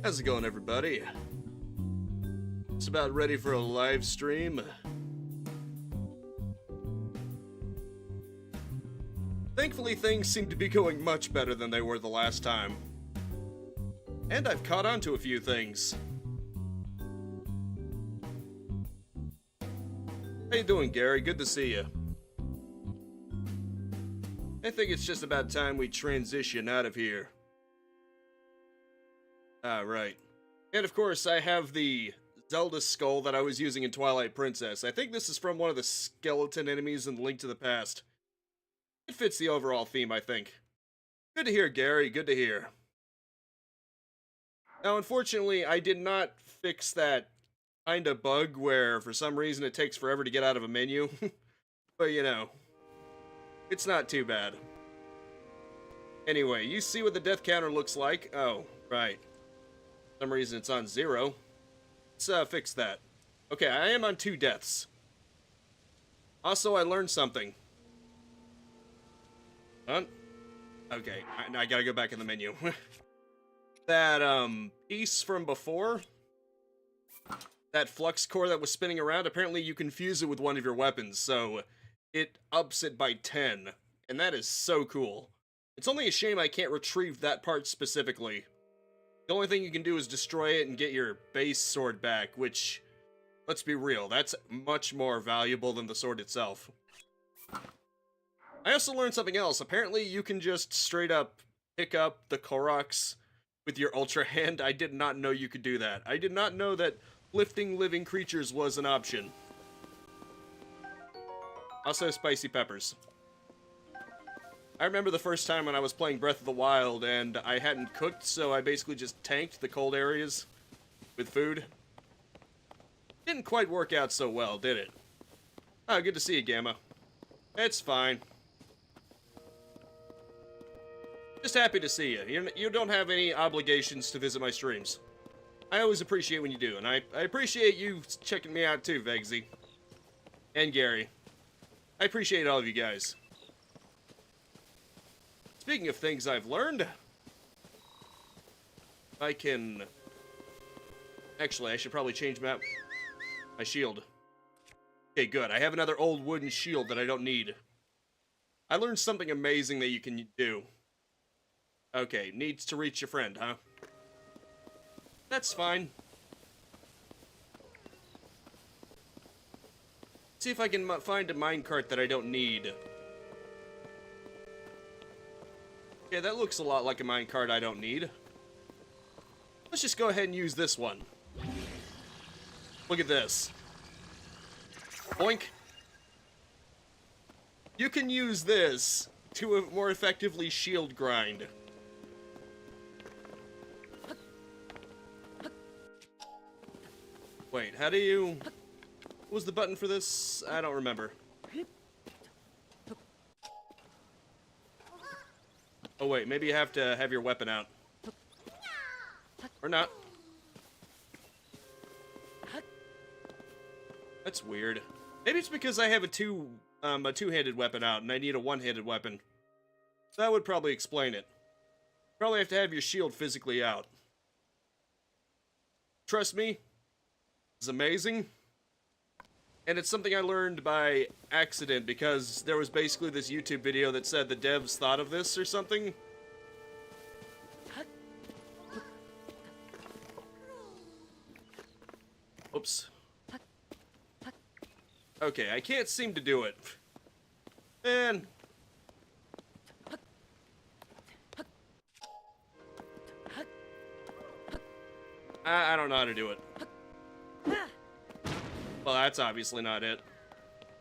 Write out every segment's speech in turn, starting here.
How's it going, everybody? Just about ready for a live stream. Thankfully, things seem to be going much better than they were the last time. And I've caught on to a few things. How you doing, Gary? Good to see you. I think it's just about time we transition out of here. Ah, right. And of course, I have the Zelda skull that I was using in Twilight Princess. I think this is from one of the skeleton enemies in Link to the Past. It fits the overall theme, I think. Good to hear, Gary. Good to hear. Now, unfortunately, I did not fix that kind of bug where, for some reason, it takes forever to get out of a menu. But, you know, it's not too bad. Anyway, you see what the death counter looks like? Oh, right. For some reason, it's on 0. Let's fix that. Okay, I am on 2 deaths. Also, I learned something. Okay, I gotta go back in the menu. That, piece from before, that flux core that was spinning around, apparently you can fuse it with one of your weapons, so it ups it by 10, and that is so cool. It's only a shame I can't retrieve that part specifically. The only thing you can do is destroy it and get your base sword back, which, let's be real, that's much more valuable than the sword itself. I also learned something else. Apparently, you can just straight up pick up the Koroks with your Ultra Hand. I did not know you could do that. I did not know that lifting living creatures was an option. Also, spicy peppers. I remember the first time when I was playing Breath of the Wild and I hadn't cooked, so I basically just tanked the cold areas with food. Didn't quite work out so well, did it? Oh, good to see you, Gamma. It's fine. Just happy to see you. You don't have any obligations to visit my streams. I always appreciate when you do, and I appreciate you checking me out too, Vegsy. And Gary. I appreciate all of you guys. Speaking of things I've learned, I can... Actually, I should probably change my shield. Okay, good. I have another old wooden shield that I don't need. I learned something amazing that you can do. Okay, needs to reach your friend, huh? That's fine. See if I can find a minecart that I don't need. Okay, that looks a lot like a minecart I don't need. Let's just go ahead and use this one. Look at this. Boink. You can use this to more effectively shield grind. Wait, how do you... What was the button for this? I don't remember. Oh wait, maybe you have to have your weapon out. Or not. That's weird. Maybe it's because I have a two-handed weapon out and I need a one-handed weapon. That would probably explain it. Probably have to have your shield physically out. Trust me, it's amazing. And it's something I learned by accident because there was basically this YouTube video that said the devs thought of this or something. Oops. Okay, I can't seem to do it. Man. I don't know how to do it. Well, that's obviously not it.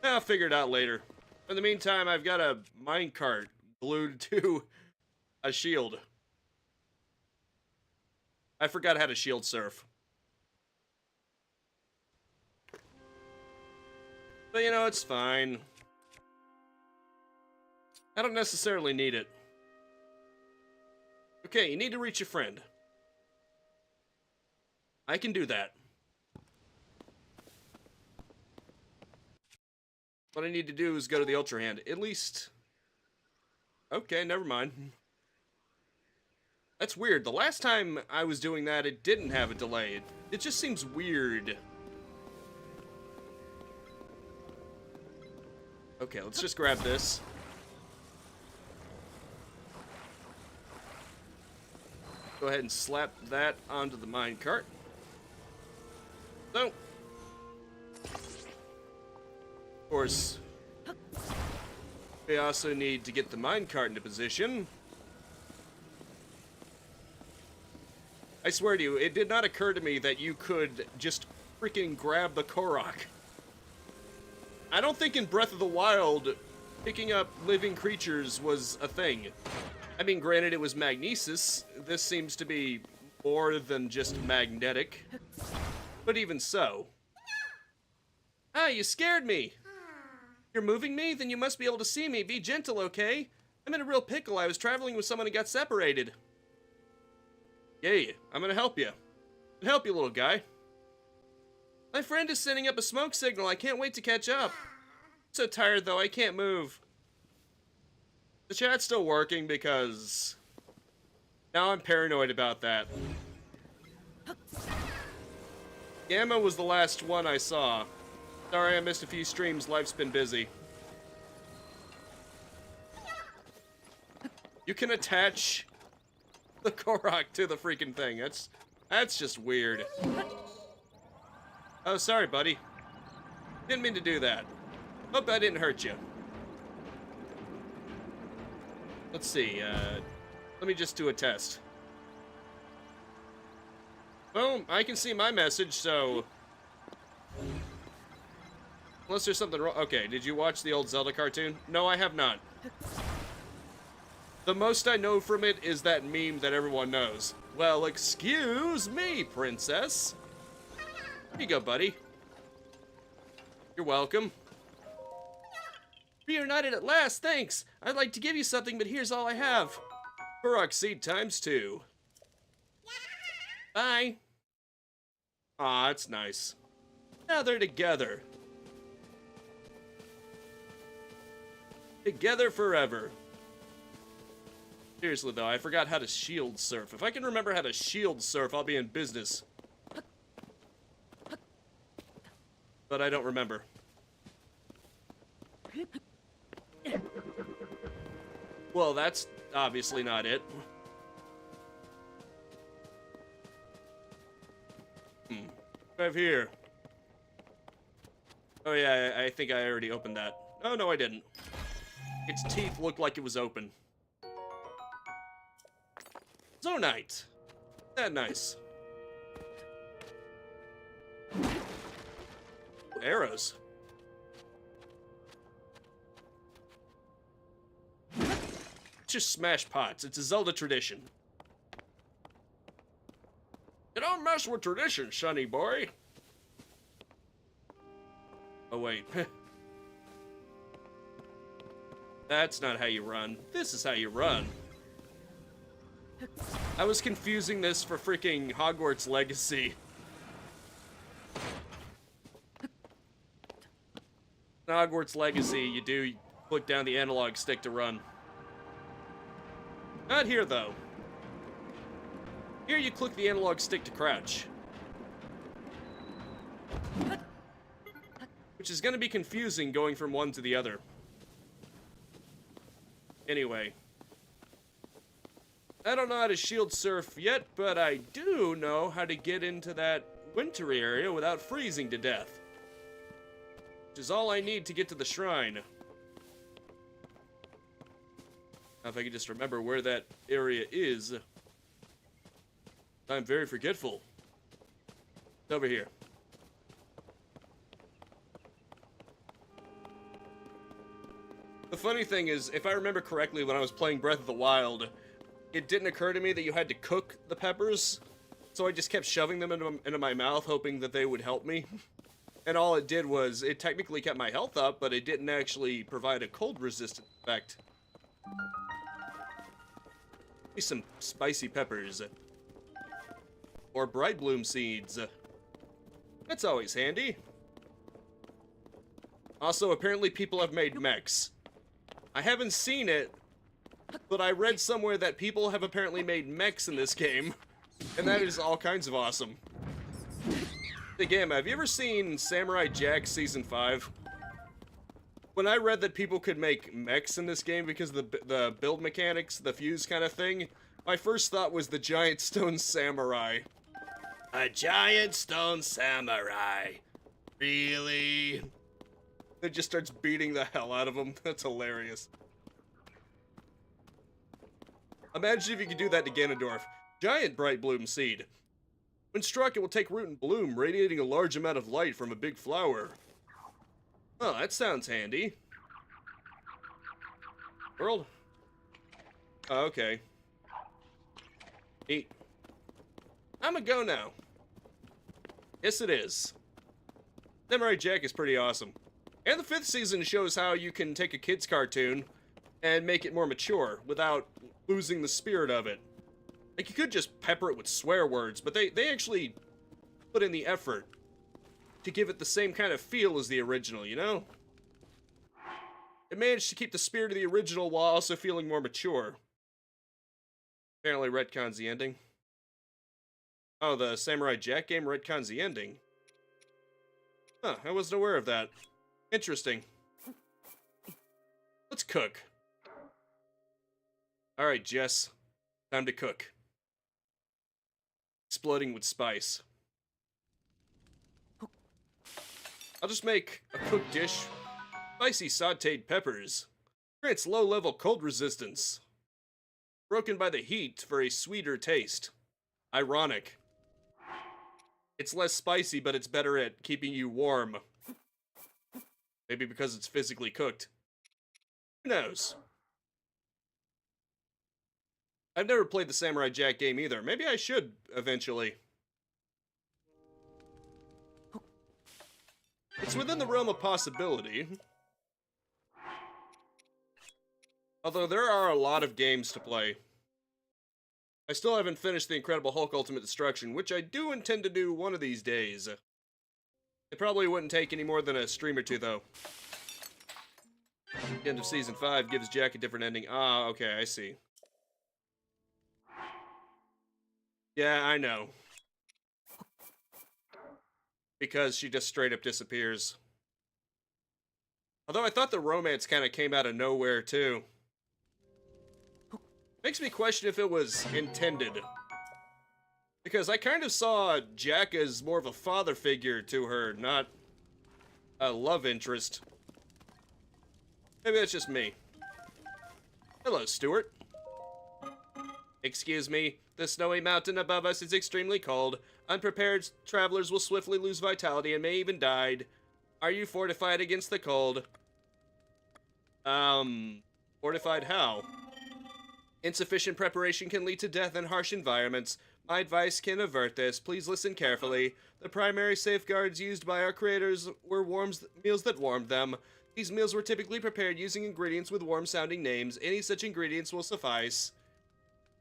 I'll figure it out later. In the meantime, I've got a minecart glued to a shield. I forgot how to shield surf. But, you know, it's fine. I don't necessarily need it. Okay, you need to reach a friend. I can do that. What I need to do is go to the Ultra Hand. At least... Okay, never mind. That's weird. The last time I was doing that, it didn't have a delay. It just seems weird. Okay, let's just grab this. Go ahead and slap that onto the minecart. So, of course, we also need to get the minecart into position. I swear to you, it did not occur to me that you could just freaking grab the Korok. I don't think in Breath of the Wild, picking up living creatures was a thing. I mean, granted, it was magnesis. This seems to be more than just magnetic. But even so. Ah, you scared me. You're moving me? Then you must be able to see me. Be gentle, okay? I'm in a real pickle. I was traveling with someone and got separated. Yay, I'm gonna help you. I'll help you, little guy. My friend is sending up a smoke signal. I can't wait to catch up. I'm so tired, though. I can't move. The chat's still working because now I'm paranoid about that. Gamma was the last one I saw. Sorry I missed a few streams. Life's been busy. You can attach the Korok to the freaking thing. That's just weird. Oh, sorry, buddy. Didn't mean to do that. Hope I didn't hurt you. Let's see, let me just do a test. Well, I can see my message, so... Unless there's something wrong. Okay, did you watch the old Zelda cartoon? No, I have not. The most I know from it is that meme that everyone knows. Well, excuse me, princess. Here you go, buddy. You're welcome. Reunited at last, thanks! I'd like to give you something, but here's all I have. Korok seed times 2. Bye. Aw, that's nice. Now they're together. Together forever. Seriously though, I forgot how to shield surf. If I can remember how to shield surf, I'll be in business. But I don't remember. Well, that's obviously not it. What do I have here? Oh yeah, I think I already opened that. Oh no, I didn't. Its teeth looked like it was open. Zonite. That nice. Ooh, arrows. Just smash pots. It's a Zelda tradition. You don't mess with tradition, sonny boy. Oh, wait. That's not how you run. This is how you run. I was confusing this for freaking Hogwarts Legacy. In Hogwarts Legacy, you click down the analog stick to run. Not here, though. Here you click the analog stick to crouch. Which is going to be confusing going from one to the other. Anyway. I don't know how to shield surf yet, but I do know how to get into that wintry area without freezing to death. Which is all I need to get to the shrine. Now, if I could just remember where that area is. I'm very forgetful. It's over here. The funny thing is, if I remember correctly, when I was playing Breath of the Wild, it didn't occur to me that you had to cook the peppers, so I just kept shoving them into my mouth, hoping that they would help me. And all it did was, it technically kept my health up, but it didn't actually provide a cold-resistant effect. Maybe some spicy peppers. Or bright bloom seeds. That's always handy. Also, apparently people have made mechs. I haven't seen it, but I read somewhere that people have apparently made mechs in this game, and that is all kinds of awesome. Hey, Gamma, have you ever seen Samurai Jack Season 5? When I read that people could make mechs in this game because of the build mechanics, the fuse kind of thing, my first thought was the giant stone samurai. A giant stone samurai. Really? It just starts beating the hell out of them. That's hilarious. Imagine if you could do that to Ganondorf. Giant bright bloom seed. When struck, it will take root and bloom, radiating a large amount of light from a big flower. Oh, that sounds handy. World? Oh, okay. Eat. I'ma go now. Yes, it is. Samurai Jack is pretty awesome. And the 5th season shows how you can take a kid's cartoon and make it more mature without losing the spirit of it. Like, you could just pepper it with swear words, but they actually put in the effort to give it the same kind of feel as the original, you know? It managed to keep the spirit of the original while also feeling more mature. Apparently retcons the ending. Oh, the Samurai Jack game retcons the ending. Huh, I wasn't aware of that. Interesting. Let's cook. Alright, Jess. Time to cook. Exploding with spice. I'll just make a cooked dish. Spicy sauteed peppers. Grants low-level cold resistance. Broken by the heat for a sweeter taste. Ironic. It's less spicy, but it's better at keeping you warm. Maybe because it's physically cooked. Who knows? I've never played the Samurai Jack game either. Maybe I should, eventually. It's within the realm of possibility. Although there are a lot of games to play. I still haven't finished the Incredible Hulk Ultimate Destruction, which I do intend to do one of these days. It probably wouldn't take any more than a stream or two, though. The end of Season 5 gives Jack a different ending. Ah, okay, I see. Yeah, I know. Because she just straight up disappears. Although I thought the romance kind of came out of nowhere, too. Makes me question if it was intended. Because I kind of saw Jack as more of a father figure to her, not a love interest. Maybe that's just me. Hello, Stuart. Excuse me, the snowy mountain above us is extremely cold. Unprepared travelers will swiftly lose vitality and may even die. Are you fortified against the cold? Fortified how? Insufficient preparation can lead to death in harsh environments. My advice can avert this. Please listen carefully. The primary safeguards used by our creators were meals that warmed them. These meals were typically prepared using ingredients with warm-sounding names. Any such ingredients will suffice.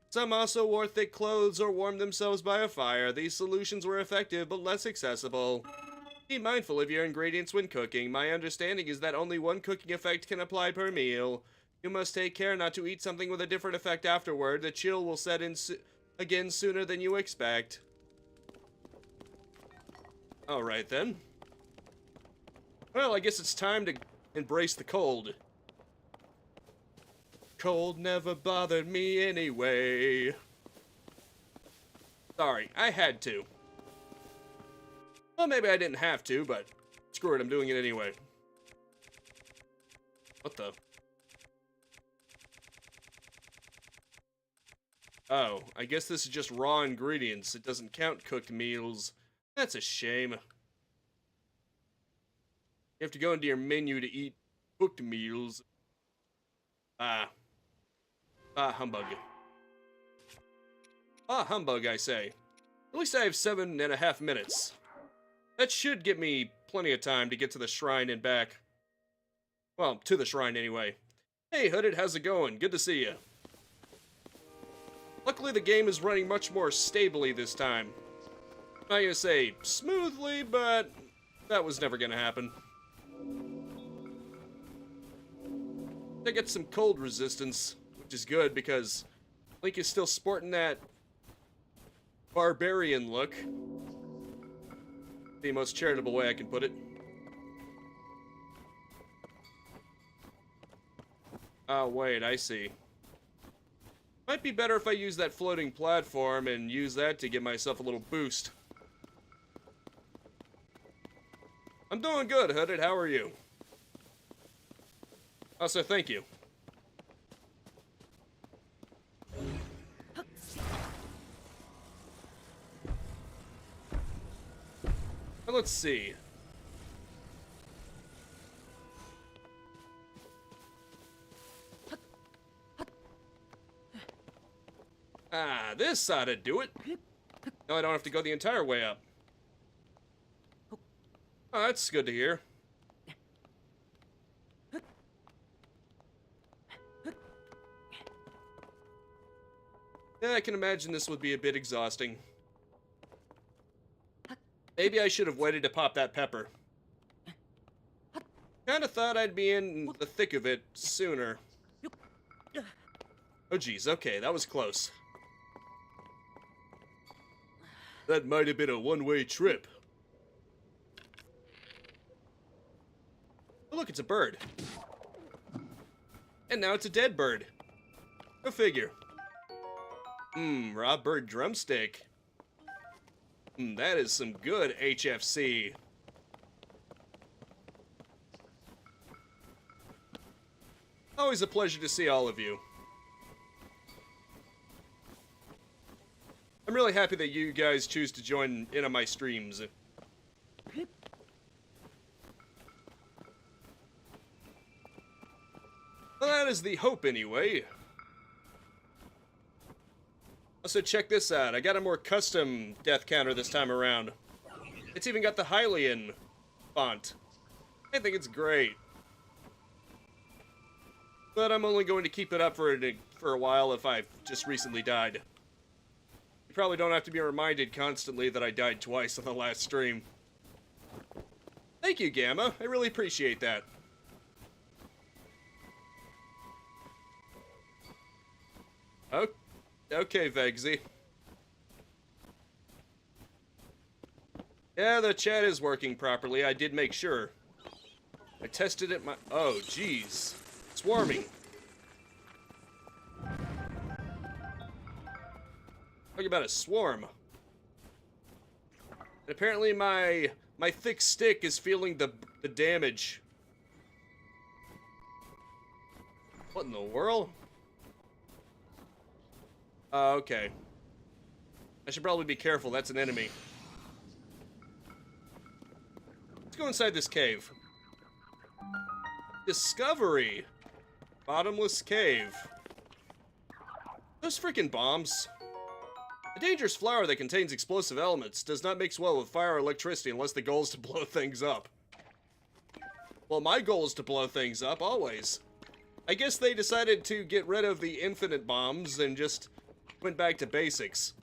Some also wore thick clothes or warmed themselves by a fire. These solutions were effective but less accessible. Be mindful of your ingredients when cooking. My understanding is that only one cooking effect can apply per meal. You must take care not to eat something with a different effect afterward. The chill will set in again sooner than you expect. Alright then. Well, I guess it's time to embrace the cold. Cold never bothered me anyway. Sorry, I had to. Well, maybe I didn't have to, but screw it, I'm doing it anyway. What the? Oh, I guess this is just raw ingredients. It doesn't count cooked meals. That's a shame. You have to go into your menu to eat cooked meals. Humbug. Humbug, I say. At least I have 7.5 minutes. That should give me plenty of time to get to the shrine and back. Well, to the shrine anyway. Hey, Hooded, how's it going? Good to see you. Luckily, the game is running much more stably this time. I'm not gonna say smoothly, but that was never gonna happen. I get some cold resistance with which is good because Link is still sporting that barbarian look. The most charitable way I can put it. Oh, wait, I see. Might be better if I use that floating platform and use that to give myself a little boost. I'm doing good, Hooded. How are you? Also, thank you. Well, let's see. Ah, this ought to do it. Now I don't have to go the entire way up. Oh, that's good to hear. Yeah, I can imagine this would be a bit exhausting. Maybe I should have waited to pop that pepper. Kinda thought I'd be in the thick of it sooner. Oh geez, okay, that was close. That might have been a one-way trip. Oh look, it's a bird. And now it's a dead bird. Go figure. Raw bird drumstick. That is some good HFC. Always a pleasure to see all of you. I'm really happy that you guys choose to join in on my streams. Well, that is the hope anyway. Also, check this out. I got a more custom death counter this time around. It's even got the Hylian font. I think it's great. But I'm only going to keep it up for a while if I've just recently died. You probably don't have to be reminded constantly that I died twice on the last stream. Thank you, Gamma. I really appreciate that. Okay, Vegsy. Yeah, the chat is working properly. I did make sure. I tested it Oh, jeez. Swarming. Talk about a swarm. And apparently my thick stick is feeling the damage. What in the world? Okay. I should probably be careful. That's an enemy. Let's go inside this cave. Discovery. Bottomless cave. Those freaking bombs. A dangerous flower that contains explosive elements does not mix well with fire or electricity unless the goal is to blow things up. Well, my goal is to blow things up, always. I guess they decided to get rid of the infinite bombs and just went back to basics.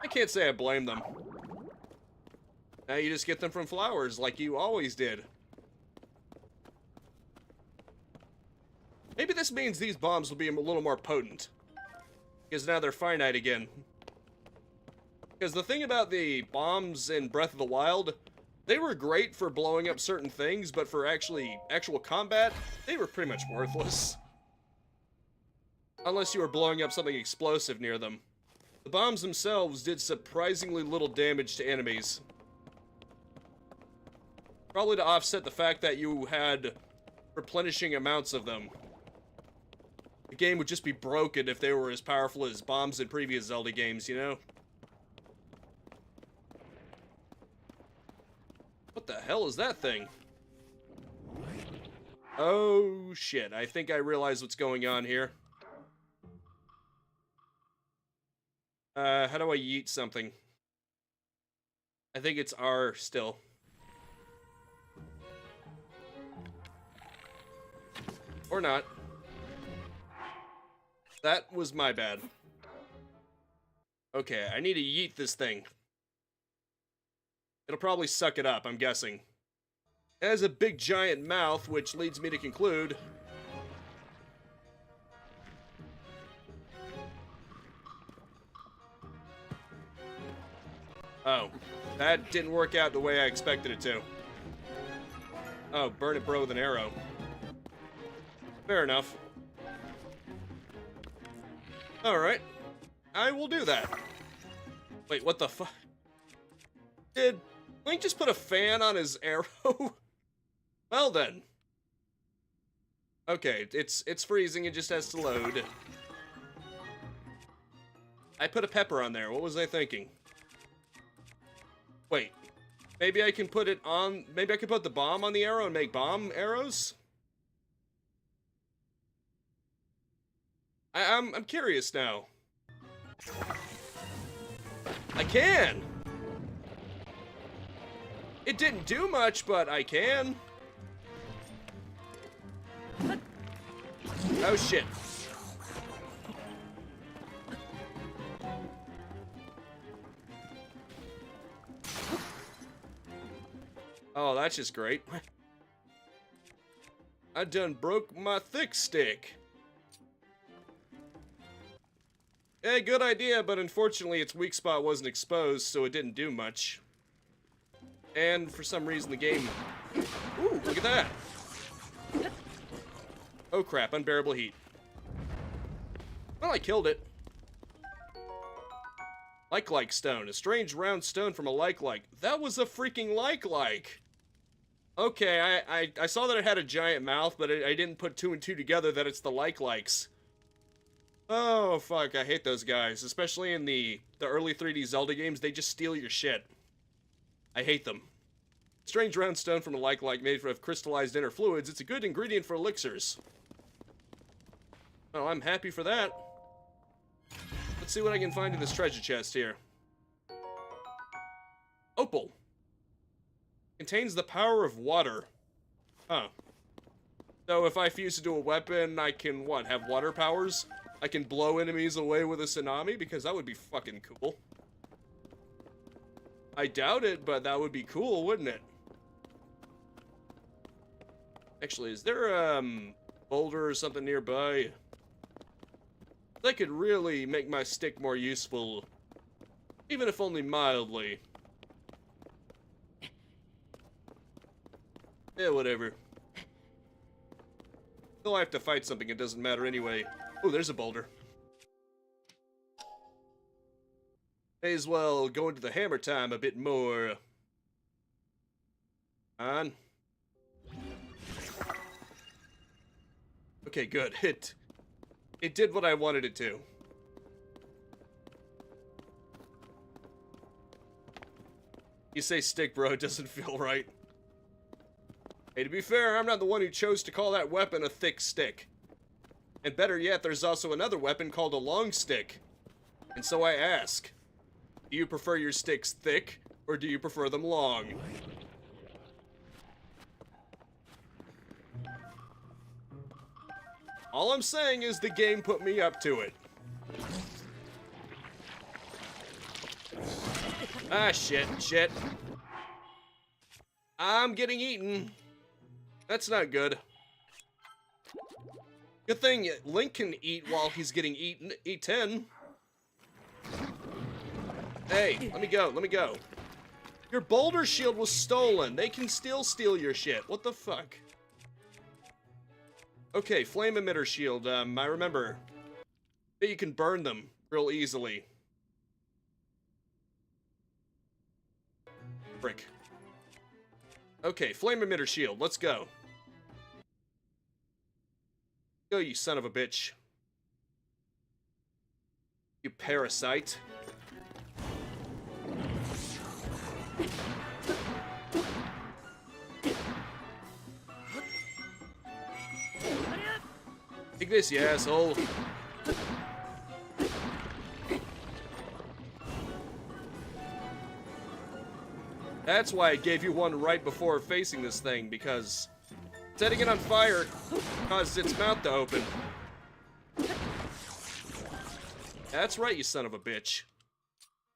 I can't say I blame them. Now you just get them from flowers like you always did. Maybe this means these bombs will be a little more potent. Because now they're finite again. Because the thing about the bombs in Breath of the Wild, they were great for blowing up certain things, but for actual combat, they were pretty much worthless. Unless you were blowing up something explosive near them. The bombs themselves did surprisingly little damage to enemies. Probably to offset the fact that you had replenishing amounts of them. The game would just be broken if they were as powerful as bombs in previous Zelda games, you know? What the hell is that thing? Oh shit, I think I realize what's going on here. How do I yeet something? I think it's R still. Or not. That was my bad. Okay, I need to yeet this thing. It'll probably suck it up, I'm guessing. It has a big giant mouth, which leads me to conclude Oh, that didn't work out the way I expected it to. Oh, burn it, bro, with an arrow. Fair enough. Alright. I will do that. Wait, what the fuck? Did Link just put a fan on his arrow? Well then. Okay, it's freezing, it just has to load. I put a pepper on there, what was I thinking? Wait, maybe I can put it on, maybe I can put the bomb on the arrow and make bomb arrows? I'm curious now. I can! It didn't do much, but I can. Oh shit. Oh, that's just great. I done broke my thick stick. Yeah, good idea, but unfortunately its weak spot wasn't exposed, so it didn't do much. And for some reason the game... Ooh, look at that! Oh crap, unbearable heat. Well, I killed it. Like stone. A strange round stone from a like. That was a freaking like. Okay, I saw that it had a giant mouth, but I didn't put two and two together that it's the likes. Oh, fuck, I hate those guys. Especially in the early 3D Zelda games, they just steal your shit. I hate them. Strange round stone from a like made of crystallized inner fluids. It's a good ingredient for elixirs. Well, I'm happy for that. Let's see what I can find in this treasure chest here. Opal. Contains the power of water. Huh. So if I fuse it to a weapon, I can, what, have water powers? I can blow enemies away with a tsunami? Because that would be fucking cool. I doubt it, but that would be cool, wouldn't it? Actually, is there a boulder or something nearby? That could really make my stick more useful. Even if only mildly. Yeah, whatever. Still I have to fight something, it doesn't matter anyway. Oh, there's a boulder. May as well go into the hammer time a bit more. On. Okay, good. It did what I wanted it to. You say stick, bro, it doesn't feel right. Hey, to be fair, I'm not the one who chose to call that weapon a thick stick. And better yet, there's also another weapon called a long stick. And so I ask, do you prefer your sticks thick, or do you prefer them long? All I'm saying is the game put me up to it. Ah, shit. I'm getting eaten. That's not good. Good thing Link can eat while he's getting eaten. Hey, let me go. Your boulder shield was stolen. They can still steal your shit. What the fuck? Okay, flame emitter shield. I remember that you can burn them real easily. Frick. Okay, flame emitter shield. Let's go. Go, you son of a bitch. You parasite. Take this, you asshole. That's why I gave you one right before facing this thing, because setting it on fire causes its mouth to open. That's right, you son of a bitch.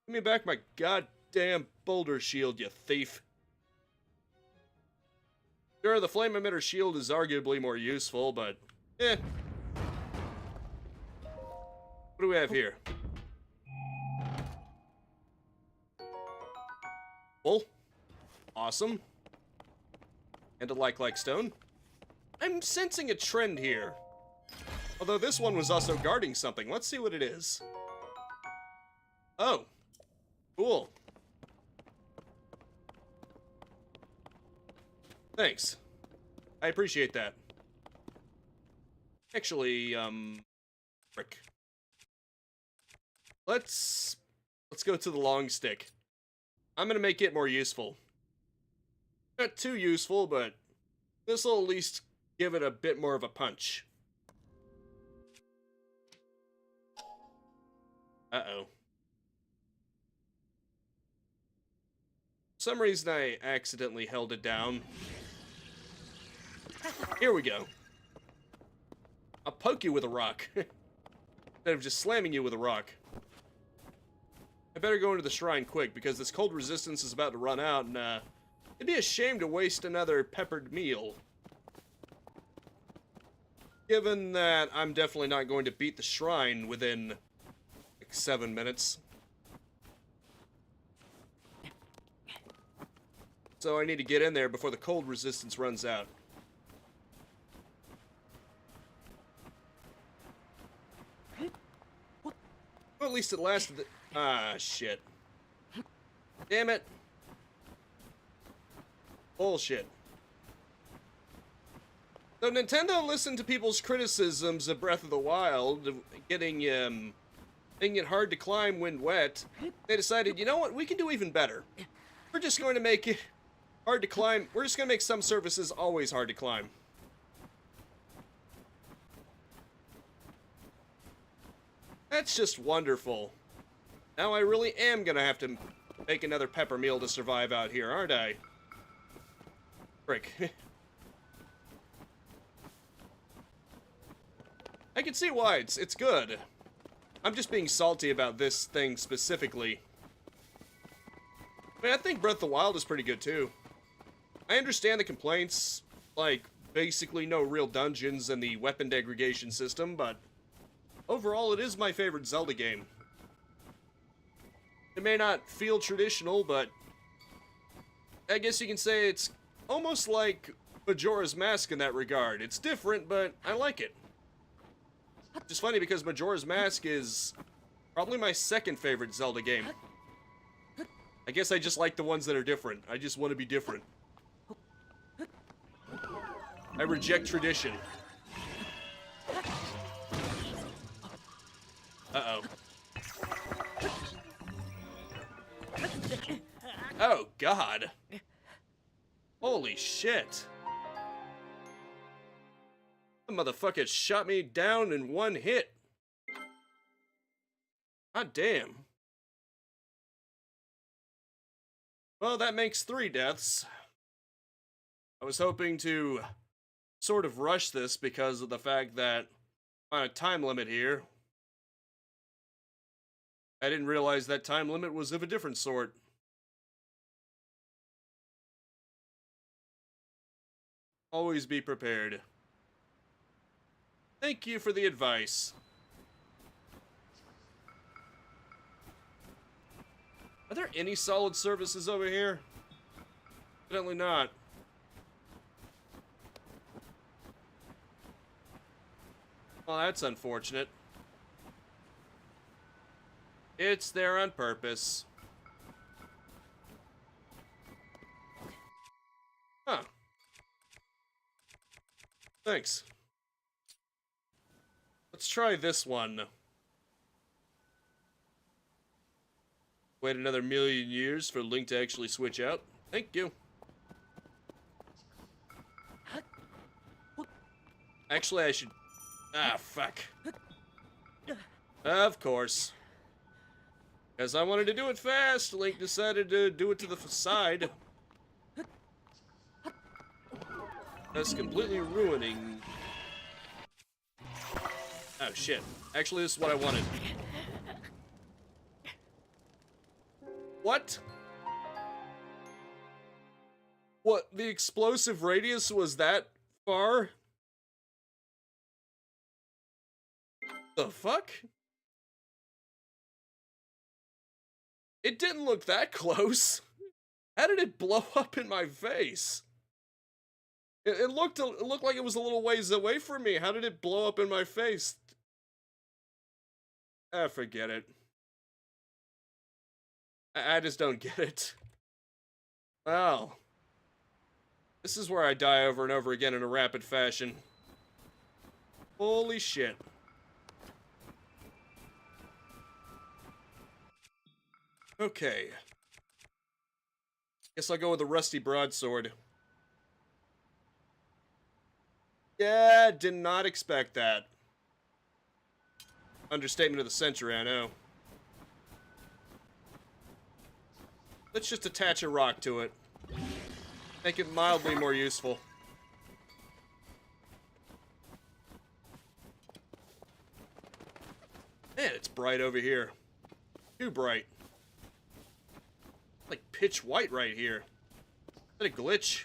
Give me back my goddamn boulder shield, you thief. Sure, the flame emitter shield is arguably more useful, but eh. What do we have here? Well, awesome. And a like stone. I'm sensing a trend here. Although this one was also guarding something. Let's see what it is. Oh. Cool. Thanks. I appreciate that. Actually, frick. Let's go to the long stick. I'm gonna make it more useful. Not too useful, but this will at least give it a bit more of a punch. Uh-oh. For some reason I accidentally held it down. Here we go. I'll poke you with a rock. Instead of just slamming you with a rock. I better go into the shrine quick, because this cold resistance is about to run out, and, it'd be a shame to waste another peppered meal. Given that I'm definitely not going to beat the shrine within, like, 7 minutes. So I need to get in there before the cold resistance runs out. Well, at least it lasted. Ah, shit. Damn it. Bullshit. So Nintendo listened to people's criticisms of Breath of the Wild, getting making it hard to climb when wet. They decided, you know what, we can do even better. We're just going to make it hard to climb. We're just going to make some surfaces always hard to climb. That's just wonderful. Now I really am gonna have to make another pepper meal to survive out here, aren't I? Frick. I can see why it's good. I'm just being salty about this thing specifically. I mean, I think Breath of the Wild is pretty good too. I understand the complaints, like basically no real dungeons and the weapon degradation system, but overall, it is my favorite Zelda game. It may not feel traditional, but I guess you can say it's almost like Majora's Mask in that regard. It's different, but I like it. Which is funny because Majora's Mask is probably my second favorite Zelda game. I guess I just like the ones that are different. I just want to be different. I reject tradition. Uh-oh. Oh, God. Holy shit. The motherfucker shot me down in one hit. God damn. Well, that makes 3 deaths. I was hoping to sort of rush this because of the fact that I'm on a time limit here. I didn't realize that time limit was of a different sort. Always be prepared. Thank you for the advice. Are there any solid surfaces over here? Evidently not. Well, that's unfortunate. It's there on purpose. Huh. Thanks. Let's try this one. Wait another million years for Link to actually switch out. Thank you. Actually, I should... Ah, fuck. Of course. Because I wanted to do it fast, Link decided to do it to the side. That's completely ruining... Oh, shit. Actually, this is what I wanted. What? What, the explosive radius was that far? The fuck? It didn't look that close. How did it blow up in my face? It looked like it was a little ways away from me. How did it blow up in my face? Ah, forget it. I just don't get it. Well, this is where I die over and over again in a rapid fashion. Holy shit. Okay. Guess I'll go with the rusty broadsword. Yeah, did not expect that. Understatement of the century, I know. Let's just attach a rock to it. Make it mildly more useful. Man, it's bright over here. Too bright. Like pitch white right here. Is that a glitch?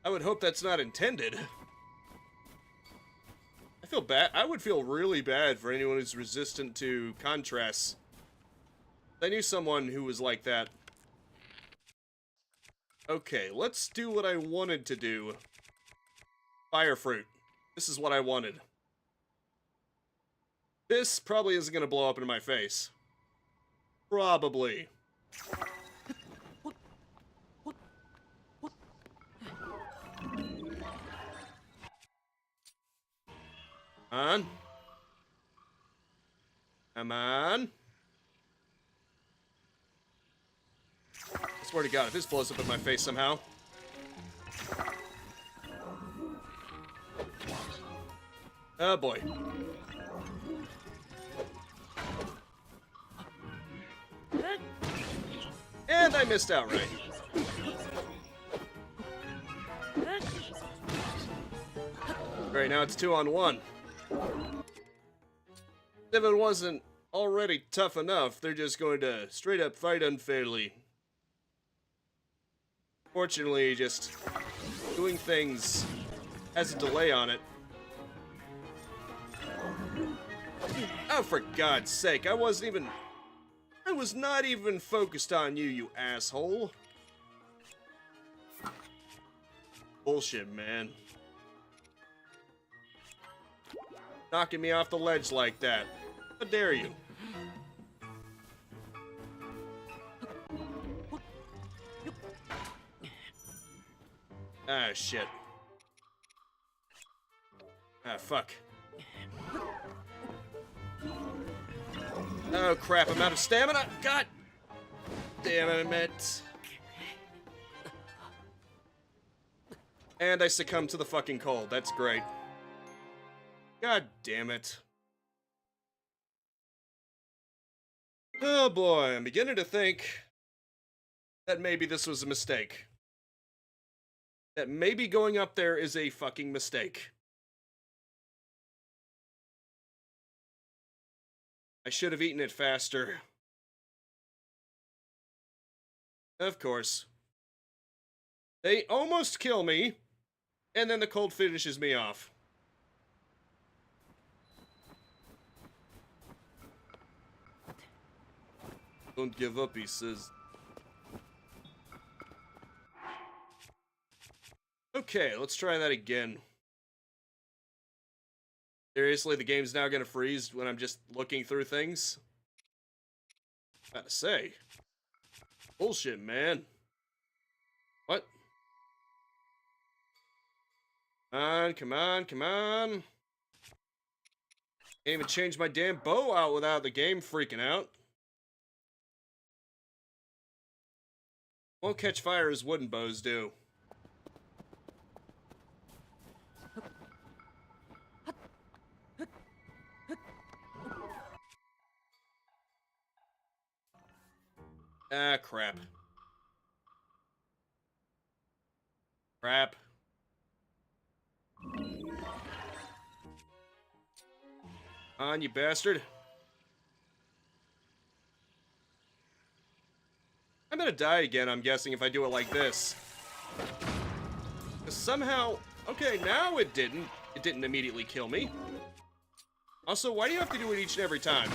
I would hope that's not intended. I feel bad. I would feel really bad for anyone who's resistant to contrasts. I knew someone who was like that. Okay, let's do what I wanted to do. Fire fruit. This is what I wanted. This probably isn't going to blow up into my face. Probably. On. Come on. I swear to God, if this blows up in my face somehow. Oh boy. And I missed outright. Great, now it's 2-on-1. If it wasn't already tough enough, they're just going to straight up fight unfairly. Fortunately, just doing things has a delay on it. Oh, for God's sake, I was not even focused on you, you asshole. Bullshit, man. Knocking me off the ledge like that. How dare you? Ah, shit. Ah, fuck. Oh, crap, I'm out of stamina. God damn it. And I succumb to the fucking cold. That's great. God damn it. Oh boy, I'm beginning to think that maybe this was a mistake. That maybe going up there is a fucking mistake. I should have eaten it faster. Of course. They almost kill me, and then the cold finishes me off. Don't give up, he says. Okay, let's try that again. Seriously, the game's now gonna freeze when I'm just looking through things? Gotta say. Bullshit, man. What? Come on, come on, come on. Can't even change my damn bow out without the game freaking out. Won't catch fire as wooden bows do. Ah, crap. Crap. On, you bastard. I'm gonna die again, I'm guessing, if I do it like this. Somehow... Okay, now it didn't. It didn't immediately kill me. Also, why do you have to do it each and every time?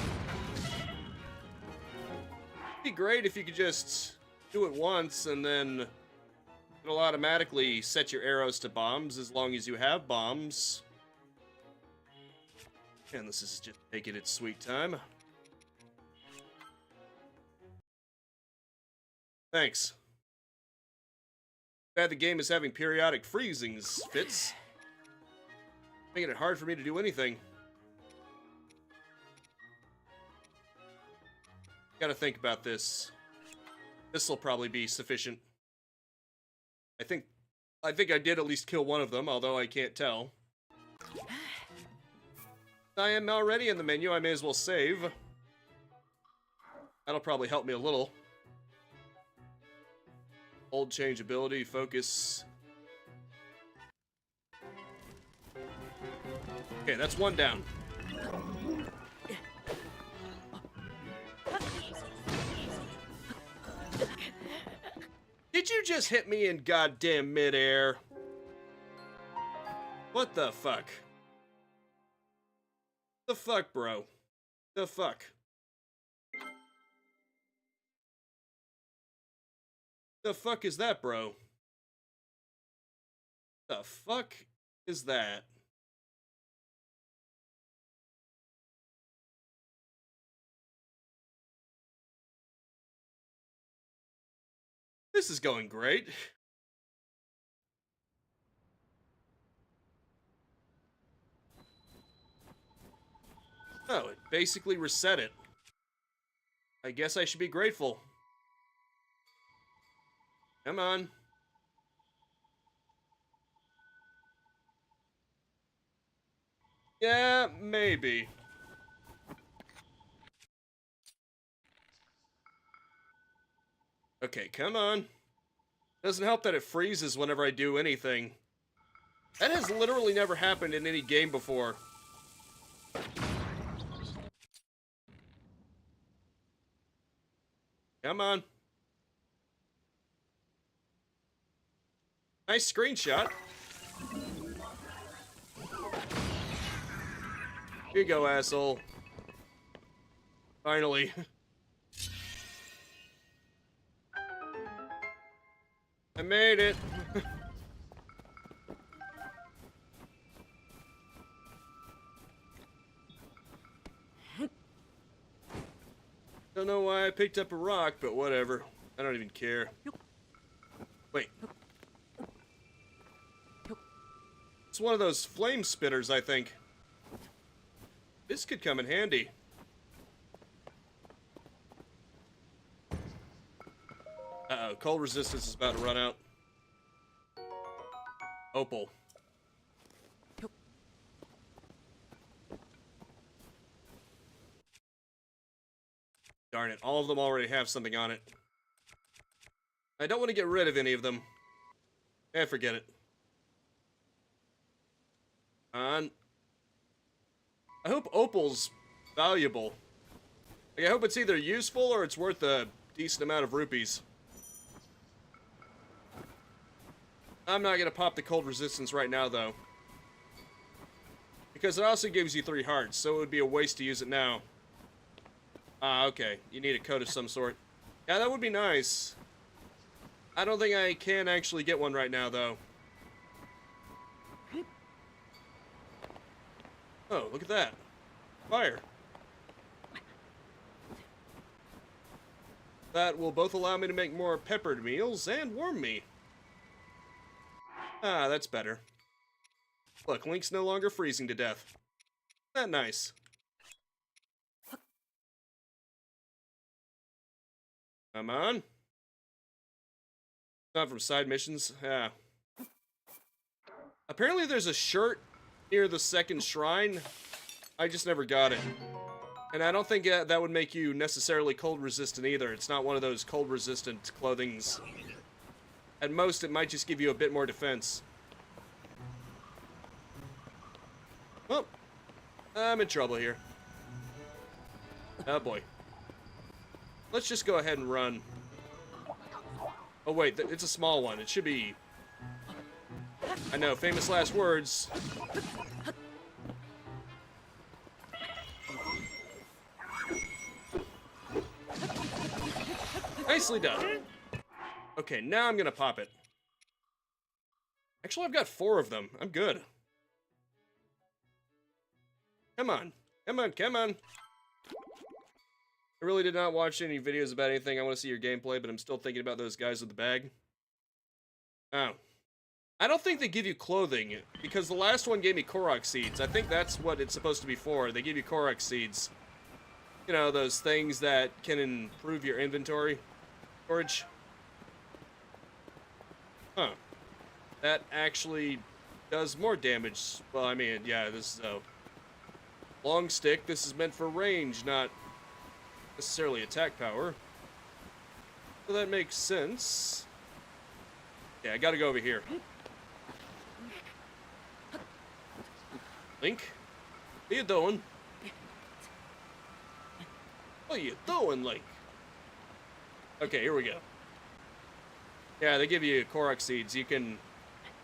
It'd be great if you could just do it once, and then it'll automatically set your arrows to bombs as long as you have bombs. And this is just taking its sweet time. Thanks. Bad the game is having periodic freezings, Fitz. Making it hard for me to do anything. Gotta think about this. This'll probably be sufficient. I think I did at least kill one of them, although I can't tell. I am already in the menu, I may as well save. That'll probably help me a little. Hold, change ability, focus. Okay, that's one down. Did you just hit me in goddamn midair? What the fuck? The fuck, bro? The fuck? The fuck is that, bro? The fuck is that? This is going great. Oh, it basically reset it. I guess I should be grateful. Come on. Yeah, maybe. Okay, come on. Doesn't help that it freezes whenever I do anything. That has literally never happened in any game before. Come on. Nice screenshot. Here you go, asshole. Finally. I made it. Don't know why I picked up a rock, but whatever. I don't even care. Wait. It's one of those flame spitters, I think. This could come in handy. Uh-oh, cold resistance is about to run out. Opal. Darn it, all of them already have something on it. I don't want to get rid of any of them. Forget it. I hope Opal's valuable. Like, I hope it's either useful or it's worth a decent amount of rupees. I'm not gonna pop the cold resistance right now, though. Because it also gives you 3 hearts, so it would be a waste to use it now. Ah, okay. You need a code of some sort. Yeah, that would be nice. I don't think I can actually get one right now, though. Oh, look at that. Fire. That will both allow me to make more peppered meals and warm me. Ah, that's better. Look, Link's no longer freezing to death. Isn't that nice? Come on. Not from side missions. Yeah. Apparently there's a shirt near the second shrine. I just never got it. And I don't think that would make you necessarily cold resistant either. It's not one of those cold resistant clothings. At most, it might just give you a bit more defense. Well, I'm in trouble here. Oh boy. Let's just go ahead and run. Oh wait, it's a small one. It should be... I know, famous last words. Nicely done. Okay, now I'm gonna pop it. Actually, I've got 4 of them. I'm good. Come on. Come on, come on. I really did not watch any videos about anything. I want to see your gameplay, but I'm still thinking about those guys with the bag. Oh. I don't think they give you clothing, because the last one gave me Korok seeds. I think that's what it's supposed to be for. They give you Korok seeds. You know, those things that can improve your inventory storage. Huh. That actually does more damage. Well, I mean, yeah, this is a long stick. This is meant for range, not necessarily attack power. So that makes sense. Yeah, I gotta go over here. Link? What you doing? What you doing, Link? Okay, here we go. Yeah, they give you Korok seeds. You can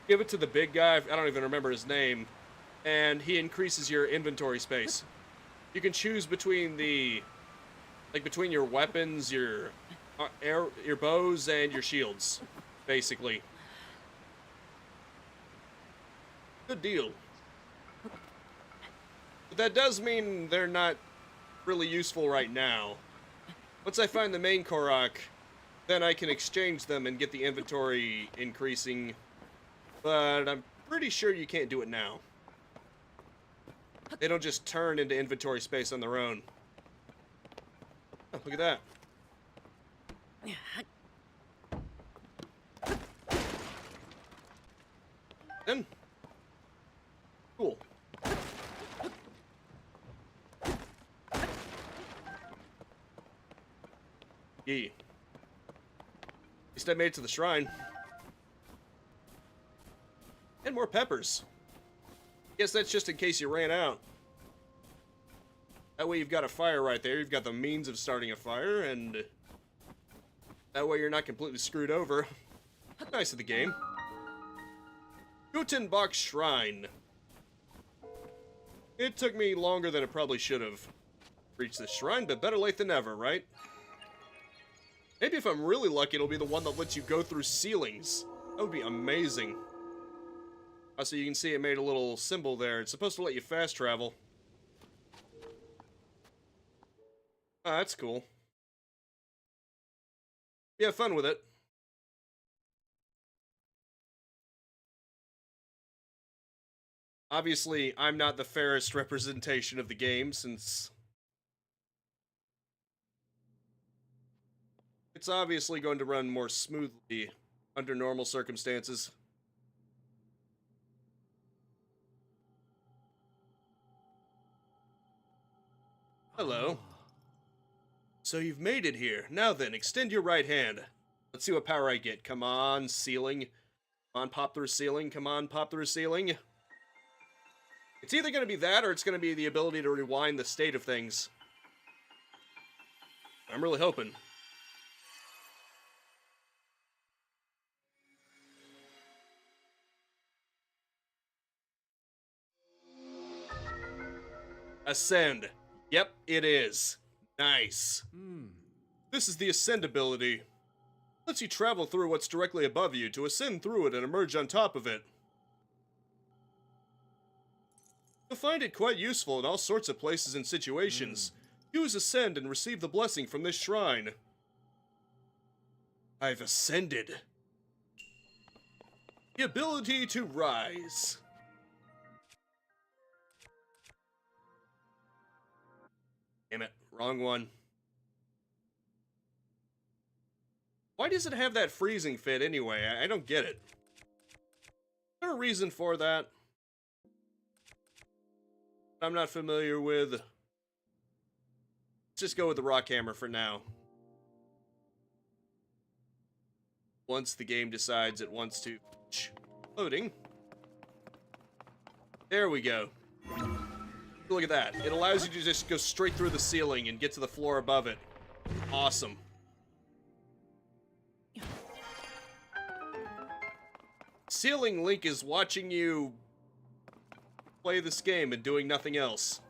give it to the big guy. I don't even remember his name. And he increases your inventory space. You can choose between the... like, between your weapons, your bows, and your shields, basically. Good deal. But that does mean they're not really useful right now. Once I find the main Korok, then I can exchange them and get the inventory increasing. But I'm pretty sure you can't do it now. They don't just turn into inventory space on their own. Oh, look at that. Then. Cool. Yee. At least I made it to the shrine. And more peppers. Guess that's just in case you ran out. That way you've got a fire right there. You've got the means of starting a fire, and that way you're not completely screwed over. Nice of the game. Gutanbac Shrine. It took me longer than it probably should have reached this shrine, but better late than never, right? Maybe if I'm really lucky, it'll be the one that lets you go through ceilings. That would be amazing. Also, you can see it made a little symbol there. It's supposed to let you fast travel. Ah, that's cool. You have fun with it. Obviously, I'm not the fairest representation of the game, since it's obviously going to run more smoothly under normal circumstances. Hello. So you've made it here. Now then, extend your right hand. Let's see what power I get. Come on, ceiling. Come on, pop through ceiling. Come on, pop through ceiling. It's either going to be that, or it's going to be the ability to rewind the state of things. I'm really hoping. Ascend. Yep, it is. Nice. This is the Ascend ability. Lets you travel through what's directly above you to ascend through it and emerge on top of it. You'll find it quite useful in all sorts of places and situations. Use Ascend and receive the blessing from this shrine. I've ascended. The ability to rise. Damn it, wrong one. Why does it have that freezing fit anyway? I don't get it. Is there a reason for that? I'm not familiar with. Let's just go with the rock hammer for now. Once the game decides it wants to. Loading. There we go. Look at that. It allows you to just go straight through the ceiling and get to the floor above it. Awesome. Ceiling Link is watching you play this game and doing nothing else.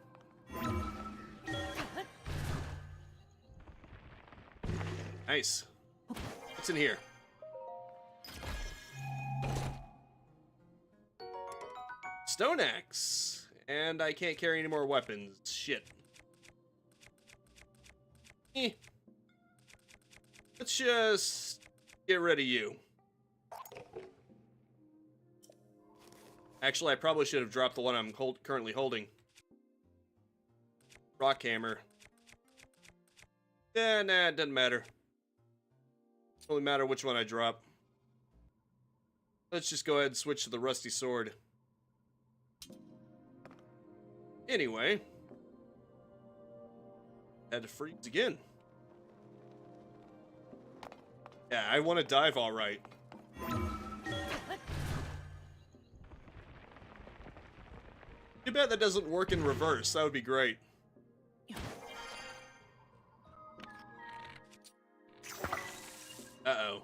Nice. What's in here? stone axe. And I can't carry any more weapons. Shit. Let's just get rid of you. Actually, I probably should have dropped the one I'm currently holding. Rock hammer. Yeah, nah, it doesn't matter. Only matter which one I drop. Let's just go ahead and switch to the rusty sword. Anyway. Had to freeze again. Yeah, I want to dive alright. Too bad that doesn't work in reverse. That would be great. Uh-oh.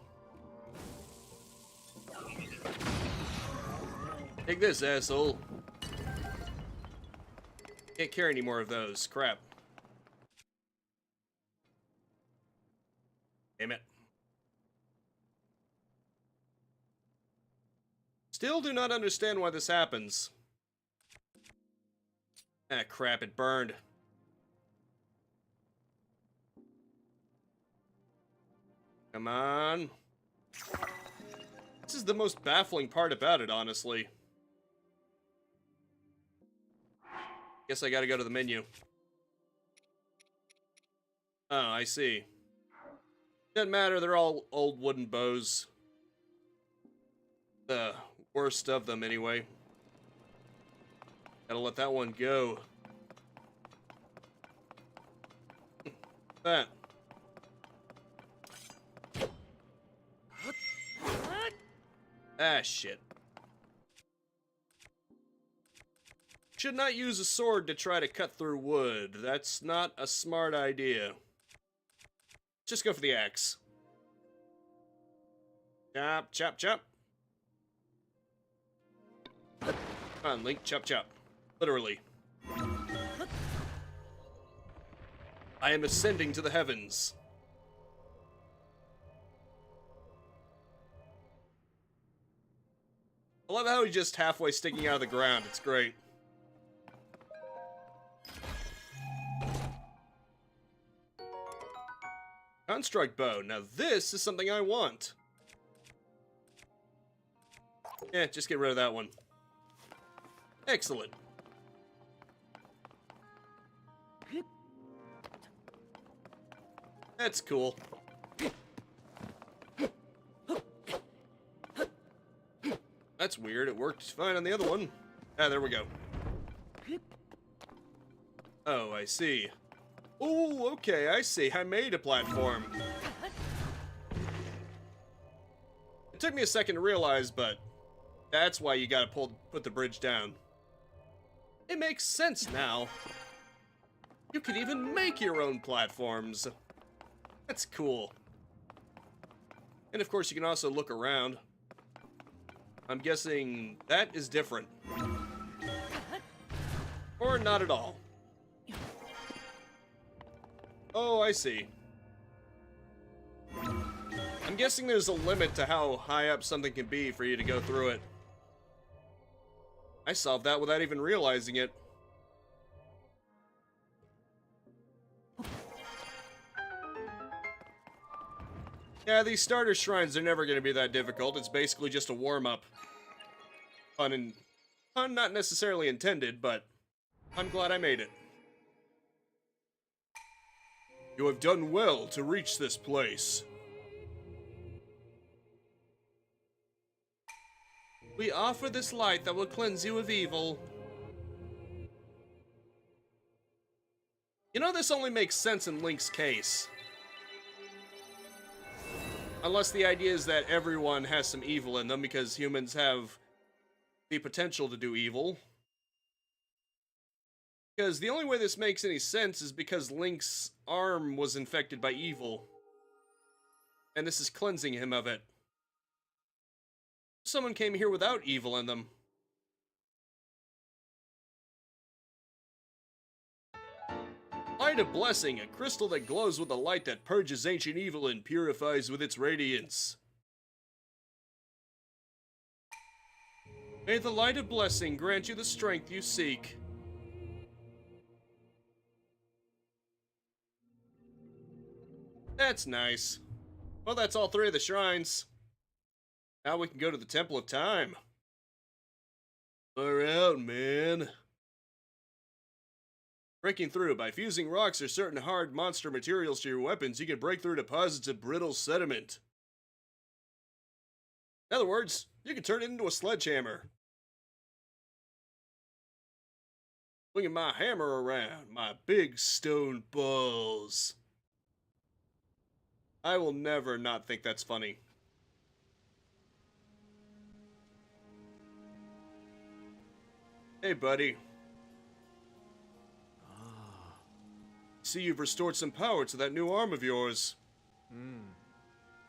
Take this, asshole. Can't carry any more of those. Crap. Damn it. Still do not understand why this happens. Ah, crap, it burned. Come on. This is the most baffling part about it, honestly. Guess I gotta go to the menu. Oh, I see. Doesn't matter, they're all old wooden bows. The worst of them, anyway. Gotta let that one go. That. Ah, shit. Should not use a sword to try to cut through wood. That's not a smart idea. Just go for the axe. Chop, chop, chop. Come on, Link, chop, chop. Literally. I am ascending to the heavens. I love how he's just halfway sticking out of the ground. It's great. Construct bow. Now this is something I want. Yeah, just get rid of that one. Excellent. That's cool. That's weird. It worked fine on the other one. Ah, there we go. Oh, I see. Oh, okay, I see. I made a platform. It took me a second to realize, but that's why you gotta put the bridge down. It makes sense now. You can even make your own platforms. That's cool. And of course, you can also look around. I'm guessing that is different. Or not at all. Oh, I see. I'm guessing there's a limit to how high up something can be for you to go through it. I solved that without even realizing it. Yeah, these starter shrines are never going to be that difficult. It's basically just a warm-up. Pun not necessarily intended, but I'm glad I made it. You have done well to reach this place. We offer this light that will cleanse you of evil. You know, this only makes sense in Link's case. Unless the idea is that everyone has some evil in them because humans have the potential to do evil. Because the only way this makes any sense is because Link's arm was infected by evil. And this is cleansing him of it. Someone came here without evil in them. Light of Blessing, a crystal that glows with a light that purges ancient evil and purifies with its radiance. May the light of blessing grant you the strength you seek. That's nice. Well, that's all 3 of the shrines. Now we can go to the Temple of Time. Far out, man. Breaking through. By fusing rocks or certain hard monster materials to your weapons, you can break through deposits of brittle sediment. In other words, you can turn it into a sledgehammer. Swinging my hammer around, my big stone balls. I will never not think that's funny. Hey, buddy. See, you've restored some power to that new arm of yours.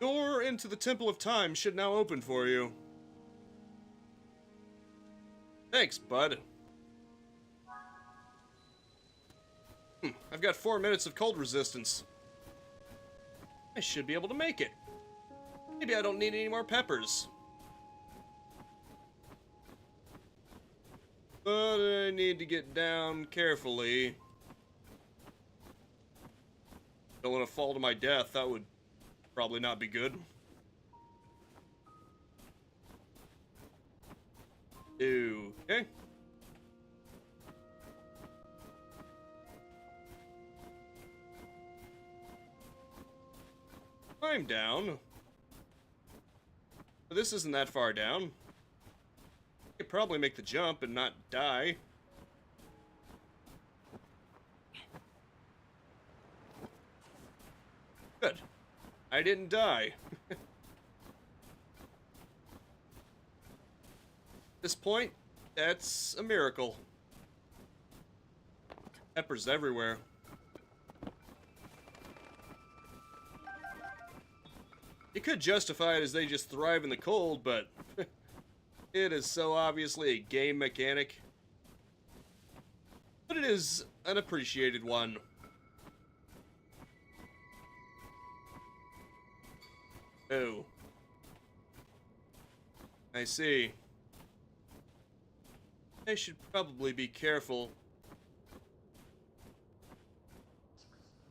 Door into the Temple of Time should now open for you. Thanks, bud. I've got 4 minutes of cold resistance. I should be able to make it. Maybe I don't need any more peppers. But I need to get down carefully. Don't want to fall to my death. That would probably not be good. Okay. I'm down. But this isn't that far down. I could probably make the jump and not die. Good. I didn't die. At this point, that's a miracle. Peppers everywhere. You could justify it as they just thrive in the cold, but it is so obviously a game mechanic. But it is an appreciated one. Oh. I see. I should probably be careful.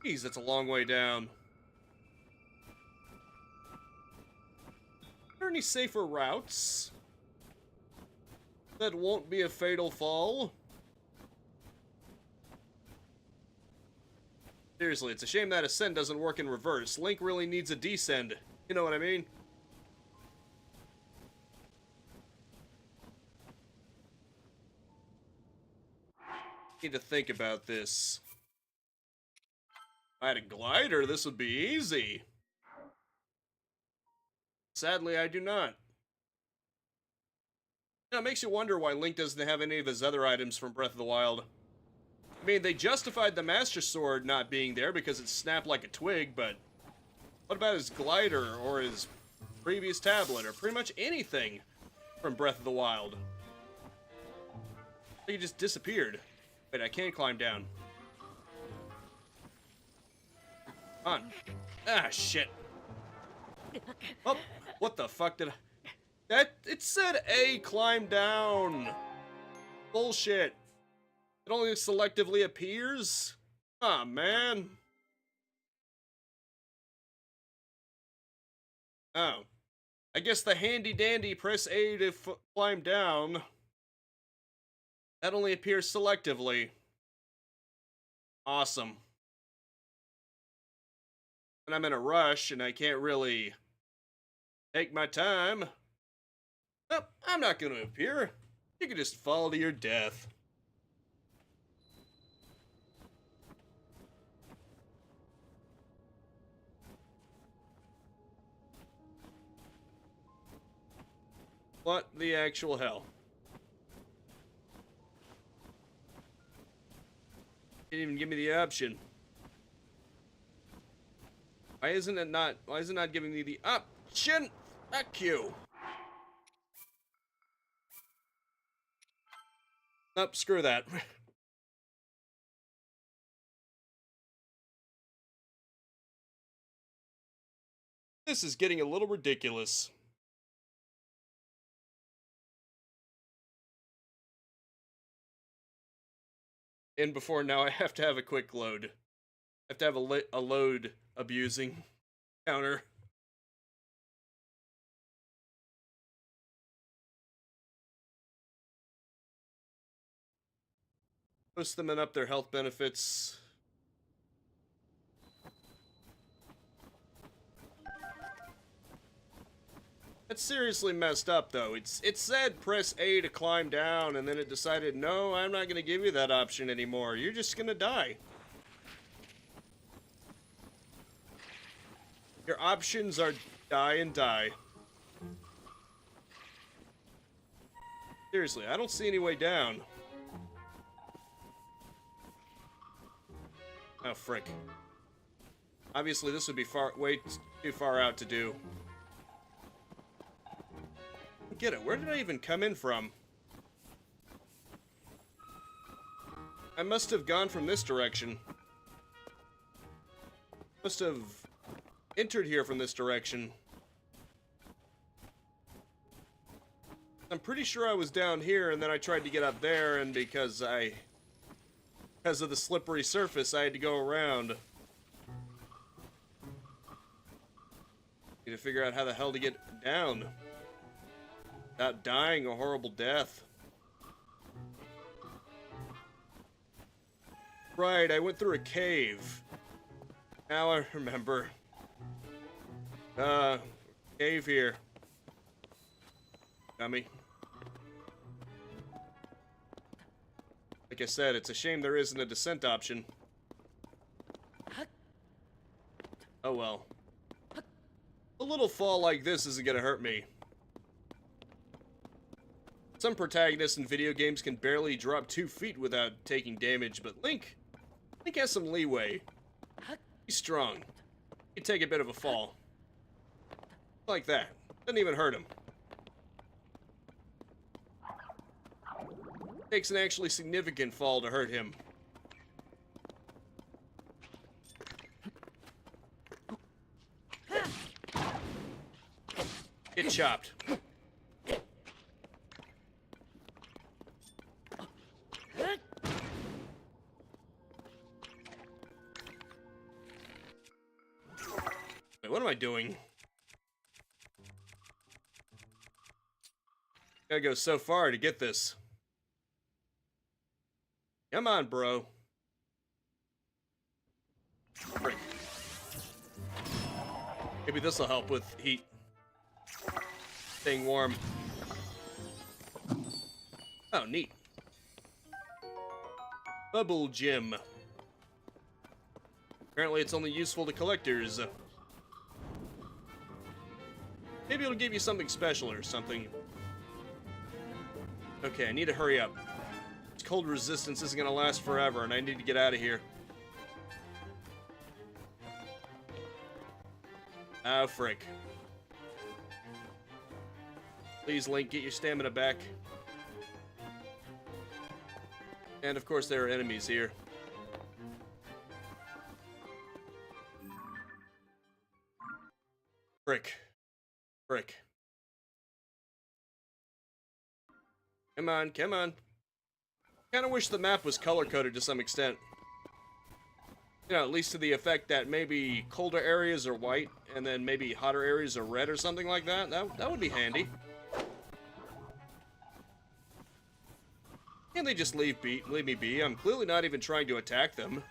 Geez, that's a long way down. Are there any safer routes that won't be a fatal fall? Seriously, it's a shame that ascend doesn't work in reverse. Link really needs a descend. You know what I mean? Need to think about this. If I had a glider, this would be easy. Sadly, I do not. You know, it makes you wonder why Link doesn't have any of his other items from Breath of the Wild. I mean, they justified the Master Sword not being there because it snapped like a twig, but what about his glider or his previous tablet or pretty much anything from Breath of the Wild? He just disappeared. Wait, I can't climb down. Come on. Ah, shit. Oh, what the fuck did I... It said A, climb down. Bullshit. It only selectively appears? Aw, man. Oh. I guess the handy-dandy press A to climb down. That only appears selectively. Awesome. And I'm in a rush, and I can't really take my time. Oh, I'm not going to appear. You can just fall to your death. What the actual hell? Didn't even give me the option. Why isn't it not giving me the option? Fuck you. Nope, screw that. This is getting a little ridiculous. in before, now I have to have a quick load. I have to have a load abusing counter. Post them and up their health benefits. That's seriously messed up, though. It said press A to climb down, and then it decided, no, I'm not going to give you that option anymore. You're just going to die. Your options are die and die. Seriously, I don't see any way down. Oh, frick. Obviously, this would be way too far out to do. Get it. Where did I even come in from? I must have gone from this direction. Must have entered here from this direction. I'm pretty sure I was down here and then I tried to get up there, and because of the slippery surface, I had to go around. Need to figure out how the hell to get down without dying a horrible death. Right, I went through a cave. Now I remember. Cave here. Dummy. Like I said, it's a shame there isn't a descent option. Oh well. A little fall like this isn't gonna hurt me. Some protagonists in video games can barely drop 2 feet without taking damage, but Link has some leeway. He's strong. He can take a bit of a fall. Like that. Doesn't even hurt him. Takes an actually significant fall to hurt him. Get chopped. Wait, what am I doing? Gotta go so far to get this. Come on, bro. Frick. Maybe this'll help with heat. Staying warm. Oh, neat. Bubble gem. Apparently it's only useful to collectors. Maybe it'll give you something special or something. Okay, I need to hurry up. This cold resistance isn't gonna last forever, and I need to get out of here. Oh, frick. Please, Link, get your stamina back. And, of course, there are enemies here. Frick. Frick. Come on, come on. Kinda wish the map was color-coded to some extent. You know, at least to the effect that maybe colder areas are white, and then maybe hotter areas are red or something like that. That would be handy. Can't they just leave me be? I'm clearly not even trying to attack them.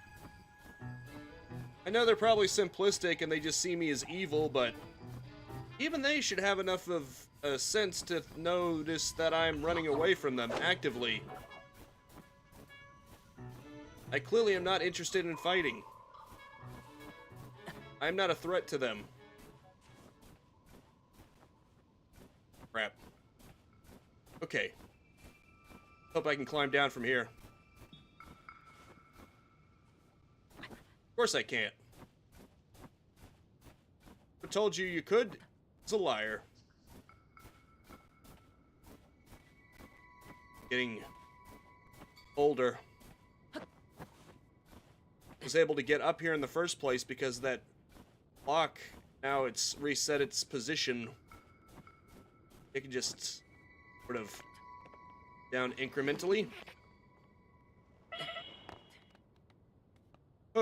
I know they're probably simplistic and they just see me as evil, but even they should have enough of a sense to notice that I'm running away from them actively. I clearly am not interested in fighting. I'm not a threat to them. Crap. Okay. Hope I can climb down from here. Of course I can't. I told you you could. It's a liar. Getting older. I was able to get up here in the first place because that block, now it's reset its position. It can just sort of down incrementally.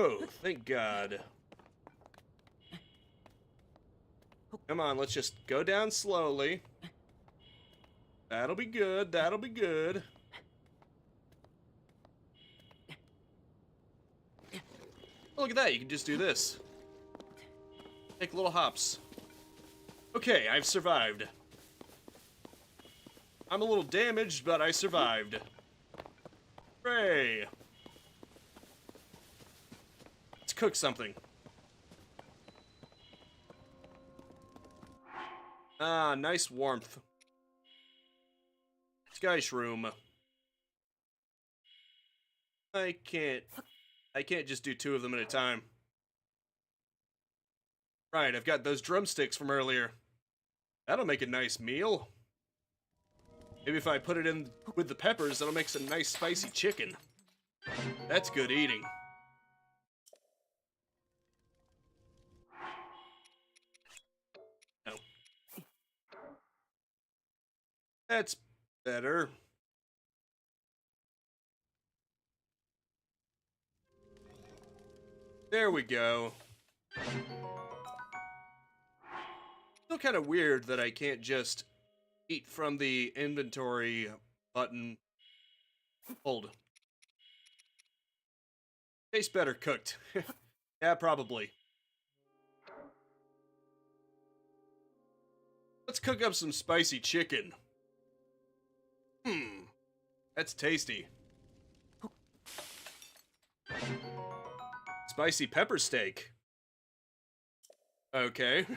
Oh, thank God. Come on, let's just go down slowly. That'll be good, that'll be good. Oh, look at that, you can just do this. Take little hops. Okay, I've survived. I'm a little damaged, but I survived. Hooray! Let's cook something. Ah, nice warmth. Sky shroom. I can't just do 2 of them at a time. Right, I've got those drumsticks from earlier. That'll make a nice meal. Maybe if I put it in with the peppers, that'll make some nice spicy chicken. That's good eating. No. That's better. There we go. Still kind of weird that I can't just eat from the inventory button. Hold. Tastes better cooked. Yeah, probably. Let's cook up some spicy chicken. That's tasty. Spicy pepper steak. Okay.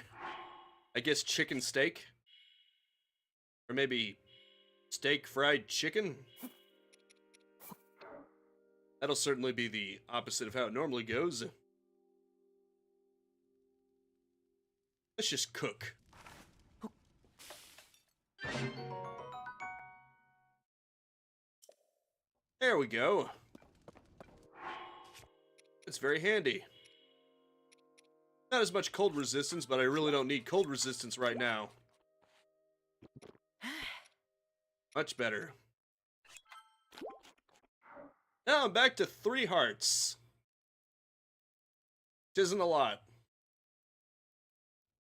I guess chicken steak. Or maybe steak fried chicken? That'll certainly be the opposite of how it normally goes. Let's just cook. There we go. It's very handy. Not as much cold resistance, but I really don't need cold resistance right now. Much better. Now I'm back to 3 hearts. Which isn't a lot.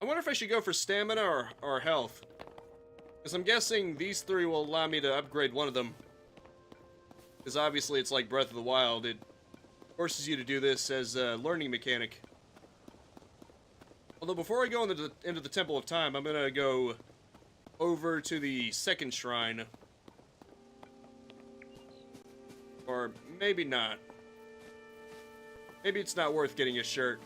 I wonder if I should go for stamina or health. Because I'm guessing these 3 will allow me to upgrade one of them. Because obviously it's like Breath of the Wild. It forces you to do this as a learning mechanic. Although before I go into the Temple of Time, I'm gonna go over to the 2nd shrine. Or maybe not. Maybe it's not worth getting a shirt.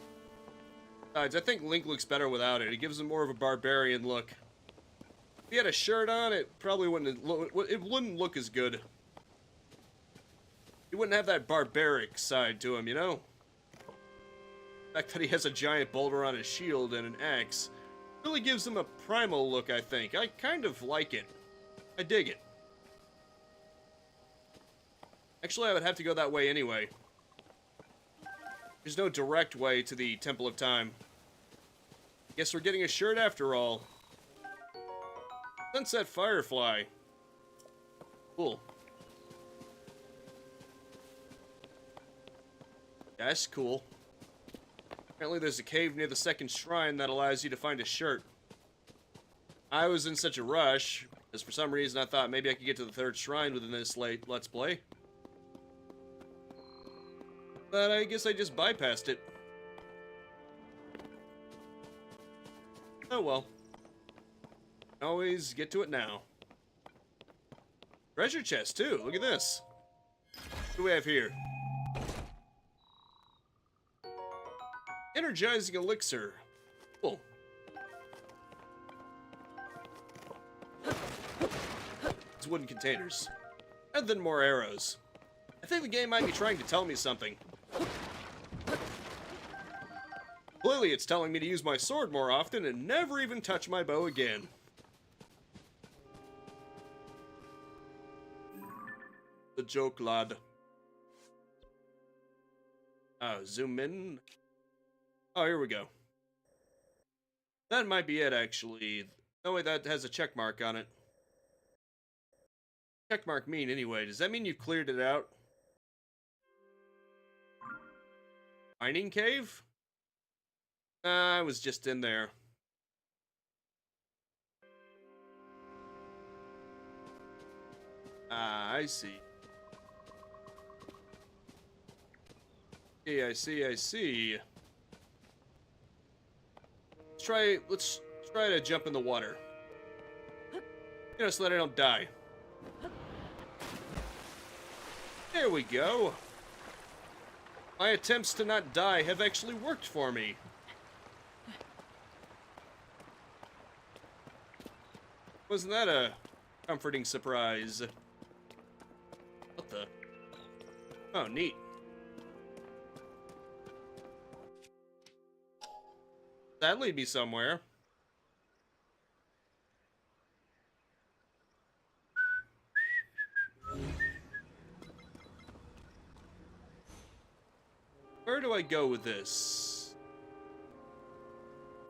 Besides, I think Link looks better without it. It gives him more of a barbarian look. If he had a shirt on, it probably wouldn't look as good. He wouldn't have that barbaric side to him, you know? The fact that he has a giant boulder on his shield and an axe really gives him a primal look, I think. I kind of like it. I dig it. Actually, I would have to go that way anyway. There's no direct way to the Temple of Time. Guess we're getting a shirt after all. Sunset Firefly. Cool. That's cool. Apparently there's a cave near the 2nd shrine that allows you to find a shirt. I was in such a rush, because for some reason I thought maybe I could get to the 3rd shrine within this Let's Play. But I guess I just bypassed it. Oh well. Always get to it now. Treasure chest too, look at this. What do we have here? Energizing elixir. Cool. It's wooden containers. And then more arrows. I think the game might be trying to tell me something. Clearly it's telling me to use my sword more often and never even touch my bow again. The joke, lad. Zoom in. Oh, here we go. That might be it, actually. Oh, wait, that has a check mark on it. Check mark mean, anyway? Does that mean you've cleared it out? Mining cave? I was just in there. Ah, I see. I see. Let's try to jump in the water. You know, so that I don't die. There we go. My attempts to not die have actually worked for me. Wasn't that a comforting surprise? What the? Oh, neat. That'd lead me somewhere. Where do I go with this?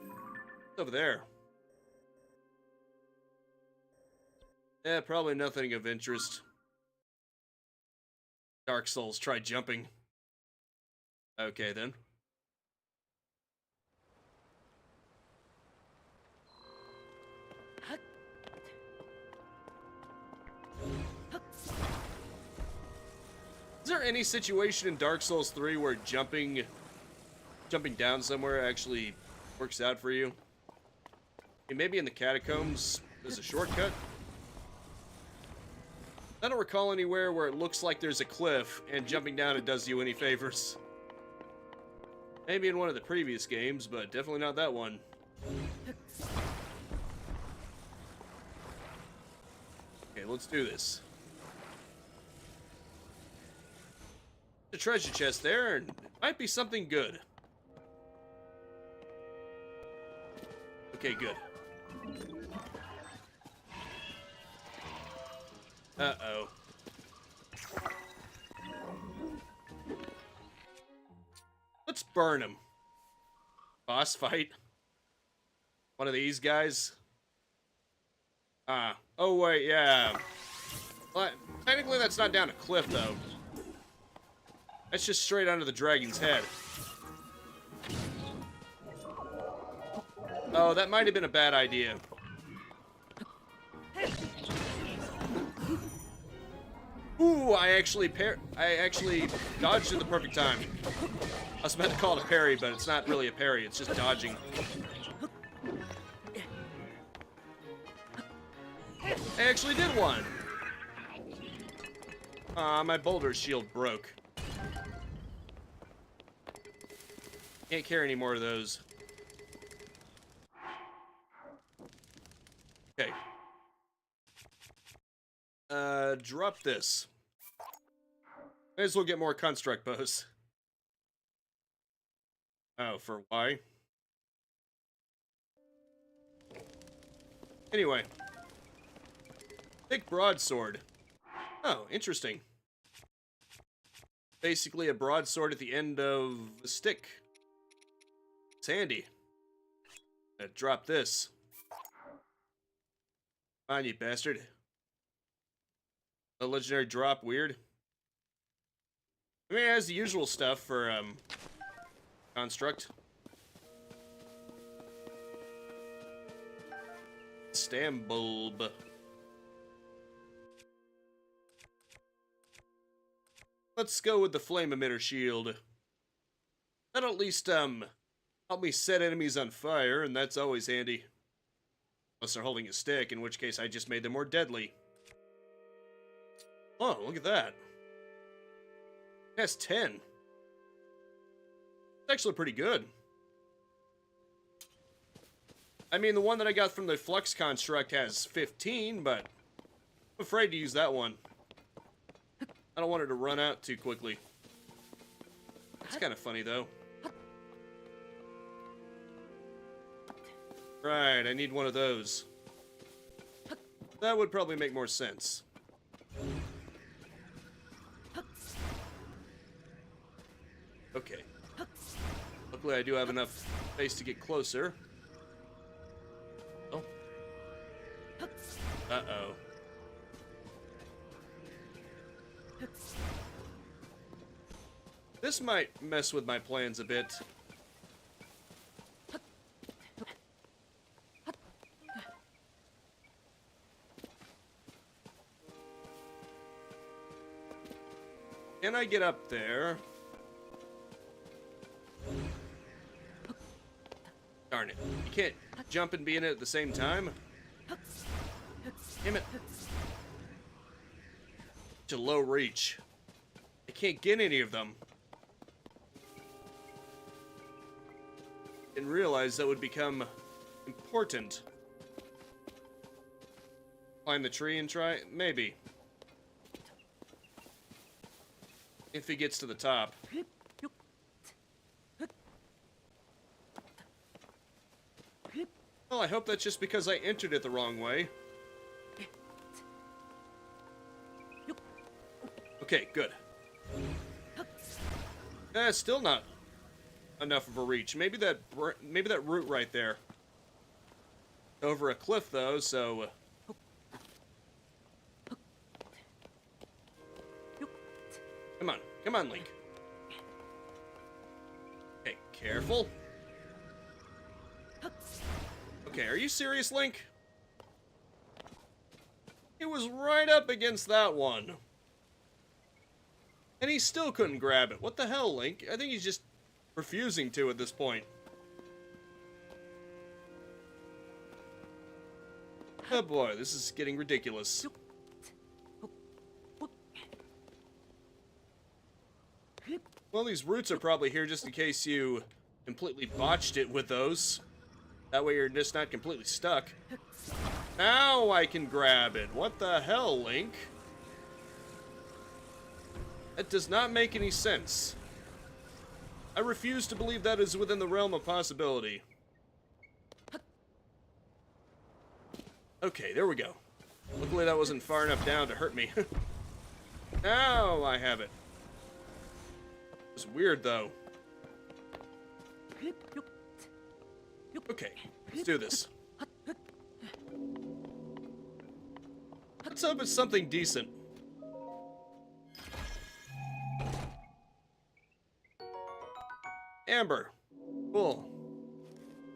It's over there. Yeah, probably nothing of interest. Dark Souls, try jumping. Okay, then. Is there any situation in Dark Souls 3 where jumping down somewhere actually works out for you? Maybe in the catacombs there's a shortcut? I don't recall anywhere where it looks like there's a cliff and jumping down it does you any favors. Maybe in one of the previous games, but definitely not that one. Okay, let's do this. The treasure chest there, and it might be something good. Okay, good. Uh-oh. Let's burn him. Boss fight. One of these guys. Oh wait, yeah. Well, technically that's not down a cliff, though. That's just straight under the dragon's head. Oh, that might have been a bad idea. Ooh, I actually dodged at the perfect time. I was about to call it a parry, but it's not really a parry, it's just dodging. I actually did one! My boulder shield broke. Can't carry any more of those. Okay. Drop this. May as well get more construct bows. Oh, for why? Anyway. Thick broadsword. Oh, interesting. Basically a broadsword at the end of a stick. It's handy. Drop this. Come on, you bastard. A legendary drop, weird. I mean, it has the usual stuff for, construct. Stam bulb. Let's go with the flame emitter shield. That'll at least, help me set enemies on fire, and that's always handy. Unless they're holding a stick, in which case I just made them more deadly. Oh, look at that. That's 10. It's actually pretty good. I mean, the one that I got from the Flux construct has 15, but I'm afraid to use that one. I don't want it to run out too quickly. It's kind of funny, though. Right, I need one of those. That would probably make more sense. Okay. Luckily, I do have enough space to get closer. Oh. Uh-oh. This this might mess with my plans a bit. Can I get up there? Darn it. You can't jump and be in it at the same time? Damn it. Such a low reach. I can't get any of them. Didn't realize that would become important. Climb the tree and try? Maybe. If he gets to the top. Well, I hope that's just because I entered it the wrong way. Okay, good. Still not enough of a reach. Maybe that root right there. Over a cliff though, so come on, Link. Okay, careful. Okay, are you serious, Link? He was right up against that one. And he still couldn't grab it. What the hell, Link? I think he's just refusing to at this point. Oh boy, this is getting ridiculous. Well, these roots are probably here just in case you completely botched it with those. That way you're just not completely stuck. Now I can grab it. What the hell, Link? That does not make any sense. I refuse to believe that is within the realm of possibility. Okay, there we go. Luckily that wasn't far enough down to hurt me. Now I have it. It's weird, though. Okay, let's do this. Let's hope it's something decent. Amber. Cool.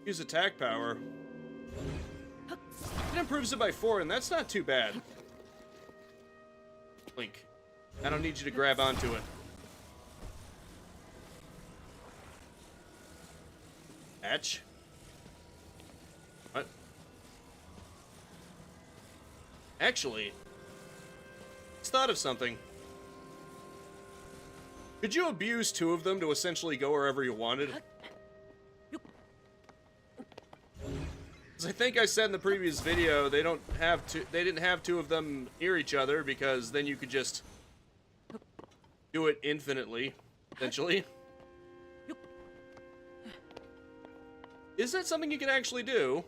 Use attack power. It improves it by 4, and that's not too bad. Link, I don't need you to grab onto it. Hatch? What? Actually, just thought of something. Could you abuse 2 of them to essentially go wherever you wanted? As I think I said in the previous video, they didn't have 2 of them near each other because then you could just do it infinitely, essentially. Is that something you can actually do?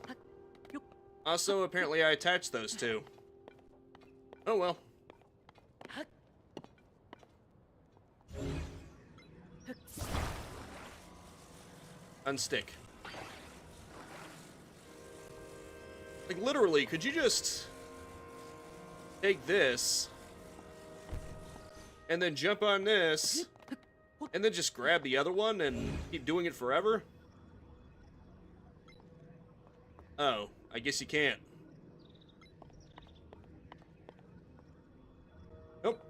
Also, apparently I attached those 2. Oh well. Unstick. Like, literally, could you just take this and then jump on this and then just grab the other one and keep doing it forever? Oh, I guess you can't. Nope.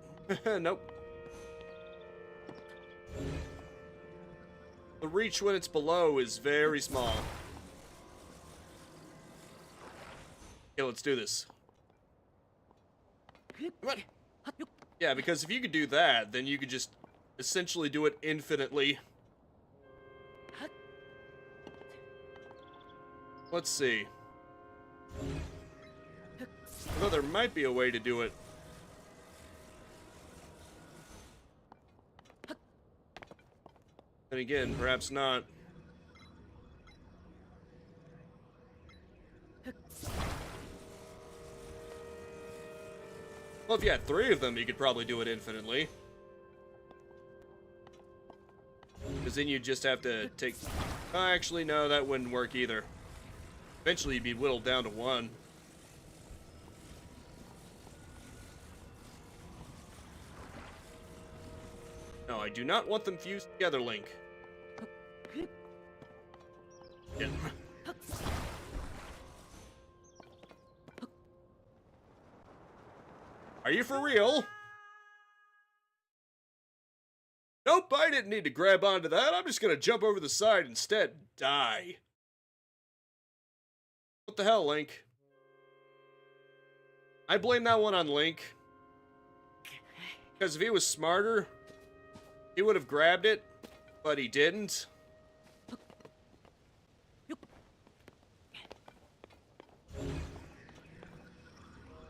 Nope. The reach when it's below is very small. Okay, let's do this. Come on. Yeah, because if you could do that, then you could just essentially do it infinitely. Let's see. Although there might be a way to do it. And again, perhaps not. Well, if you had 3 of them, you could probably do it infinitely. Because then you'd just have to take... Oh, actually, no, that wouldn't work either. Eventually, you'd be whittled down to 1. No, I do not want them fused together, Link. Yeah. Are you for real? Nope, I didn't need to grab onto that. I'm just gonna jump over the side instead and die. What the hell, Link? I blame that one on Link. Because if he was smarter, he would have grabbed it, but he didn't.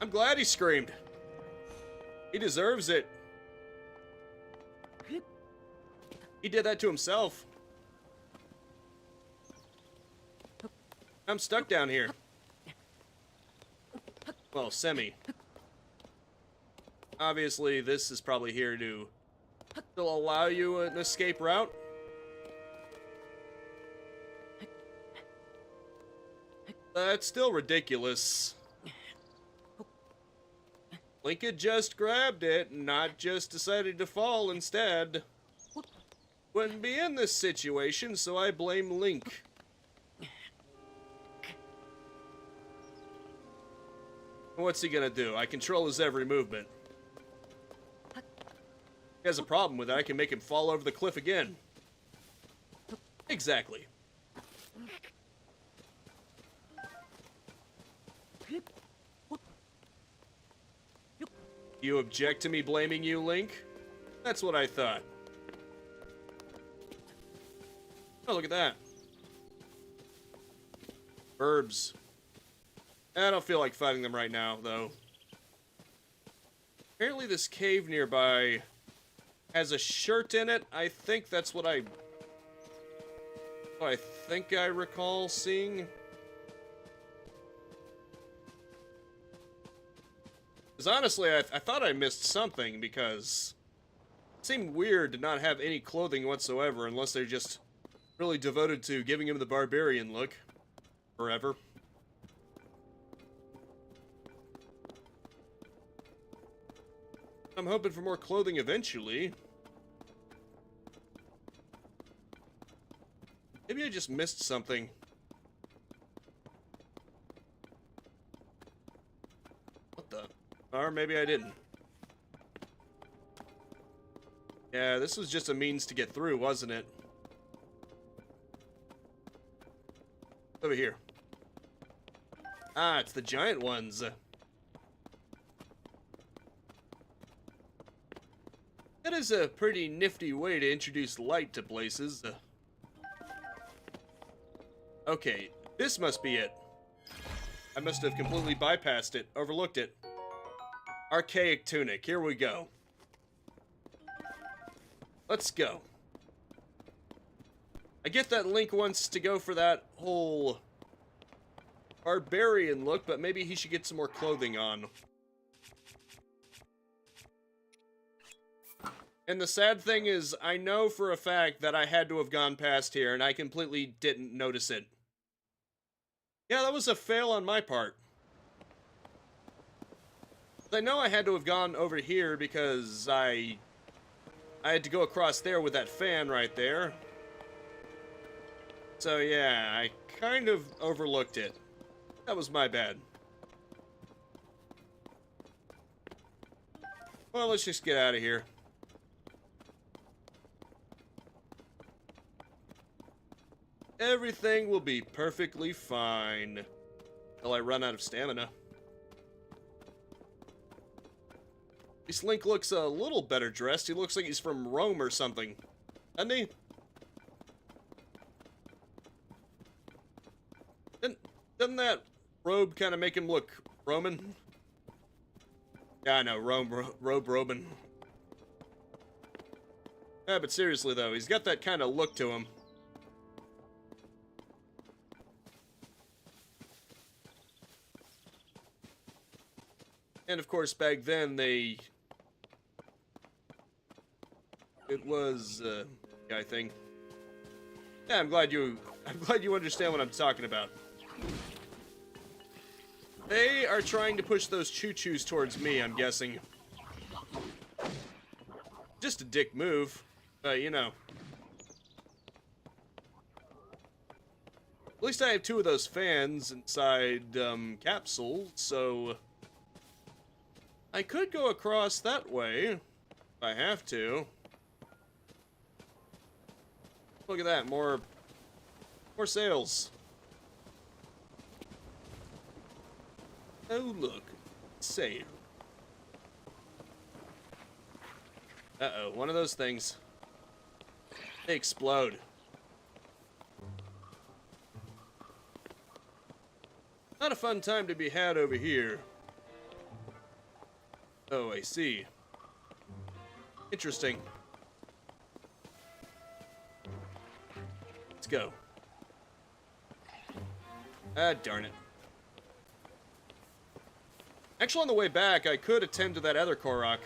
I'm glad he screamed. He deserves it. He did that to himself. I'm stuck down here. Well, semi. Obviously, this is probably here to still allow you an escape route. That's still ridiculous. Link had just grabbed it, not just decided to fall instead. Wouldn't be in this situation, so I blame Link. What's he gonna do? I control his every movement. If he has a problem with it, I can make him fall over the cliff again. Exactly. You object to me blaming you, Link? That's what I thought. Oh, look at that. Verbs. I don't feel like fighting them right now, though. Apparently this cave nearby has a shirt in it. I think that's what I think I recall seeing. Because honestly, I thought I missed something, because it seemed weird to not have any clothing whatsoever, unless they're just really devoted to giving him the barbarian look forever. I'm hoping for more clothing eventually. Maybe I just missed something. What the? Or maybe I didn't. Yeah, this was just a means to get through, wasn't it? Over here. Ah, it's the giant ones. That is a pretty nifty way to introduce light to places. Okay, this must be it. I must have completely bypassed it, overlooked it. Archaic tunic, here we go. Let's go. I get that Link wants to go for that whole barbarian look, but maybe he should get some more clothing on. And the sad thing is, I know for a fact that I had to have gone past here, and I completely didn't notice it. Yeah, that was a fail on my part. I know I had to have gone over here because I had to go across there with that fan right there. So yeah, I kind of overlooked it. That was my bad. Well, let's just get out of here. Everything will be perfectly fine until I run out of stamina. At least Link looks a little better dressed. He looks like he's from Rome or something, doesn't he? Doesn't that robe kind of make him look Roman? Yeah, I know, robe Roman. Yeah, but seriously though, he's got that kind of look to him. And of course, back then it was a guy thing. Yeah, I'm glad you understand what I'm talking about. They are trying to push those choo-choos towards me, I'm guessing. Just a dick move. But, you know. At least I have 2 of those fans inside, capsules, so... I could go across that way, if I have to. Look at that, more sails. Oh, look. Sail. Uh-oh, one of those things. They explode. Not a fun time to be had over here. Oh, I see. Interesting. Let's go. Ah, darn it. Actually, on the way back, I could attend to that other Korok.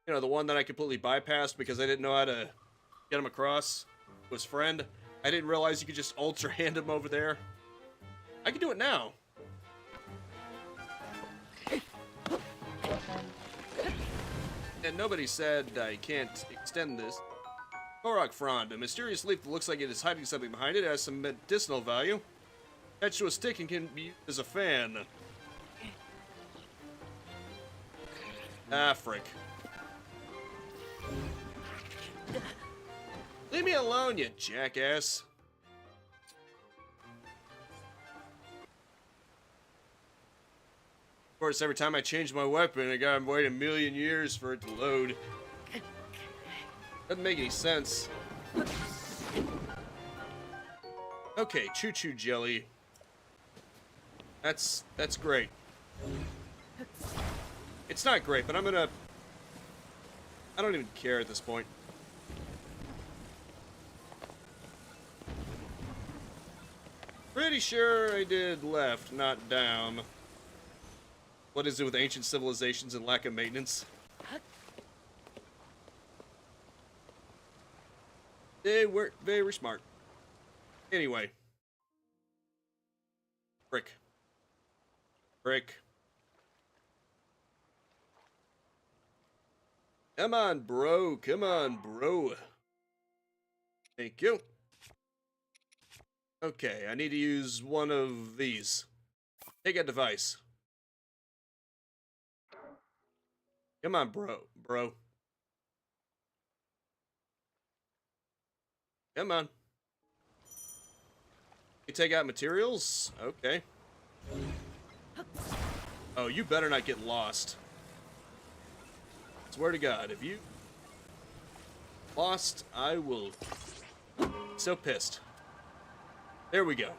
You know, the one that I completely bypassed because I didn't know how to get him across to his friend. I didn't realize you could just ultra hand him over there. I can do it now. And nobody said I can't extend this. Korok frond, a mysterious leaf that looks like it is hiding something behind it. It has some medicinal value. Attached to a stick and can be used as a fan. Ah, frick. Leave me alone, you jackass. Of course, every time I change my weapon, I gotta wait a million years for it to load. Doesn't make any sense. Okay, choo-choo jelly. That's great. It's not great, but I don't even care at this point. Pretty sure I did left, not down. What is it with ancient civilizations and lack of maintenance? They weren't very smart. Anyway. Frick. Frick. Come on, bro. Come on, bro. Thank you. Okay, I need to use one of these. Take a device. Come on, bro. Come on. You take out materials? Okay. Oh, you better not get lost. Swear to God, if you lost, I will be so pissed. There we go.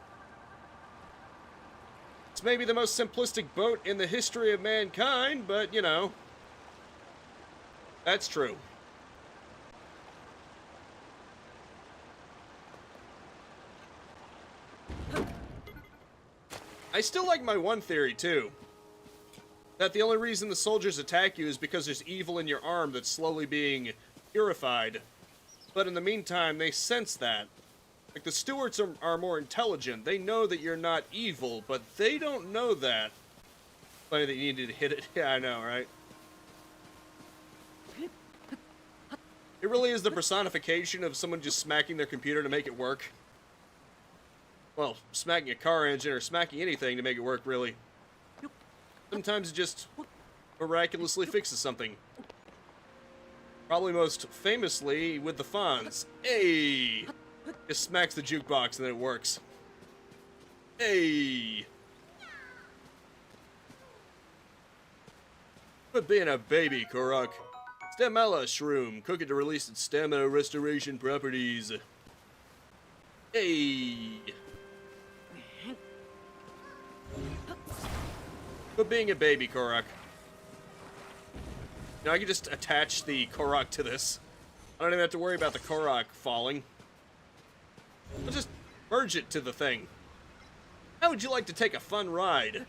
It's maybe the most simplistic boat in the history of mankind, but, you know, that's true. I still like my one theory, too. That the only reason the soldiers attack you is because there's evil in your arm that's slowly being purified. But in the meantime, they sense that. Like, the stewards are more intelligent. They know that you're not evil, but they don't know that. Funny that you needed to hit it. Yeah, I know, right? It really is the personification of someone just smacking their computer to make it work. Well, smacking a car engine or smacking anything to make it work, really. Sometimes it just miraculously fixes something. Probably most famously with the Fonz. Hey! Just smacks the jukebox and then it works. Hey! Quit being a baby, Korok. Stamella Shroom. Cook it to release its stamina restoration properties. Hey! Quit being a baby, Korok. Now I can just attach the Korok to this. I don't even have to worry about the Korok falling. I'll just merge it to the thing. How would you like to take a fun ride?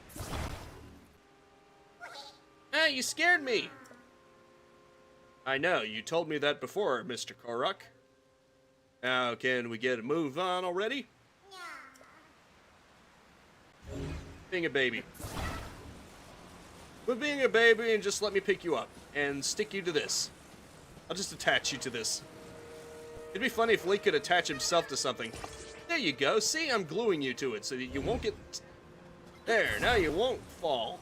Ah, you scared me! I know, you told me that before, Mr. Korok. Now, can we get a move on already? Being a baby. Quit being a baby and just let me pick you up and stick you to this. I'll just attach you to this. It'd be funny if Link could attach himself to something. There you go. See, I'm gluing you to it so that you won't get... There, now you won't fall.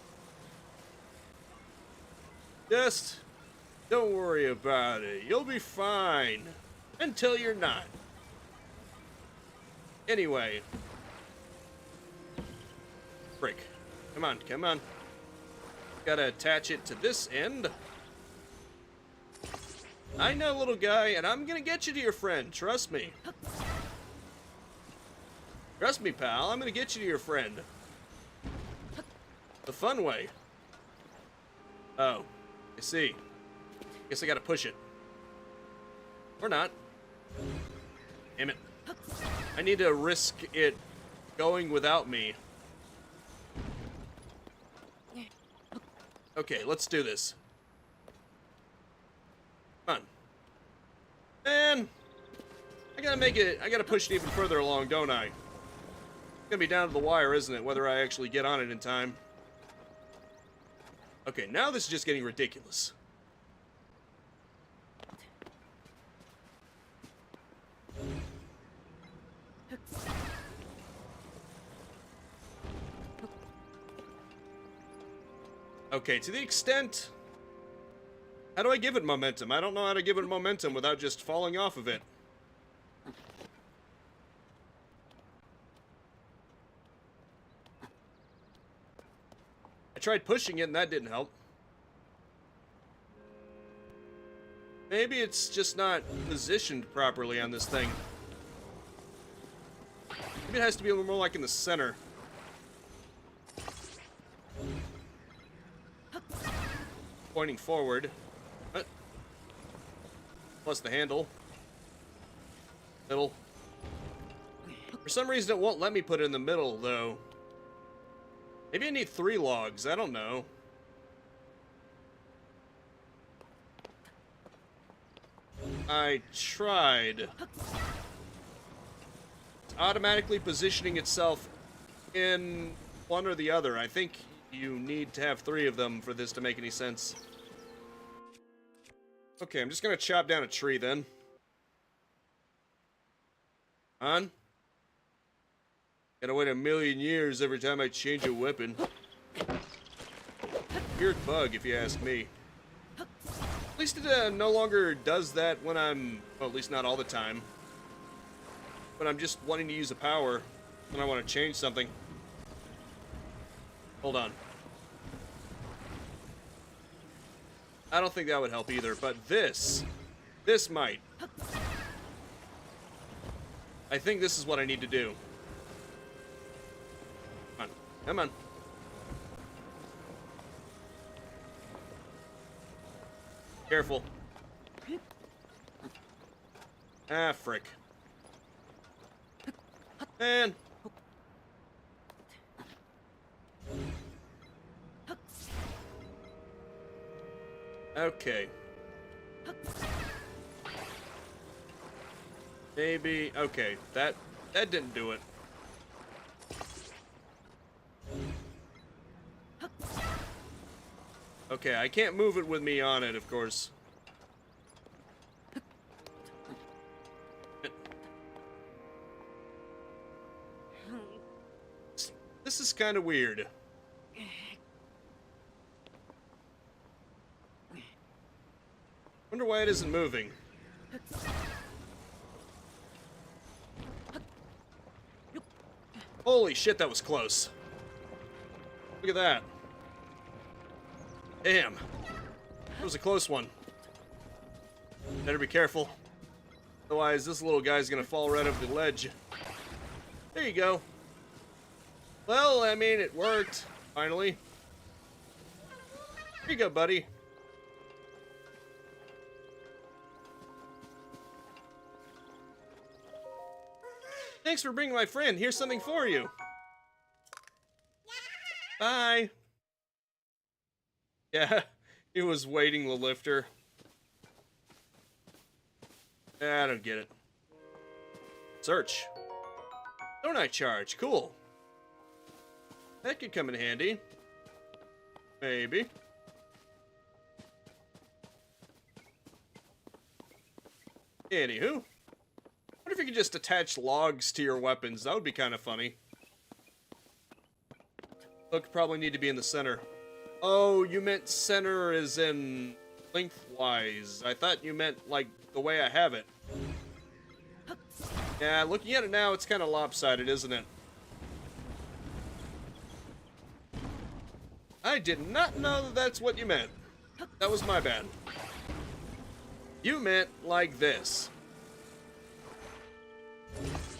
Just don't worry about it. You'll be fine. Until you're not. Anyway. Frick. Come on, come on. Gotta attach it to this end. I know, little guy, and I'm gonna get you to your friend. Trust me. Trust me, pal. I'm gonna get you to your friend. The fun way. Oh. I see. Guess I gotta push it. Or not. Damn it. I need to risk it going without me. Okay, let's do this. Come on. Man! I gotta make it, I gotta push it even further along, don't I? It's gonna be down to the wire, isn't it? Whether I actually get on it in time. Okay, now this is just getting ridiculous. Okay, to the extent... How do I give it momentum? I don't know how to give it momentum without just falling off of it. I tried pushing it and that didn't help. Maybe it's just not positioned properly on this thing. Maybe it has to be a little more like in the center. Pointing forward. Plus the handle. Middle. For some reason it won't let me put it in the middle, though. Maybe I need 3 logs. I don't know. I tried. It's automatically positioning itself in one or the other. I think you need to have 3 of them for this to make any sense. Okay, I'm just gonna chop down a tree then. On. Gotta wait a million years every time I change a weapon. Weird bug, if you ask me. At least it no longer does that when I'm... Well, at least not all the time. When I'm just wanting to use a power. When I want to change something. Hold on. I don't think that would help either, but this might. I think this is what I need to do. Come on, come on. Careful. Ah, frick. Man. Okay. Maybe, okay, that didn't do it. Okay, I can't move it with me on it, of course. This is kind of weird. Wonder why it isn't moving. Holy shit, that was close. Look at that. Damn. That was a close one. Better be careful. Otherwise, this little guy's gonna fall right over the ledge. There you go. Well, I mean, it worked. Finally. Here you go, buddy. Thanks for bringing my friend. Here's something for you. Bye. Yeah, he was waiting to lift her. I don't get it. Search. Don't I charge? Cool. That could come in handy. Maybe. Anywho, what if you could just attach logs to your weapons? That would be kind of funny. Look, probably need to be in the center. Oh, you meant center as in lengthwise. I thought you meant like the way I have it. Yeah, looking at it now, it's kind of lopsided, isn't it? I did not know that that's what you meant. That was my bad. You meant like this.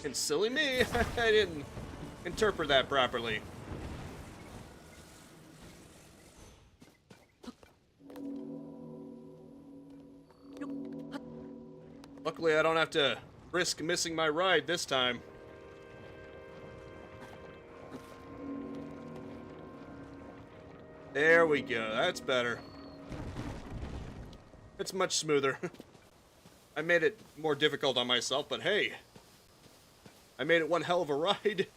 And silly me, I didn't interpret that properly. Luckily, I don't have to risk missing my ride this time. There we go. That's better. It's much smoother. I made it more difficult on myself, but hey. I made it one hell of a ride.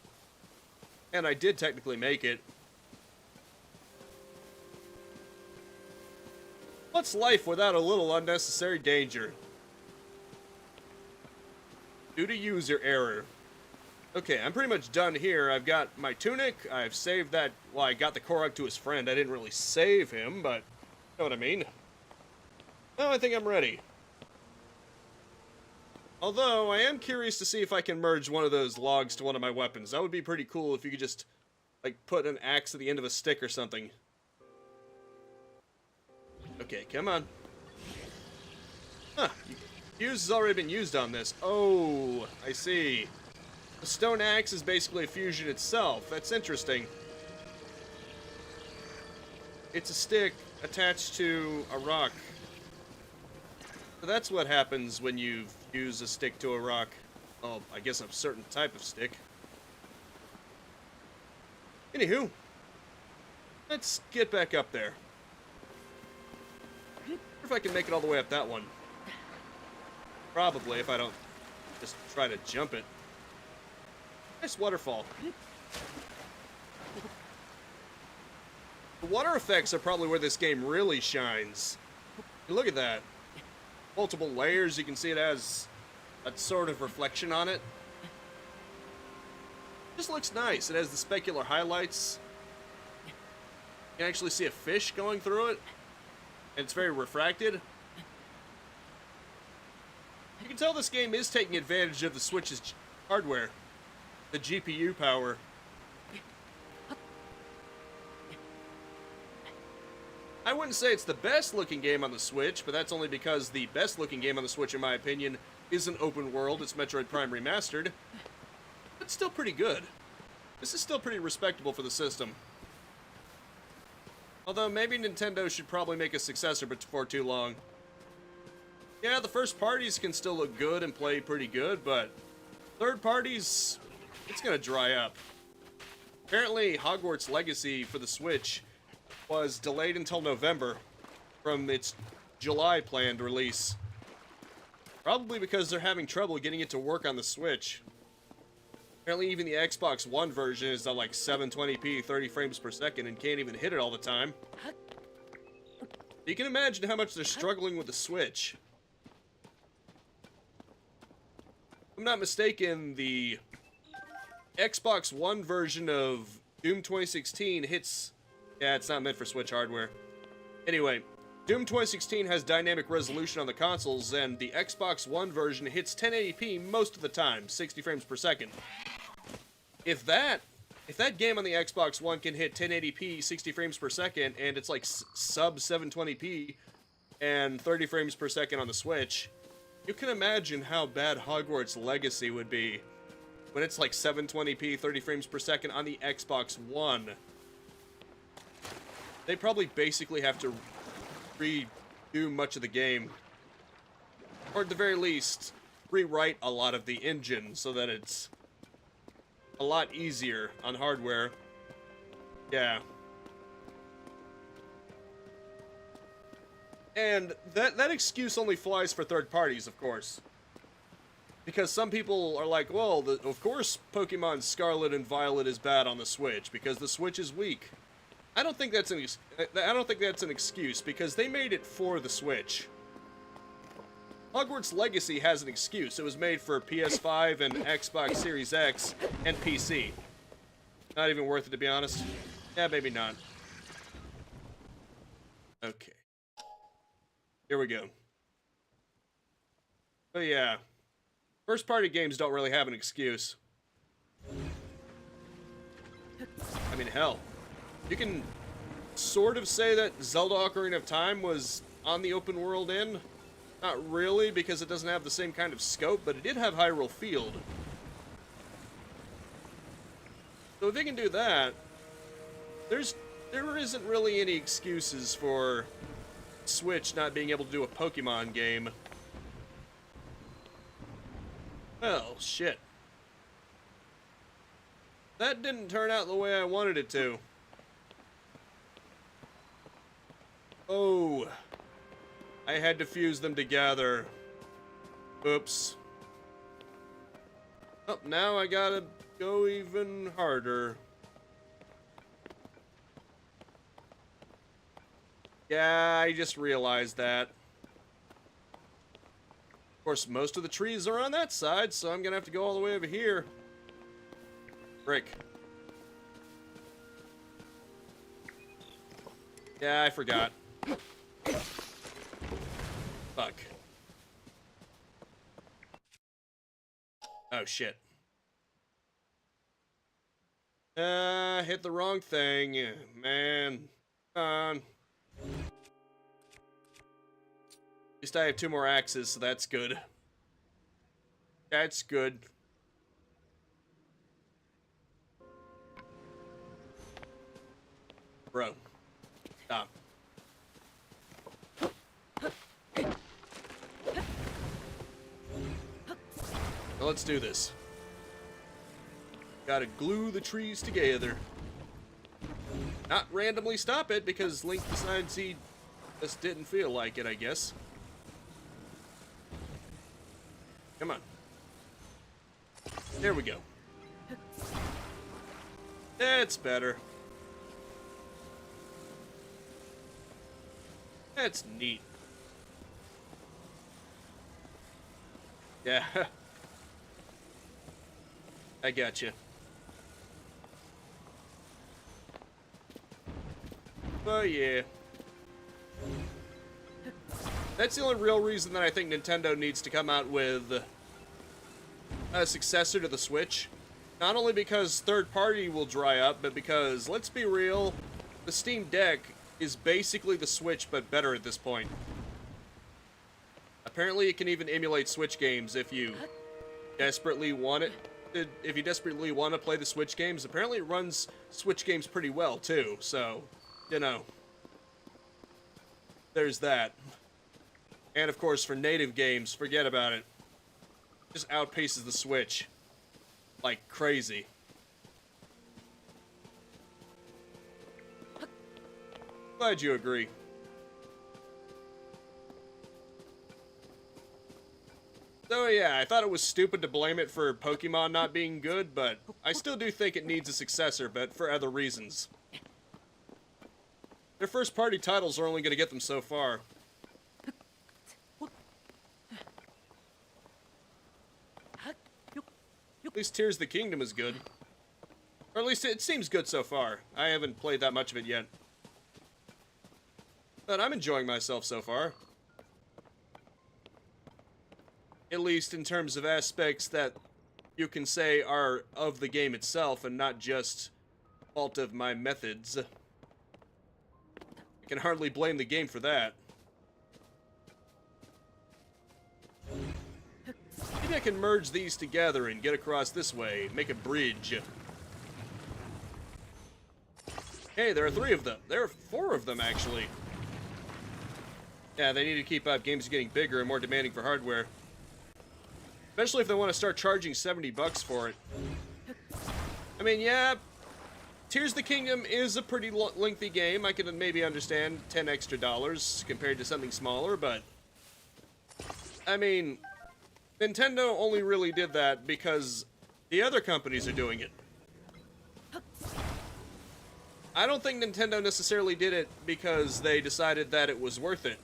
And I did technically make it. What's life without a little unnecessary danger? Do to user error. Okay, I'm pretty much done here. I've got my tunic. I've saved that. Well, I got the Korok to his friend. I didn't really save him, but you know what I mean. Well, I think I'm ready. Although, I am curious to see if I can merge one of those logs to one of my weapons. That would be pretty cool if you could just, like, put an axe at the end of a stick or something. Okay, come on. Huh. Fuse has already been used on this. Oh, I see. The stone axe is basically a fusion itself. That's interesting. It's a stick attached to a rock. So that's what happens when you fuse a stick to a rock. Oh, I guess a certain type of stick. Anywho, let's get back up there. I wonder if I can make it all the way up that one. Probably, if I don't just try to jump it. Nice waterfall. The water effects are probably where this game really shines. Look at that. Multiple layers, you can see it has a sort of reflection on it. Just looks nice. It has the specular highlights. You can actually see a fish going through it. And it's very refracted. You can tell this game is taking advantage of the Switch's hardware. The GPU power. I wouldn't say it's the best looking game on the Switch, but that's only because the best looking game on the Switch, in my opinion, isn't open world. It's Metroid Prime Remastered. But still pretty good. This is still pretty respectable for the system. Although maybe Nintendo should probably make a successor before too long. Yeah, the first parties can still look good and play pretty good, but third parties, it's gonna dry up. Apparently, Hogwarts Legacy for the Switch was delayed until November from its July planned release. Probably because they're having trouble getting it to work on the Switch. Apparently even the Xbox One version is at like 720p, 30 frames per second, and can't even hit it all the time. You can imagine how much they're struggling with the Switch. If I'm not mistaken, the Xbox One version of Doom 2016 hits... Yeah, it's not meant for Switch hardware. Anyway, Doom 2016 has dynamic resolution on the consoles, and the Xbox One version hits 1080p most of the time, 60 frames per second. If that game on the Xbox One can hit 1080p, 60 frames per second, and it's like sub 720p and 30 frames per second on the Switch, you can imagine how bad Hogwarts Legacy would be when it's like 720p, 30 frames per second on the Xbox One. They probably basically have to redo much of the game. Or at the very least, rewrite a lot of the engine so that it's a lot easier on hardware. Yeah. And that excuse only flies for third parties, of course. Because some people are like, well, of course Pokemon Scarlet and Violet is bad on the Switch, because the Switch is weak. I don't think that's an excuse, because they made it for the Switch. Hogwarts Legacy has an excuse. It was made for PS5 and Xbox Series X and PC. Not even worth it, to be honest. Yeah, maybe not. Okay. Here we go. But yeah. First-party games don't really have an excuse. I mean, hell. You can sort of say that Zelda Ocarina of Time was on the open world end. Not really, because it doesn't have the same kind of scope, but it did have Hyrule Field. So if you can do that, there isn't really any excuses for Switch not being able to do a Pokemon game. Well, shit. That didn't turn out the way I wanted it to. Oh. I had to fuse them together. Oops. Oh, now I gotta go even harder. Yeah, I just realized that. Of course, most of the trees are on that side, so I'm gonna have to go all the way over here. Frick. Yeah, I forgot. Fuck. Oh, shit. Hit the wrong thing. Man. Come on. At least I have 2 more axes, so that's good. That's good. Bro. Stop. Now let's do this. Gotta glue the trees together. Not randomly stop it, because Link decides he just didn't feel like it, I guess. Come on. There we go. That's better. That's neat. Yeah. I got you. Oh yeah. That's the only real reason that I think Nintendo needs to come out with a successor to the Switch. Not only because third party will dry up, but because, let's be real, the Steam Deck is basically the Switch, but better at this point. Apparently it can even emulate Switch games if you desperately want it. If you desperately want to play the Switch games, apparently it runs Switch games pretty well, too. So, you know, there's that. And, of course, for native games, forget about it. Just outpaces the Switch like crazy. Glad you agree. So yeah, I thought it was stupid to blame it for Pokemon not being good, but I still do think it needs a successor, but for other reasons. Their first-party titles are only going to get them so far. At least Tears of the Kingdom is good. Or at least it seems good so far. I haven't played that much of it yet. But I'm enjoying myself so far. At least in terms of aspects that you can say are of the game itself and not just fault of my methods. I can hardly blame the game for that. Maybe I can merge these together and get across this way, make a bridge. Hey, there are 3 of them. There are 4 of them, actually. Yeah, they need to keep up. Games are getting bigger and more demanding for hardware. Especially if they want to start charging $70 for it. I mean, yeah, Tears of the Kingdom is a pretty lengthy game. I can maybe understand $10 extra compared to something smaller, but I mean, Nintendo only really did that because the other companies are doing it. I don't think Nintendo necessarily did it because they decided that it was worth it.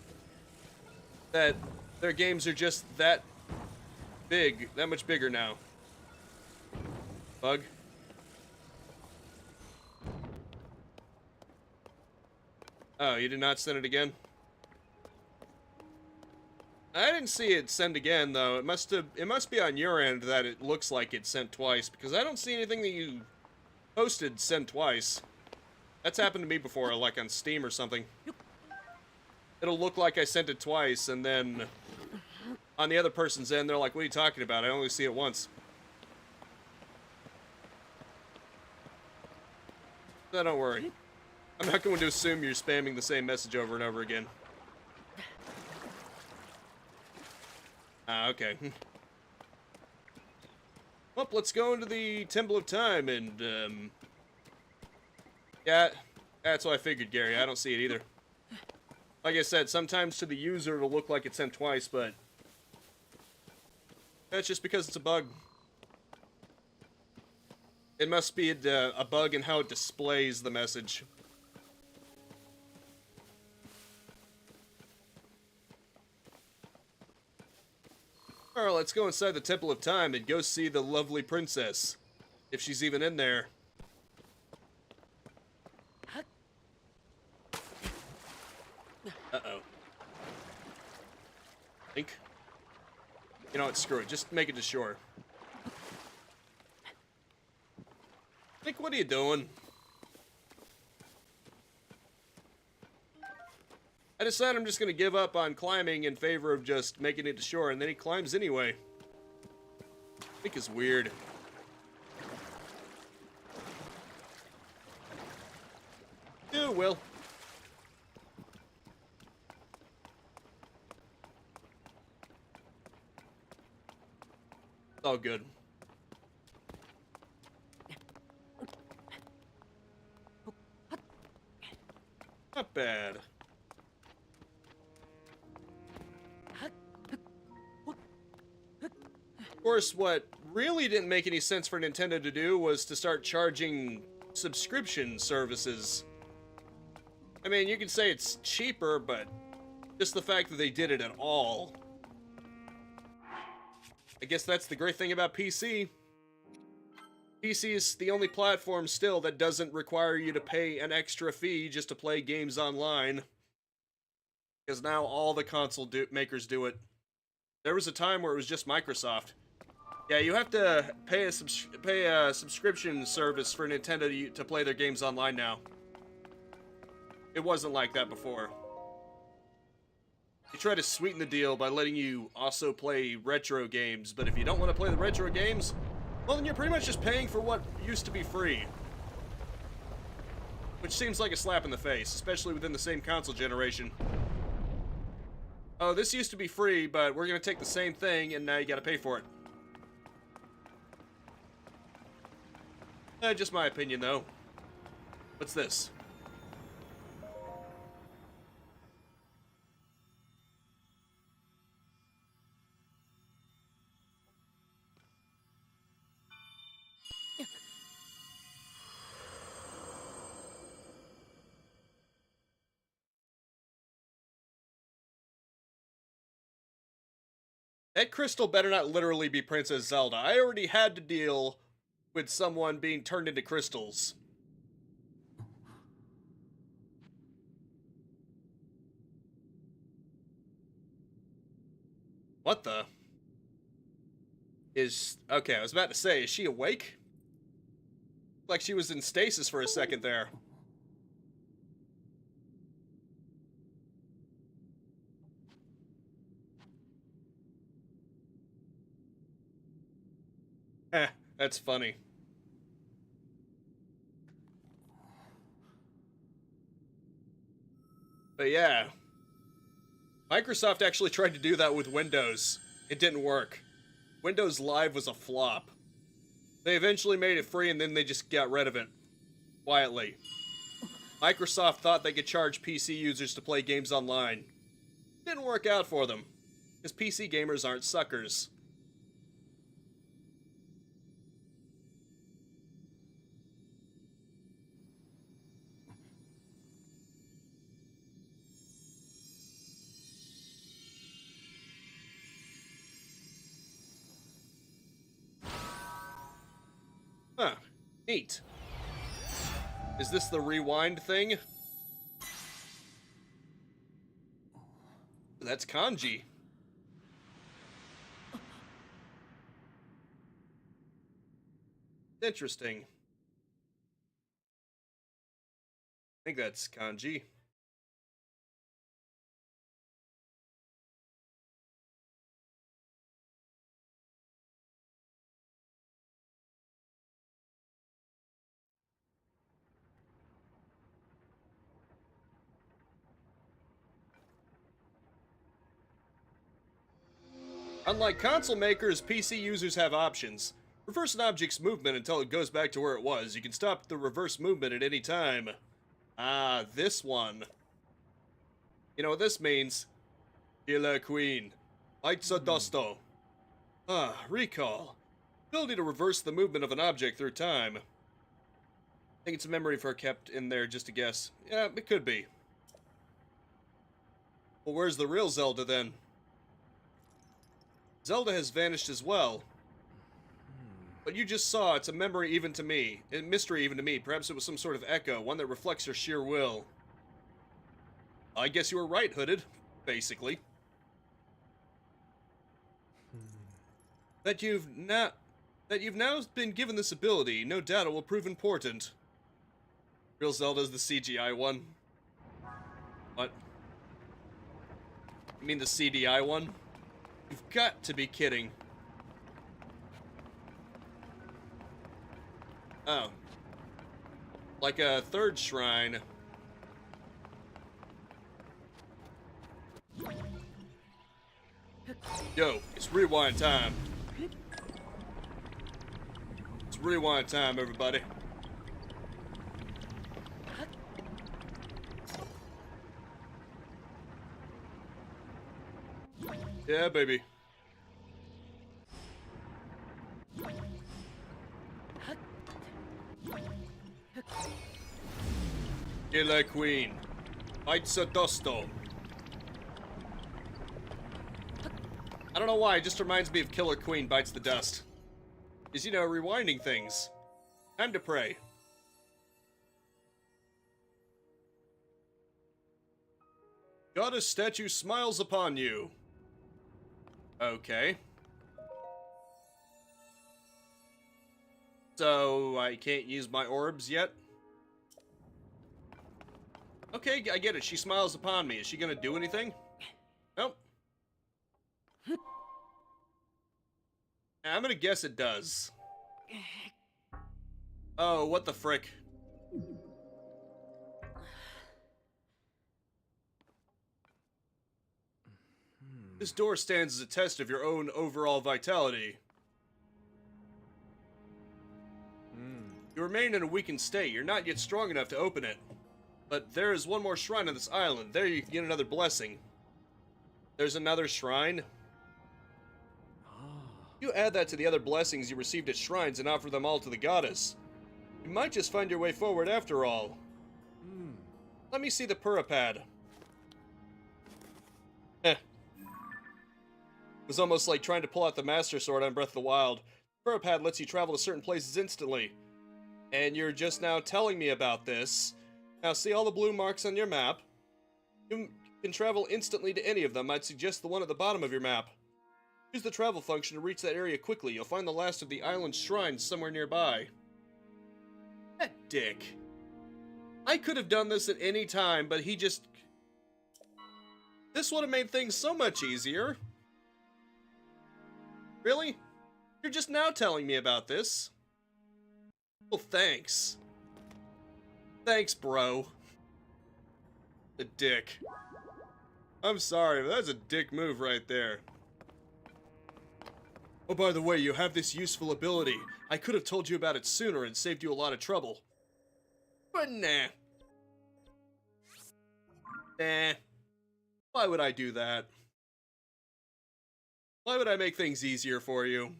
That their games are just that big, that much bigger now. Bug. Oh, you did not send it again? I didn't see it send again, though. It must be on your end that it looks like it sent twice, because I don't see anything that you posted send twice. That's happened to me before, like on Steam or something. It'll look like I sent it twice, and then on the other person's end, they're like, what are you talking about? I only see it once. So don't worry. I'm not going to assume you're spamming the same message over and over again. Ah, okay. Well, let's go into the Temple of Time and, yeah, that's what I figured, Gary. I don't see it either. Like I said, sometimes to the user it'll look like it's sent twice, but that's just because it's a bug. It must be a bug in how it displays the message. Alright, let's go inside the Temple of Time and go see the lovely princess. If she's even in there. Uh-oh. Think. You know what, screw it. Just make it to shore. Think, what are you doing? I decided I'm just going to give up on climbing in favor of just making it to shore, and then he climbs anyway. I think it's weird. Yeah, well. It's all good. Not bad. Of course, what really didn't make any sense for Nintendo to do was to start charging subscription services. I mean, you can say it's cheaper, but just the fact that they did it at all. I guess that's the great thing about PC. PC is the only platform still that doesn't require you to pay an extra fee just to play games online. Because now all the console makers do it. There was a time where it was just Microsoft. Yeah, you have to pay a subscription service for Nintendo to play their games online now. It wasn't like that before. They try to sweeten the deal by letting you also play retro games, but if you don't want to play the retro games, well, then you're pretty much just paying for what used to be free. Which seems like a slap in the face, especially within the same console generation. Oh, this used to be free, but we're going to take the same thing, and now you got to pay for it. Just my opinion, though. What's this? That crystal better not literally be Princess Zelda. I already had to deal with someone being turned into crystals. What the? Okay, I was about to say, is she awake? Like she was in stasis for a second there. Eh, that's funny. But yeah, Microsoft actually tried to do that with Windows. It didn't work. Windows Live was a flop. They eventually made it free and then they just got rid of it. Quietly. Microsoft thought they could charge PC users to play games online. Didn't work out for them. Because PC gamers aren't suckers. Neat. Is this the rewind thing? That's kanji. Interesting. I think that's kanji. Unlike console makers, PC users have options. Reverse an object's movement until it goes back to where it was. You can stop the reverse movement at any time. Ah, this one. You know what this means? Killer Queen. Lights a Dusto. Ah, recall. Ability to reverse the movement of an object through time. I think it's a memory for kept in there just a guess. Yeah, it could be. Well, where's the real Zelda then? Zelda has vanished as well. But you just saw it's a memory even to me. A mystery even to me. Perhaps it was some sort of echo, one that reflects her sheer will. I guess you were right, Hooded. Basically. That you've now been given this ability, no doubt it will prove important. Real Zelda's the CGI one. What? You mean the CDI one? You've got to be kidding. Oh. Like a third shrine. Yo, it's rewind time. It's rewind time, everybody. Yeah, baby. Killer Queen. Lights a Dusto. I don't know why, it just reminds me of Killer Queen Bites the Dust. Is, you know, rewinding things. Time to pray. Goddess statue smiles upon you. Okay. So, I can't use my orbs yet? Okay, I get it. She smiles upon me. Is she gonna do anything? Nope. I'm gonna guess it does. Oh, what the frick? This door stands as a test of your own overall vitality. You remain in a weakened state. You're not yet strong enough to open it. But there is one more shrine on this island. There you can get another blessing. There's another shrine? You add that to the other blessings you received at shrines and offer them all to the goddess. You might just find your way forward after all. Let me see the Purapad. It was almost like trying to pull out the Master Sword on Breath of the Wild. Purapad lets you travel to certain places instantly. And you're just now telling me about this. Now see all the blue marks on your map? You can travel instantly to any of them. I'd suggest the one at the bottom of your map. Use the travel function to reach that area quickly. You'll find the last of the island shrines somewhere nearby. That dick. I could have done this at any time, but he just... This would have made things so much easier. Really? You're just now telling me about this? Well, thanks. Thanks, bro. A dick. I'm sorry, but that's a dick move right there. Oh, by the way, you have this useful ability. I could have told you about it sooner and saved you a lot of trouble. But nah. Nah. Why would I do that? Why would I make things easier for you?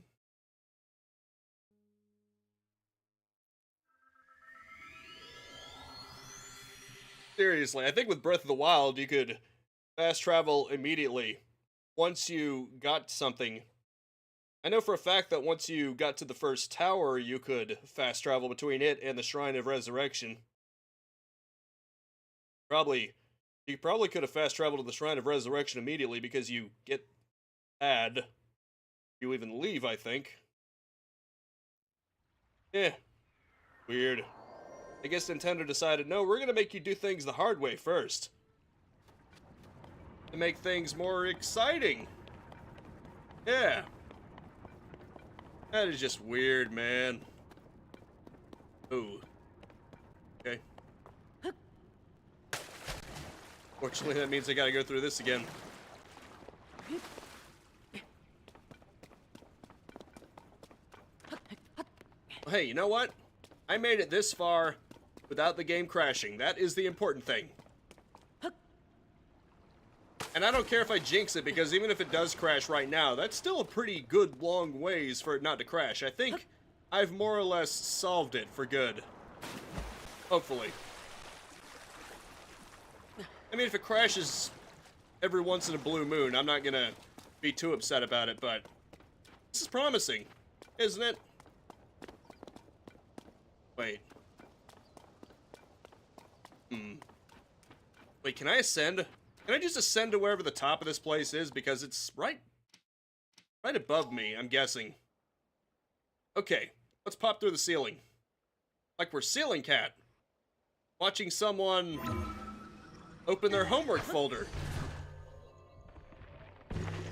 Seriously, I think with Breath of the Wild, you could fast travel immediately. Once you got something, I know for a fact that once you got to the first tower, you could fast travel between it and the Shrine of Resurrection. You probably could have fast traveled to the Shrine of Resurrection immediately because you get bad. You even leave, I think. Eh, weird. I guess Nintendo decided, no, we're gonna make you do things the hard way first. To make things more exciting. Yeah. That is just weird, man. Ooh. Okay. Fortunately, that means I gotta go through this again. Hey, you know what? I made it this far without the game crashing. That is the important thing. And I don't care if I jinx it, because even if it does crash right now, that's still a pretty good long ways for it not to crash. I think I've more or less solved it for good. Hopefully. I mean, if it crashes every once in a blue moon, I'm not gonna be too upset about it, but this is promising, isn't it? Wait. Wait, can I ascend? Can I just ascend to wherever the top of this place is? Because it's right above me, I'm guessing. Okay, let's pop through the ceiling. Like we're Ceiling Cat. Watching someone open their homework folder.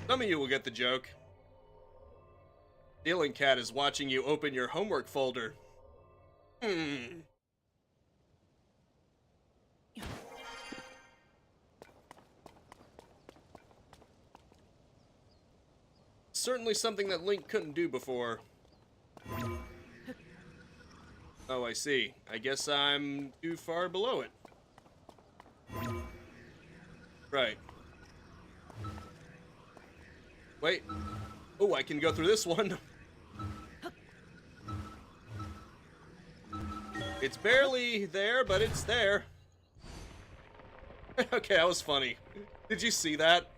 Some of you will get the joke. Ceiling Cat is watching you open your homework folder. Certainly something that Link couldn't do before. Oh, I see. I guess I'm too far below it. Right. Wait. Oh, I can go through this one. It's barely there, but it's there. Okay, that was funny. Did you see that?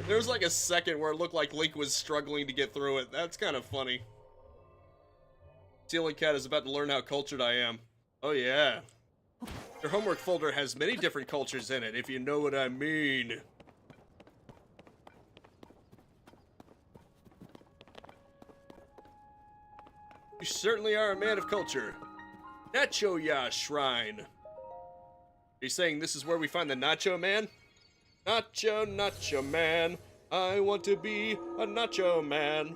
There was like a second where it looked like Link was struggling to get through it. That's kind of funny. Ceiling Cat is about to learn how cultured I am. Oh yeah. Your homework folder has many different cultures in it, if you know what I mean. You certainly are a man of culture. Nachoyah Shrine. Are you saying this is where we find the Nacho Man? Nacho Man. I want to be a Nacho Man.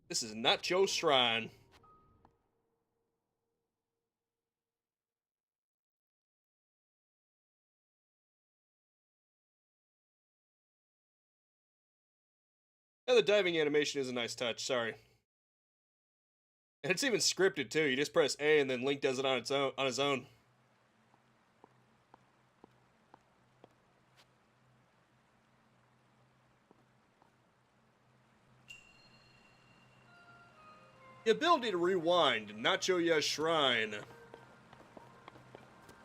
This is Nachoyah Shrine. Yeah, the diving animation is a nice touch, sorry. And it's even scripted too. You just press A and then Link does it on his own. The ability to rewind, Nachoyah Shrine.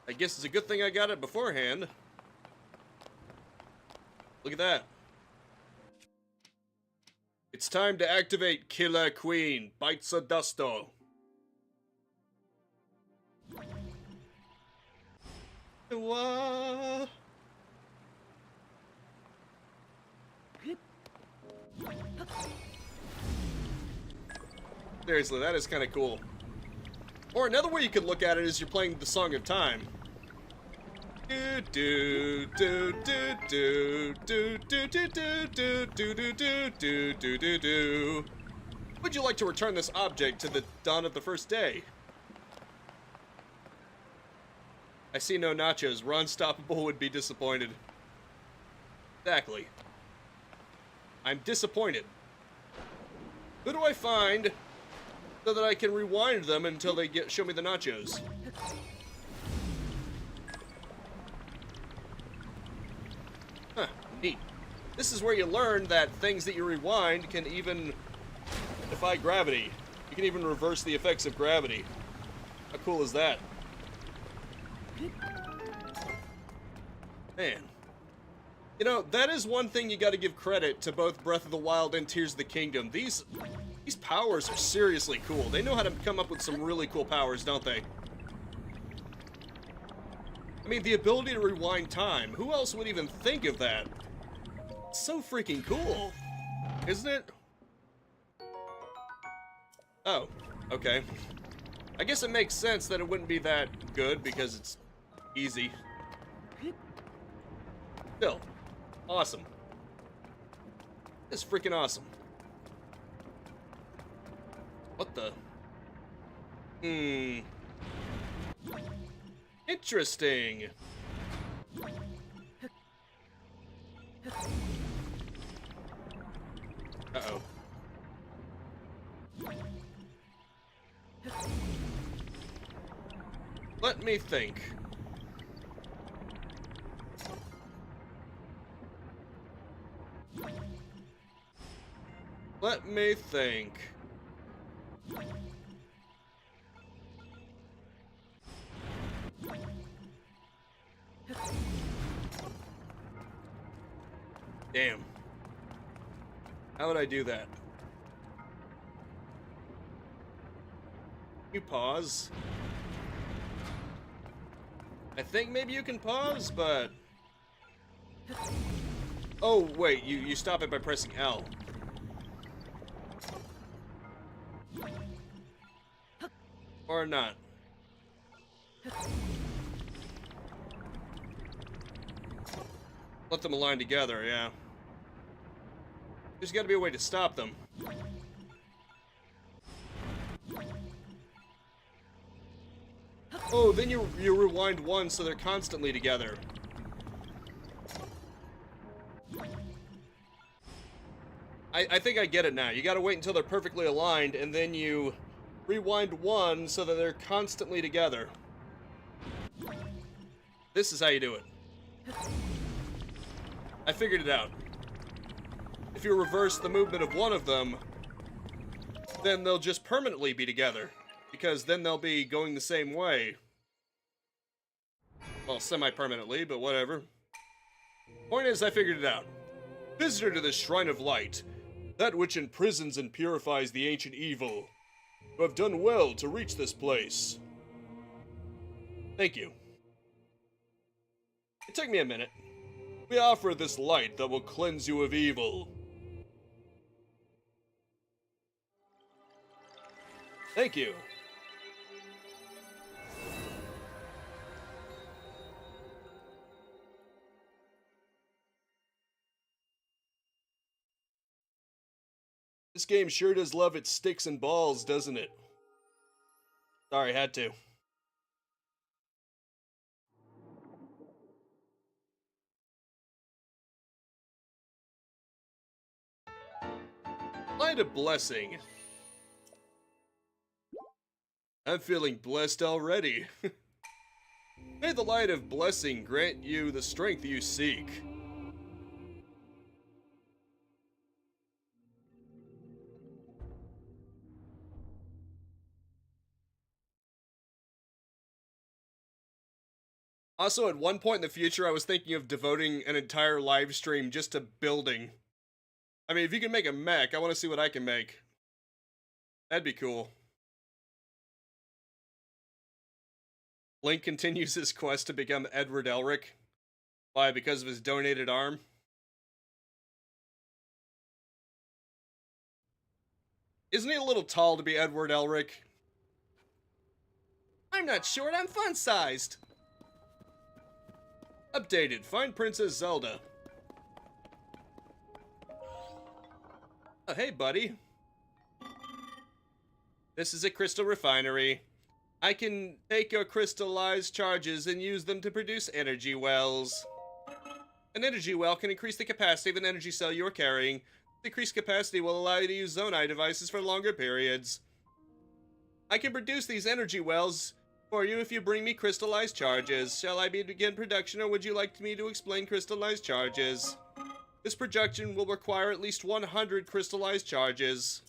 I guess it's a good thing I got it beforehand. Look at that. It's time to activate Killer Queen, Bites of Dusto. Seriously, that is kind of cool. Or another way you could look at it is you're playing the Song of Time. Do do do do do do do do do do do do do do do do. Would you like to return this object to the dawn of the first day? I see no nachos. We're unstoppable would be disappointed. Exactly. I'm disappointed. Who do I find so that I can rewind them until they show me the nachos? Huh, neat. This is where you learn that things that you rewind can even defy gravity. You can even reverse the effects of gravity. How cool is that? Man. You know, that is one thing you gotta give credit to both Breath of the Wild and Tears of the Kingdom. These powers are seriously cool. They know how to come up with some really cool powers, don't they? I mean, the ability to rewind time. Who else would even think of that? It's so freaking cool, isn't it? Oh, okay. I guess it makes sense that it wouldn't be that good because it's easy. Still, awesome. It's freaking awesome. What the? Interesting. Uh-oh. Let me think. Let me think. Damn. How would I do that? You pause. I think maybe you can pause, but... Oh, wait, you stop it by pressing L. Or not. Let them align together, yeah. There's gotta be a way to stop them. Oh, then you rewind one so they're constantly together. I think I get it now. You gotta wait until they're perfectly aligned, and then you rewind one so that they're constantly together. This is how you do it. I figured it out. If you reverse the movement of one of them, then they'll just permanently be together. Because then they'll be going the same way. Well, semi-permanently, but whatever. Point is, I figured it out. Visitor to the Shrine of Light, that which imprisons and purifies the ancient evil. You have done well to reach this place. Thank you. It took me a minute. We offer this light that will cleanse you of evil. Thank you. This game sure does love its sticks and balls, doesn't it? Sorry, had to. Light of Blessing. I'm feeling blessed already. May the Light of Blessing grant you the strength you seek. Also, at one point in the future, I was thinking of devoting an entire live stream just to building. I mean, if you can make a mech, I want to see what I can make. That'd be cool. Link continues his quest to become Edward Elric. Why? Because of his donated arm? Isn't he a little tall to be Edward Elric? I'm not short, I'm fun-sized! Updated, find Princess Zelda. Oh, hey, buddy. This is a crystal refinery. I can take your crystallized charges and use them to produce energy wells. An energy well can increase the capacity of an energy cell you are carrying. Decreased capacity will allow you to use Zonai devices for longer periods. I can produce these energy wells for you if you bring me crystallized charges. Shall I begin production, or would you like me to explain crystallized charges? This production will require at least 100 crystallized charges.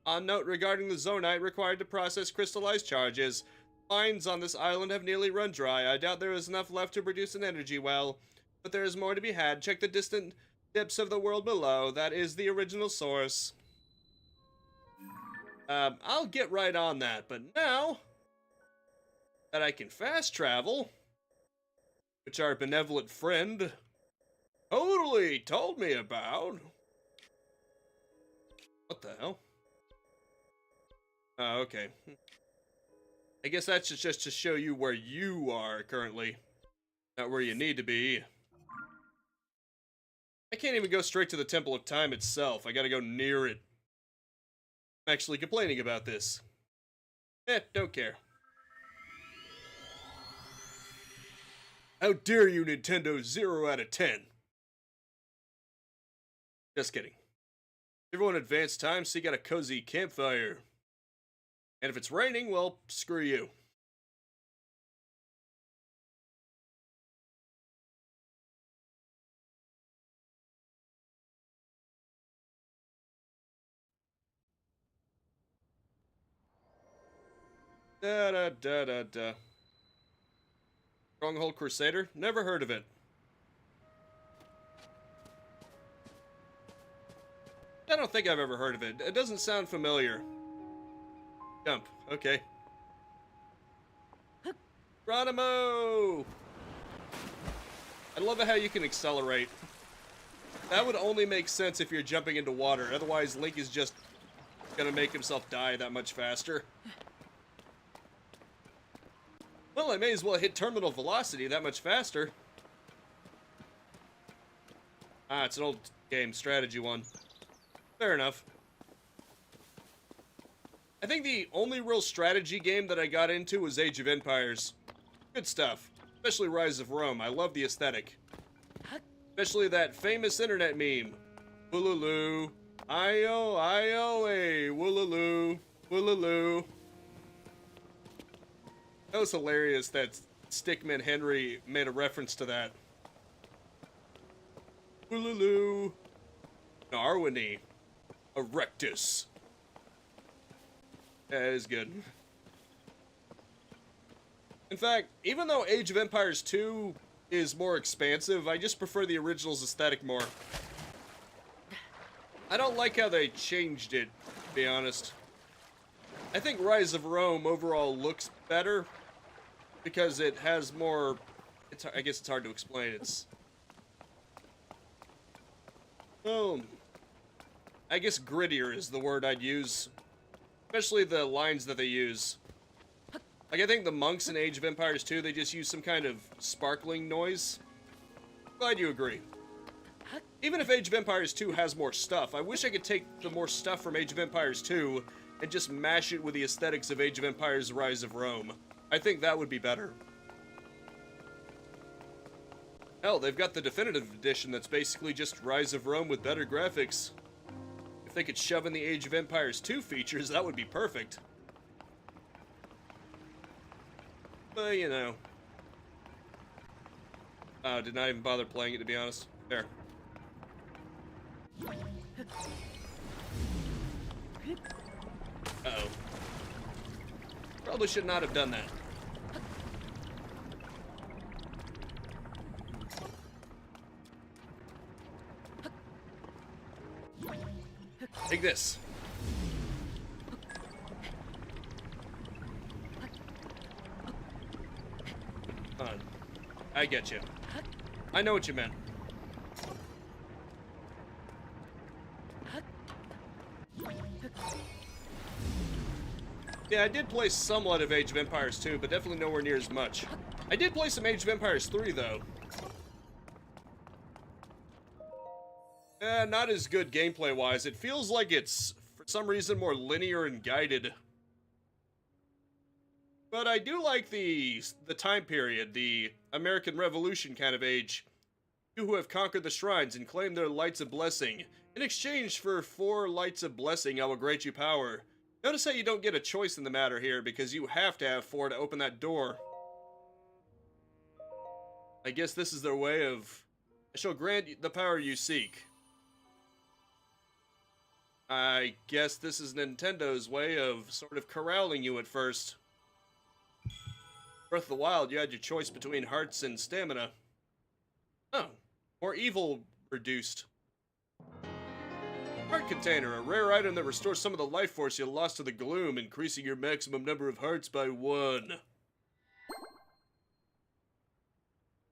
On note regarding the Zonite required to process crystallized charges, mines on this island have nearly run dry. I doubt there is enough left to produce an energy well. but there is more to be had. Check the distant depths of the world below. That is the original source. I'll get right on that, but now that I can fast travel, which our benevolent friend totally told me about. What the hell? Oh, okay. I guess that's just to show you where you are currently, not where you need to be. I can't even go straight to the Temple of Time itself. I gotta go near it. I'm actually complaining about this. Don't care. How dare you, Nintendo, 0 out of 10. Just kidding. Everyone advance time so you got a cozy campfire. And if it's raining, well, screw you. Da da da da da. Stronghold Crusader? Never heard of it. I don't think I've ever heard of it. It doesn't sound familiar. Jump. Okay. Geronimo! I love how you can accelerate. That would only make sense if you're jumping into water. Otherwise, Link is just gonna make himself die that much faster. Well, I may as well hit terminal velocity that much faster. Ah, it's an old game, strategy one. Fair enough. I think the only real strategy game that I got into was Age of Empires. Good stuff. Especially Rise of Rome. I love the aesthetic. Especially that famous internet meme. Woolaloo. I-O, I-O-A. Woolaloo. Woolaloo. That was hilarious that Stickman Henry made a reference to that. Woolaloo. Narwini. Erectus. Yeah, it is good. In fact, even though Age of Empires 2 is more expansive, I just prefer the original's aesthetic more. I don't like how they changed it, to be honest. I think Rise of Rome overall looks better because it has more... I guess it's hard to explain. It's... Oh... I guess grittier is the word I'd use. Especially the lines that they use. Like, I think the monks in Age of Empires 2, they just use some kind of sparkling noise. Glad you agree. Even if Age of Empires 2 has more stuff, I wish I could take the more stuff from Age of Empires 2 and just mash it with the aesthetics of Age of Empires Rise of Rome. I think that would be better. Hell, they've got the definitive edition that's basically just Rise of Rome with better graphics. If they could shove in the Age of Empires 2 features, that would be perfect. But, you know. Did not even bother playing it, to be honest. Fair. Uh-oh. Probably should not have done that. Take this. Come on. I get you. I know what you meant. Yeah, I did play somewhat of Age of Empires 2, but definitely nowhere near as much. I did play some Age of Empires 3, though. Not as good gameplay-wise. It feels like it's, for some reason, more linear and guided. But I do like the time period, the American Revolution kind of age. You who have conquered the shrines and claimed their lights of blessing. In exchange for 4 lights of blessing, I will grant you power. Notice how you don't get a choice in the matter here, because you have to have 4 to open that door. I guess this is their way of... I shall grant you the power you seek. I guess this is Nintendo's way of sort of corralling you at first. Breath of the Wild, you had your choice between hearts and stamina. Oh, more evil reduced. Heart container, a rare item that restores some of the life force you lost to the gloom, increasing your maximum number of hearts by 1.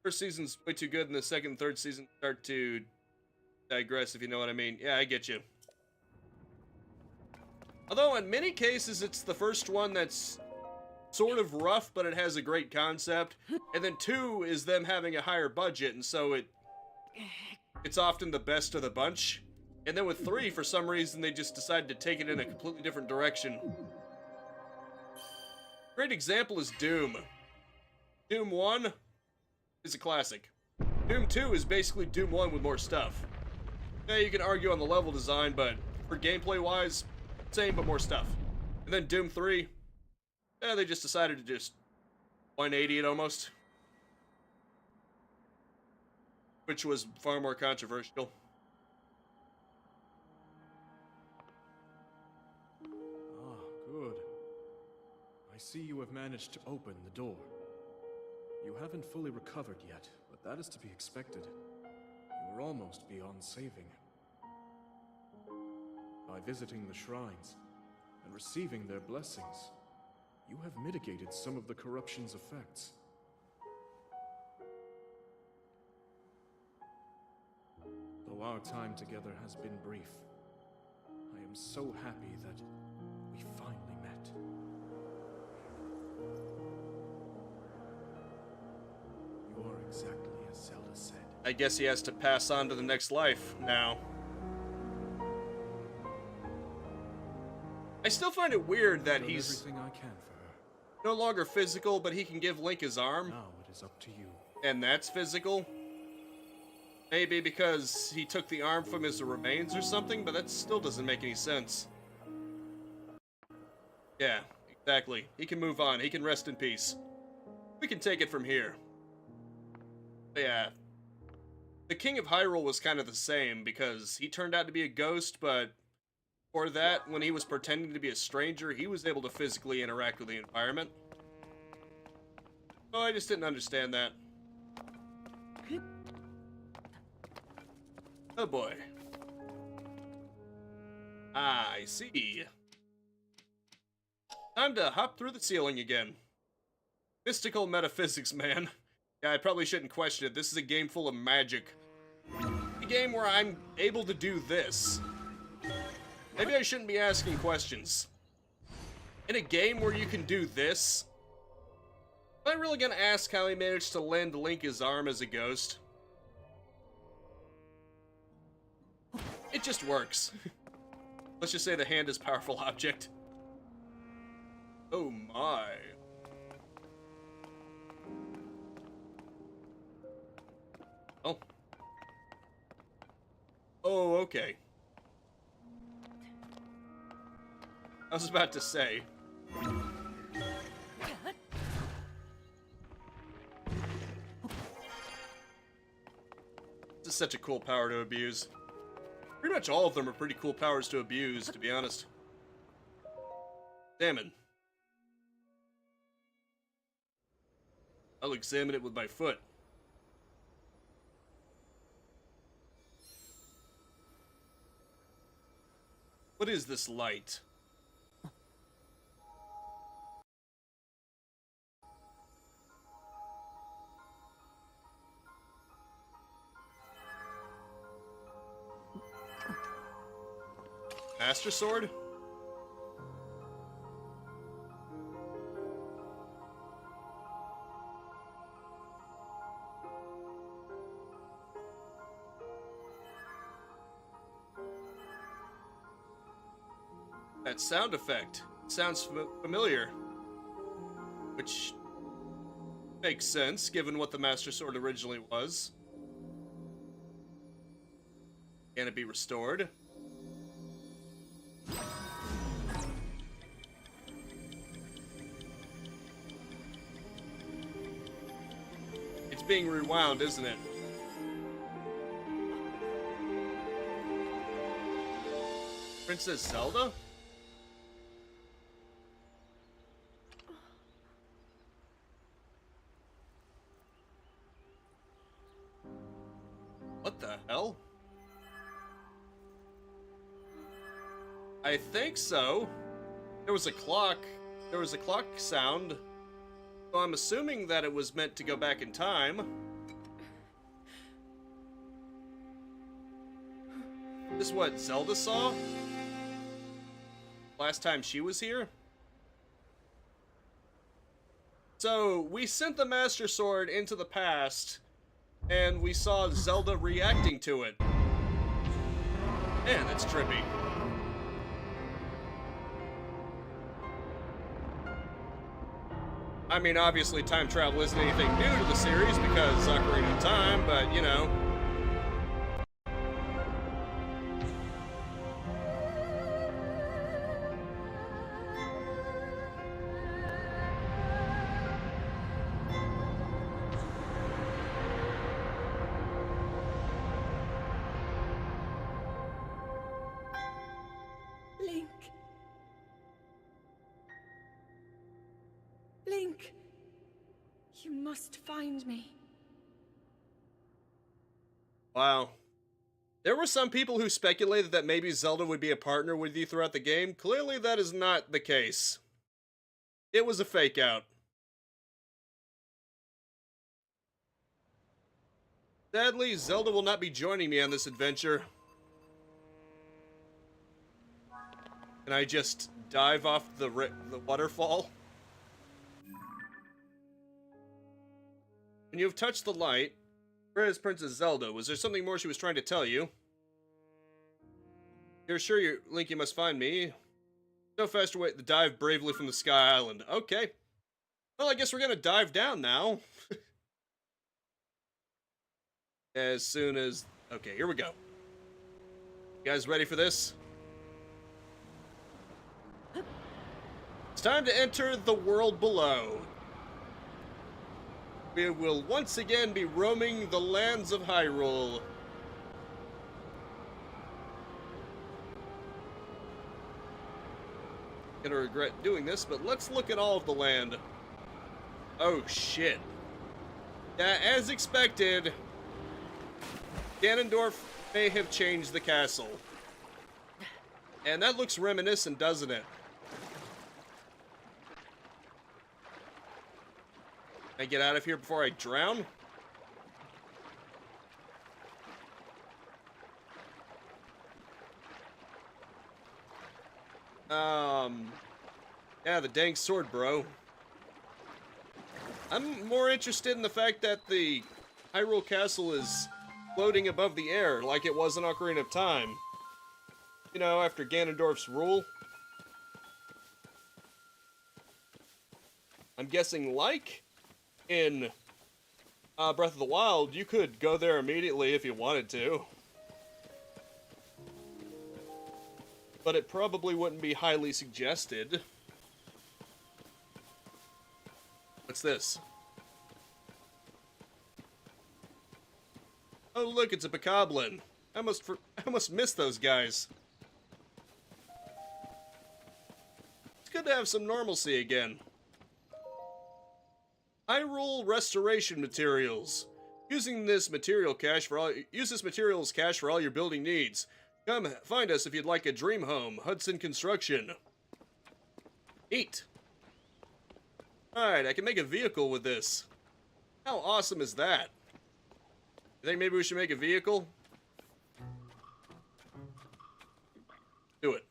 First season's way too good, and the second and third season start to digress, if you know what I mean. Yeah, I get you. Although, in many cases, it's the first one that's sort of rough, but it has a great concept. And then 2 is them having a higher budget, and so it's often the best of the bunch. And then with 3, for some reason, they just decided to take it in a completely different direction. Great example is Doom. Doom 1 is a classic. Doom 2 is basically Doom 1 with more stuff. Yeah, you can argue on the level design, but for gameplay-wise, same but more stuff. And then Doom 3, yeah, they just decided to just 180 it almost. Which was far more controversial. Good. I see you have managed to open the door. You haven't fully recovered yet, but that is to be expected. You were almost beyond saving. By visiting the shrines and receiving their blessings, you have mitigated some of the corruption's effects. Though our time together has been brief, I am so happy that we finally met. You are exactly as Zelda said. I guess he has to pass on to the next life now. I still find it weird that he's everything I can for her. no longer physical, but he can give Link his arm. Now it is up to you. And that's physical. Maybe because he took the arm from his remains or something, but that still doesn't make any sense. Yeah, exactly. He can move on. He can rest in peace. We can take it from here. But yeah. The King of Hyrule was kind of the same, because he turned out to be a ghost, but for that, when he was pretending to be a stranger, he was able to physically interact with the environment. Oh, I just didn't understand that. Oh boy. I see. Time to hop through the ceiling again. Mystical metaphysics, man. Yeah, I probably shouldn't question it. This is a game full of magic. A game where I'm able to do this. Maybe I shouldn't be asking questions. In a game where you can do this, am I really gonna ask how he managed to lend Link his arm as a ghost? It just works. Let's just say the hand is a powerful object. Oh my. Oh. Oh, okay. I was about to say. This is such a cool power to abuse. Pretty much all of them are pretty cool powers to abuse, to be honest. Examine. I'll examine it with my foot. What is this light? Master Sword? That sound effect sounds familiar. Which makes sense, given what the Master Sword originally was. Can it be restored? It's being rewound, isn't it? Princess Zelda? I think so. There was a clock. There was a clock sound. So I'm assuming that it was meant to go back in time. This is what Zelda saw? Last time she was here? So, we sent the Master Sword into the past, and we saw Zelda reacting to it. Man, that's trippy. I mean, obviously time travel isn't anything new to the series because Ocarina of Time, but, you know. Link. Link. You must find me. Wow. There were some people who speculated that maybe Zelda would be a partner with you throughout the game. Clearly that is not the case. It was a fake out. Sadly, Zelda will not be joining me on this adventure. Can I just dive off the waterfall? When you have touched the light, where is Princess Zelda? Was there something more she was trying to tell you? You're sure Link, you must find me. No faster way to dive bravely from the Sky Island. Okay. Well, I guess we're gonna dive down now. As soon as... Okay, here we go. You guys ready for this? It's time to enter the world below. We will once again be roaming the lands of Hyrule. Gonna regret doing this, but let's look at all of the land. Oh shit. Yeah, as expected, Ganondorf may have changed the castle. And that looks reminiscent, doesn't it? Can I get out of here before I drown? Yeah, the dang sword, bro. I'm more interested in the fact that the Hyrule Castle is floating above the air like it was in Ocarina of Time. You know, after Ganondorf's rule. I'm guessing like in Breath of the Wild, you could go there immediately if you wanted to. But it probably wouldn't be highly suggested. What's this? Oh look, it's a Bokoblin. I must miss those guys. It's good to have some normalcy again. Hyrule Restoration Materials. Use this materials cache for all your building needs. Come find us if you'd like a dream home. Hudson Construction. Eat. Alright, I can make a vehicle with this. How awesome is that? You think maybe we should make a vehicle? Do it.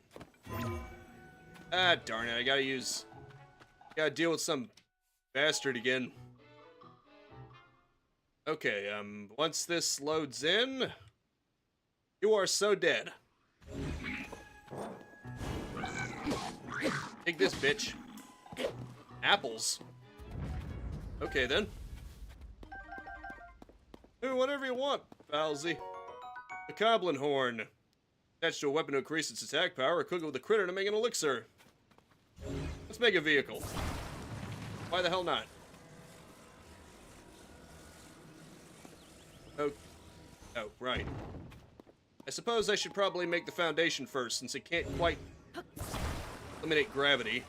Ah, darn it. I gotta deal with some bastard again. Okay, once this loads in, you are so dead. Take this, bitch. Apples. Okay, then. Do whatever you want, Falsey. The Bokoblin Horn. Attached to a weapon to increase its attack power, or cook it with a critter to make an elixir. Let's make a vehicle. Why the hell not? Oh, right. I suppose I should probably make the foundation first, since it can't quite eliminate gravity.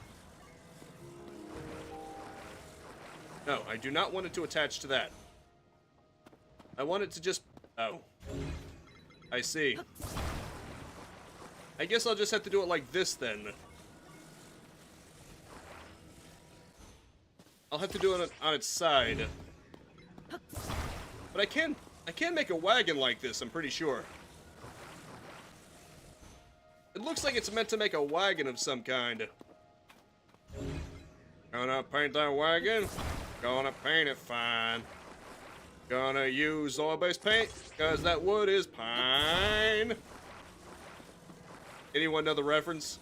No, I do not want it to attach to that. I want it to just... Oh. I see. I guess I'll just have to do it like this then. I'll have to do it on its side. But I can make a wagon like this, I'm pretty sure. It looks like it's meant to make a wagon of some kind. Gonna paint that wagon. Gonna paint it fine. Gonna use oil-based paint, because that wood is pine. Anyone know the reference?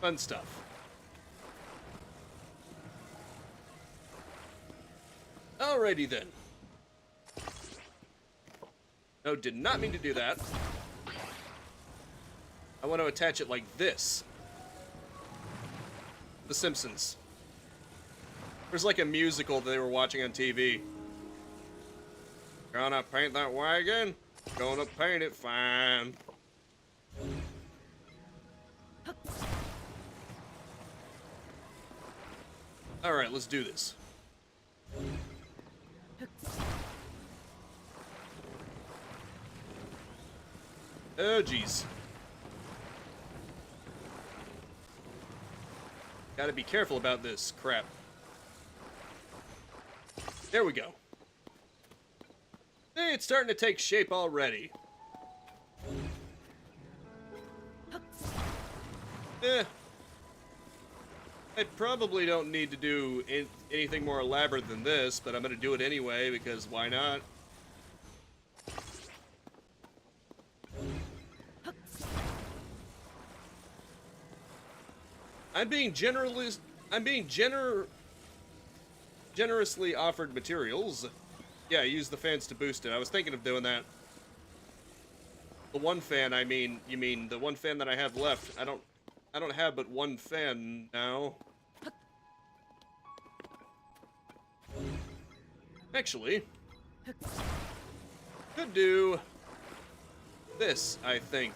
Fun stuff. Alrighty then. No, did not mean to do that. I want to attach it like this. The Simpsons. There's like a musical that they were watching on TV. Gonna paint that wagon. Gonna paint it fine. Alright, let's do this. Oh, jeez. Gotta be careful about this crap. There we go. Hey, it's starting to take shape already. I probably don't need to do anything more elaborate than this, but I'm gonna do it anyway, because why not? I'm being generously offered materials. Yeah, use the fans to boost it. I was thinking of doing that. The one fan, you mean the one fan that I have left. I don't have but one fan now. Actually, could do this, I think.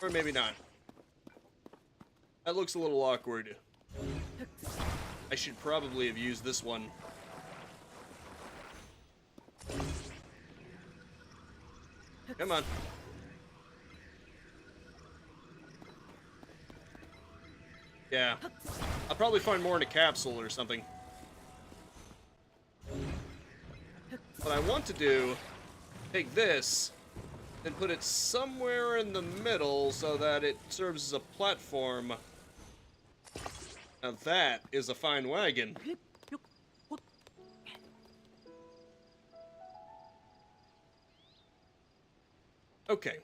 Or maybe not. That looks a little awkward. I should probably have used this one. Come on. Yeah. I'll probably find more in a capsule or something. What I want to do, take this, and put it somewhere in the middle so that it serves as a platform. Now that is a fine wagon. Okay.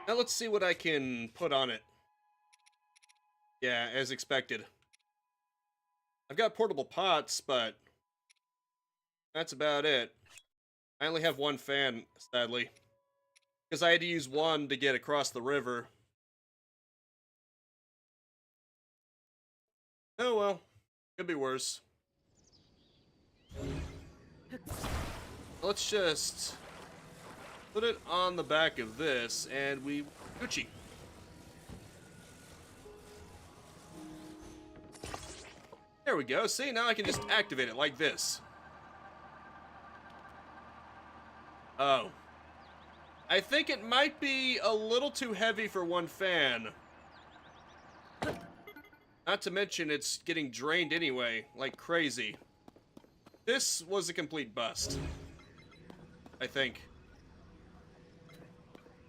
Now let's see what I can put on it. Yeah, as expected. I've got portable pots, but that's about it. I only have one fan, sadly. Because I had to use one to get across the river. Oh well. Could be worse. Let's just put it on the back of this, and we Gucci. There we go. See, now I can just activate it like this. Oh. I think it might be a little too heavy for one fan. Not to mention it's getting drained anyway, like crazy. This was a complete bust. I think.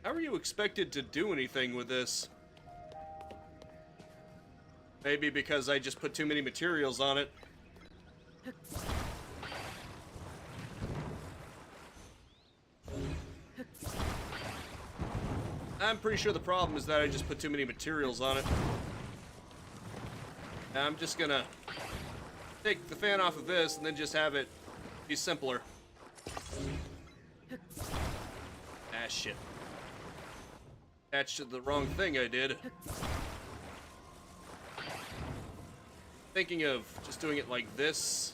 How are you expected to do anything with this? Maybe because I just put too many materials on it. I'm pretty sure the problem is that I just put too many materials on it. And I'm just gonna take the fan off of this and then just have it be simpler. Ah, shit. Attached to the wrong thing I did. Thinking of just doing it like this.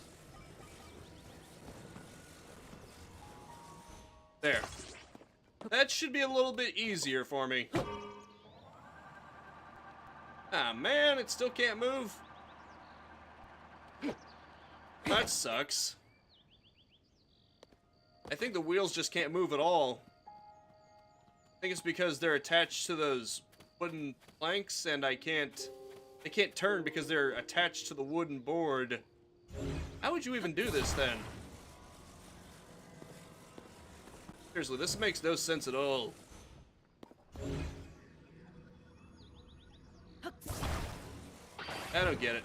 There. That should be a little bit easier for me. Ah, man, it still can't move. That sucks. I think the wheels just can't move at all. I think it's because they're attached to those wooden planks, and they can't turn because they're attached to the wooden board. How would you even do this then? Seriously, this makes no sense at all. I don't get it.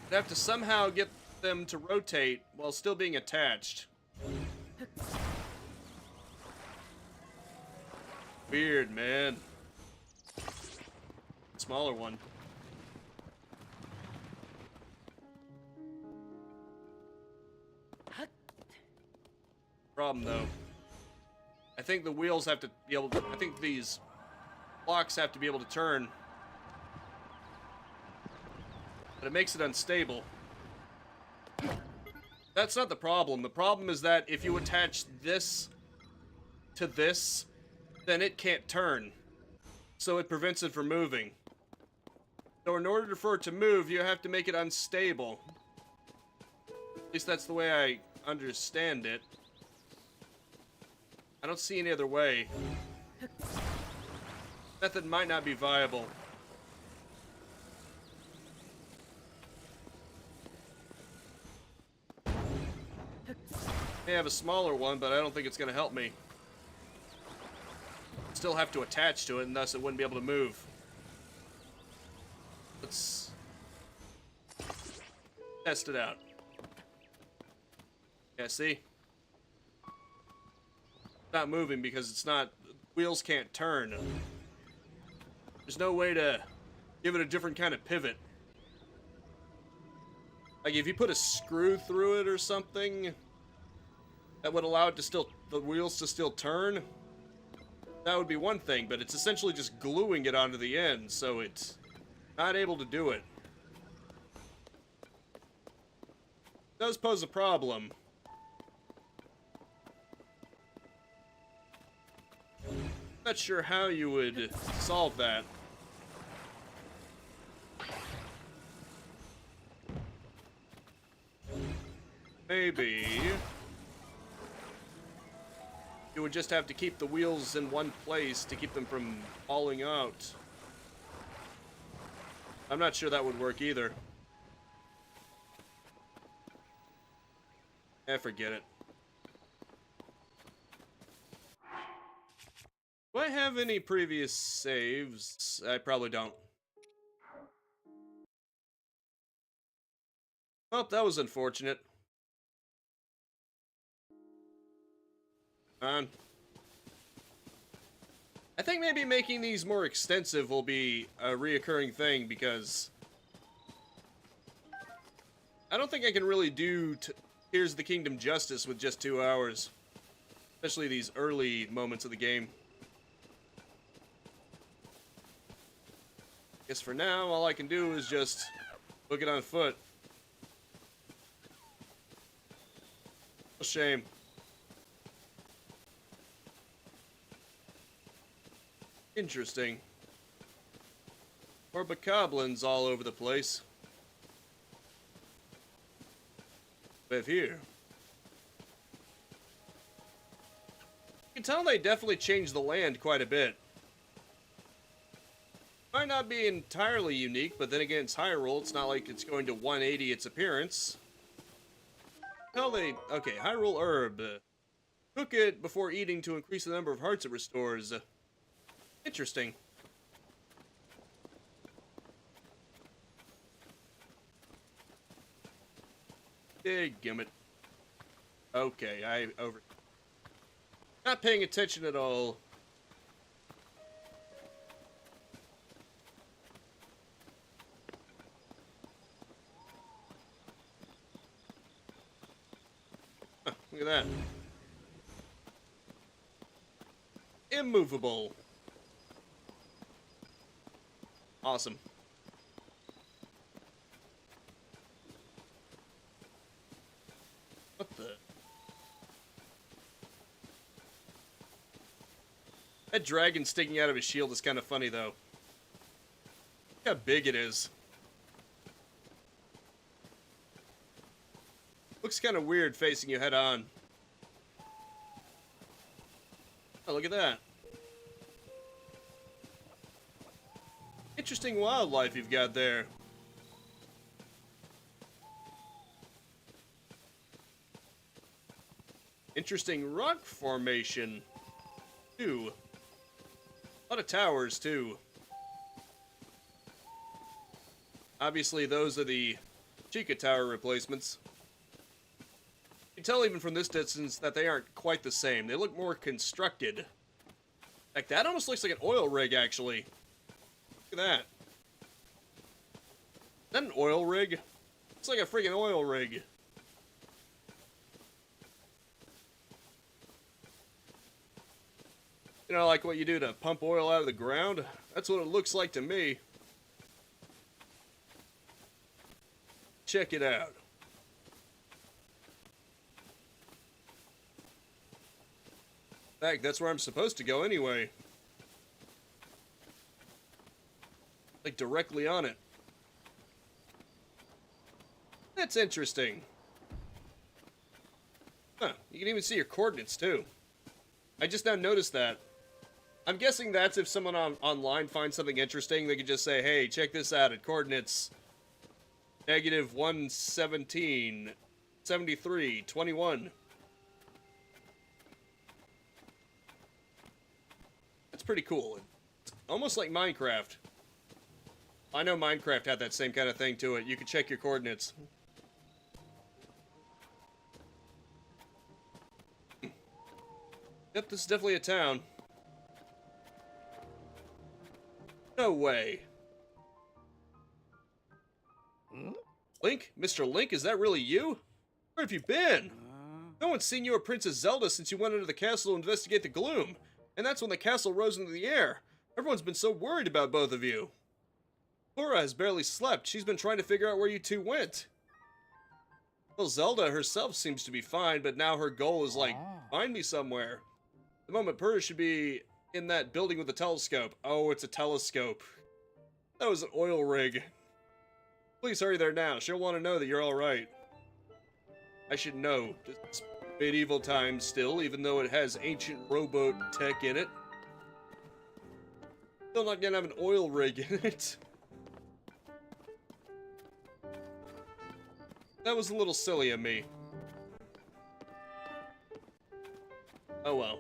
I'd have to somehow get them to rotate while still being attached. Weird, man. Smaller one. Problem though, I think the wheels have to be able to, I think these blocks have to be able to turn. But it makes it unstable. That's not the problem. The problem is that if you attach this to this, then it can't turn. So it prevents it from moving. So in order for it to move, you have to make it unstable. At least that's the way I understand it. I don't see any other way. Method might not be viable. May have a smaller one, but I don't think it's going to help me. Still have to attach to it, and thus it wouldn't be able to move. Let's test it out. Yeah, see? It's not moving because it's not, wheels can't turn. There's no way to give it a different kind of pivot. Like if you put a screw through it or something, that would allow it to still, the wheels to still turn. That would be one thing, but it's essentially just gluing it onto the end, so it's not able to do it. It does pose a problem. Not sure how you would solve that. Maybe you would just have to keep the wheels in one place to keep them from falling out. I'm not sure that would work either. Forget it. Do I have any previous saves? I probably don't. Oh, that was unfortunate. I think maybe making these more extensive will be a reoccurring thing, because I don't think I can really do Tears of the Kingdom justice with just 2 hours. Especially these early moments of the game. Guess for now, all I can do is just book it on foot. A shame. Interesting. More bokoblins all over the place. But here. You can tell they definitely changed the land quite a bit. Might not be entirely unique, but then again, it's Hyrule. It's not like it's going to 180 its appearance. Okay, Hyrule herb. Cook it before eating to increase the number of hearts it restores. Interesting. Dadgummit. Okay, not paying attention at all. Huh, look at that. Immovable. Awesome. What the? That dragon sticking out of his shield is kind of funny, though. Look how big it is. Looks kind of weird facing you head on. Oh, look at that. Interesting wildlife you've got there. Interesting rock formation, too. A lot of towers, too. Obviously, those are the Chica Tower replacements. You can tell even from this distance that they aren't quite the same. They look more constructed. Like, that almost looks like an oil rig, actually. Look at that. Is that an oil rig? Looks like a freaking oil rig. You know, like what you do to pump oil out of the ground? That's what it looks like to me. Check it out. In fact, that's where I'm supposed to go anyway. Like directly on it. That's interesting. Huh, you can even see your coordinates too. I just now noticed that. I'm guessing that's if someone online finds something interesting, they could just say, hey, check this out at coordinates -117, 73, 21. That's pretty cool. It's almost like Minecraft. I know Minecraft had that same kind of thing to it. You could check your coordinates. Yep, this is definitely a town. No way. Link? Mr. Link, is that really you? Where have you been? No one's seen you or Princess Zelda since you went into the castle to investigate the gloom. And that's when the castle rose into the air. Everyone's been so worried about both of you. Flora has barely slept. She's been trying to figure out where you two went. Well, Zelda herself seems to be fine, but now her goal is like, find me somewhere. The moment Purra should be in that building with the telescope. Oh, it's a telescope. That was an oil rig. Please hurry there now. She'll want to know that you're alright. I should know. It's medieval times still, even though it has ancient rowboat tech in it. Still not gonna have an oil rig in it. That was a little silly of me. Oh well.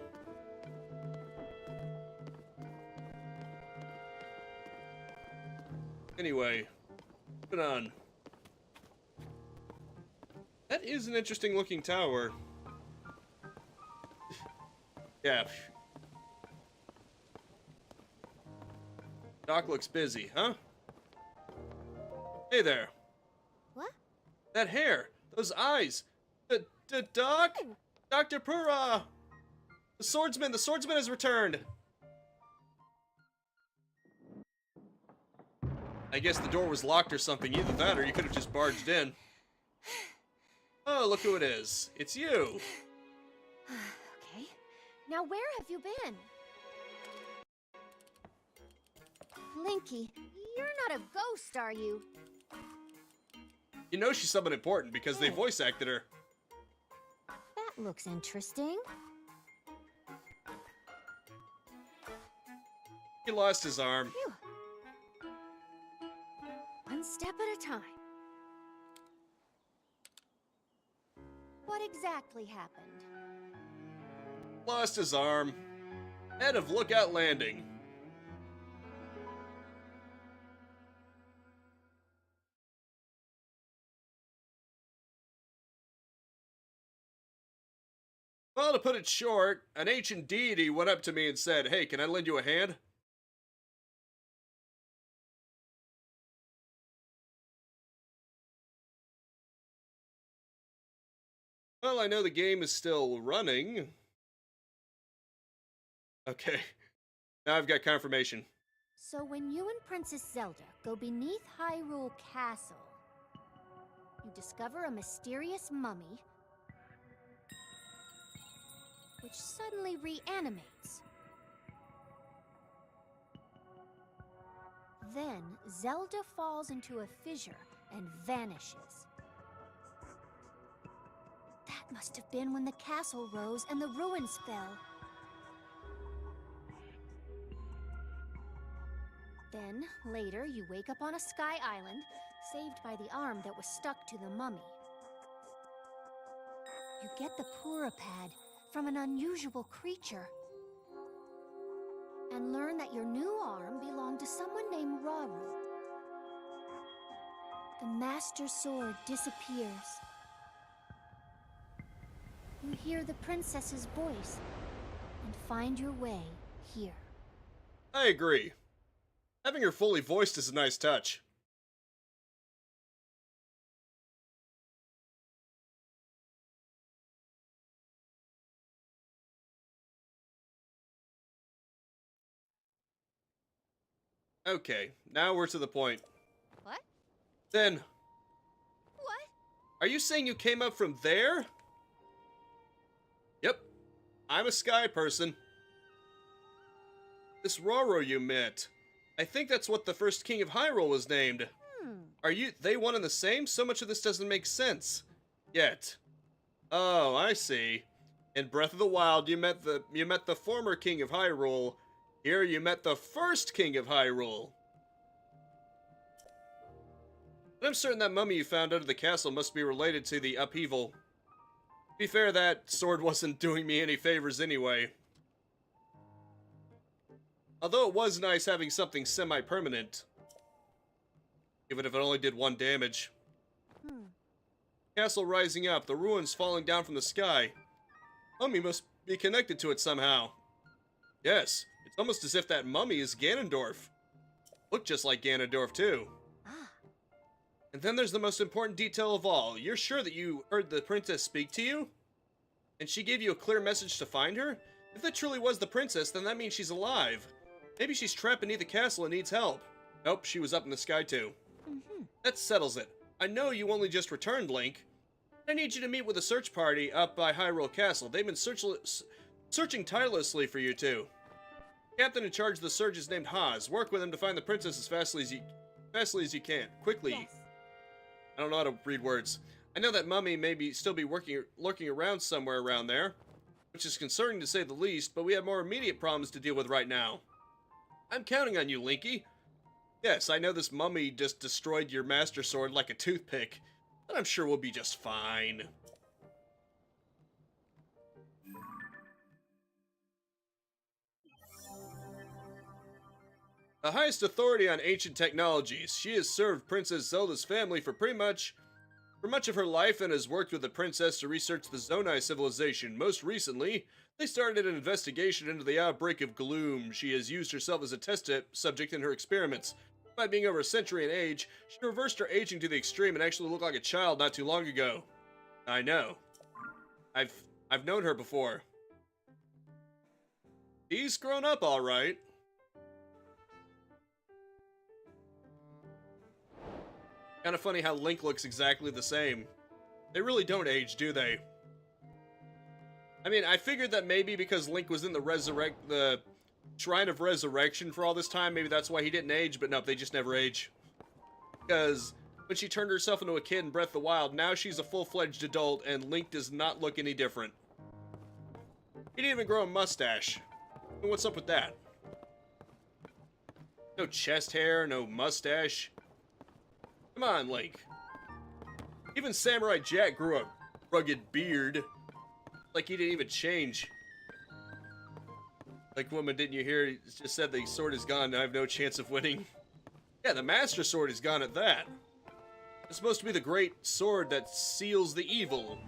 Anyway, moving on. That is an interesting looking tower. Yeah. Doc looks busy, huh? Hey there. What? That hair, those eyes. Doc? Dr. Purra! The swordsman has returned! I guess the door was locked or something. Either that or you could have just barged in. Oh, look who it is. It's you. Okay. Now where have you been? Linky, you're not a ghost, are you? You know she's someone important because they voice acted her. That looks interesting. He lost his arm. Phew. One step at a time. What exactly happened? Lost his arm. Head of Lookout Landing. Well, to put it short, an ancient deity went up to me and said, hey, can I lend you a hand? Well, I know the game is still running. Okay, now I've got confirmation. So when you and Princess Zelda go beneath Hyrule Castle, you discover a mysterious mummy which suddenly reanimates. Then Zelda falls into a fissure and vanishes. must have been when the castle rose and the ruins fell. Then, later, you wake up on a sky island, saved by the arm that was stuck to the mummy. You get the Purapad from an unusual creature, and learn that your new arm belonged to someone named Raru. The Master Sword disappears. You hear the princess's voice, and find your way here. I agree. Having her fully voiced is a nice touch. Okay, now we're to the point. What? Then, What? are you saying you came up from there? Yep, I'm a sky person. This Roro you met, I think that's what the first king of Hyrule was named. Are they one and the same? So much of this doesn't make sense. Yet. Oh, I see. In Breath of the Wild, you met the former king of Hyrule. Here you met the first king of Hyrule. But I'm certain that mummy you found under the castle must be related to the upheaval. To be fair, that sword wasn't doing me any favors anyway. Although it was nice having something semi-permanent. Even if it only did 1 damage. Castle rising up, the ruins falling down from the sky. Mummy must be connected to it somehow. Yes, it's almost as if that mummy is Ganondorf. Looked just like Ganondorf too. And then there's the most important detail of all. You're sure that you heard the princess speak to you? And she gave you a clear message to find her? If that truly was the princess, then that means she's alive. Maybe she's trapped beneath the castle and needs help. Nope, she was up in the sky too. That settles it. I know you only just returned, Link. I need you to meet with a search party up by Hyrule Castle. They've been searching tirelessly for you two. The captain in charge of the search is named Haas. Work with him to find the princess as fastly as you can. Quickly. Yes. I don't know how to read words. I know that mummy may still be lurking around somewhere around there, which is concerning to say the least, but we have more immediate problems to deal with right now. I'm counting on you, Linky. Yes, I know this mummy just destroyed your Master Sword like a toothpick, but I'm sure we'll be just fine. The highest authority on ancient technologies, she has served Princess Zelda's family for much of her life and has worked with the princess to research the Zonai civilization. Most recently, they started an investigation into the outbreak of gloom. She has used herself as a test subject in her experiments. By being over a century in age, she reversed her aging to the extreme and actually looked like a child not too long ago. I know. I've known her before. She's grown up all right. Kind of funny how Link looks exactly the same. They really don't age, do they? I mean, I figured that maybe because Link was in the Shrine of Resurrection for all this time, maybe that's why he didn't age, but nope, they just never age. Because when she turned herself into a kid in Breath of the Wild, now she's a full-fledged adult, and Link does not look any different. He didn't even grow a mustache. What's up with that? No chest hair, no mustache. Come on, Link. Even Samurai Jack grew a rugged beard. Like he didn't even change. Like, woman, didn't you hear? He just said the sword is gone and I have no chance of winning. Yeah, the Master Sword is gone at that. It's supposed to be the great sword that seals the evil.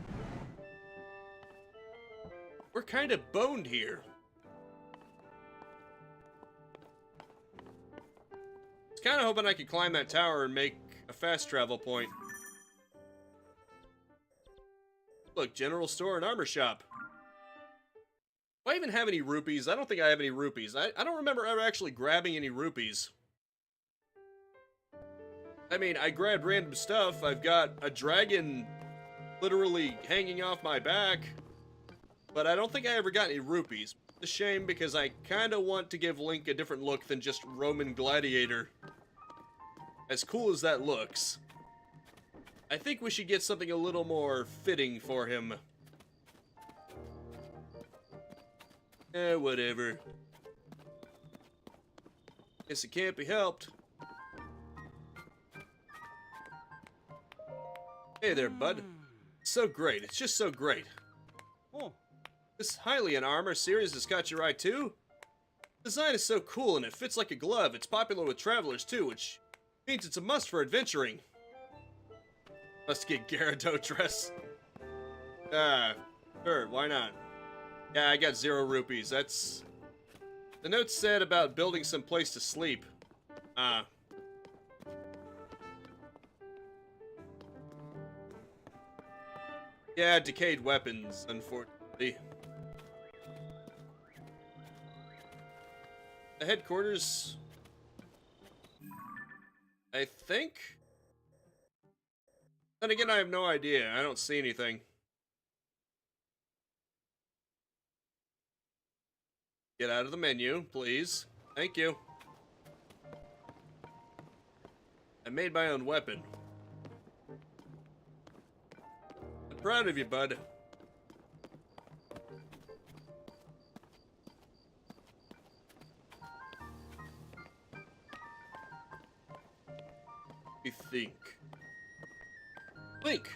We're kind of boned here. I was kind of hoping I could climb that tower and make a fast travel point. Look, general store and armor shop. Do I even have any rupees? I don't think I have any rupees. I don't remember ever actually grabbing any rupees. I mean, I grabbed random stuff. I've got a dragon literally hanging off my back. But I don't think I ever got any rupees. It's a shame because I kind of want to give Link a different look than just Roman Gladiator. As cool as that looks, I think we should get something a little more fitting for him. Whatever. Guess it can't be helped. Hey there, bud. So great. It's just so great. Oh. This Hylian armor series has got you right, too? The design is so cool and it fits like a glove. It's popular with travelers, too, which means it's a must for adventuring. Must get Gyarados dress. Sure, why not? Yeah, I got 0 rupees. That's... The note said about building some place to sleep. Yeah, decayed weapons, unfortunately. The headquarters... I think? Then again, I have no idea. I don't see anything. Get out of the menu, please. Thank you. I made my own weapon. I'm proud of you, bud. You think? Link!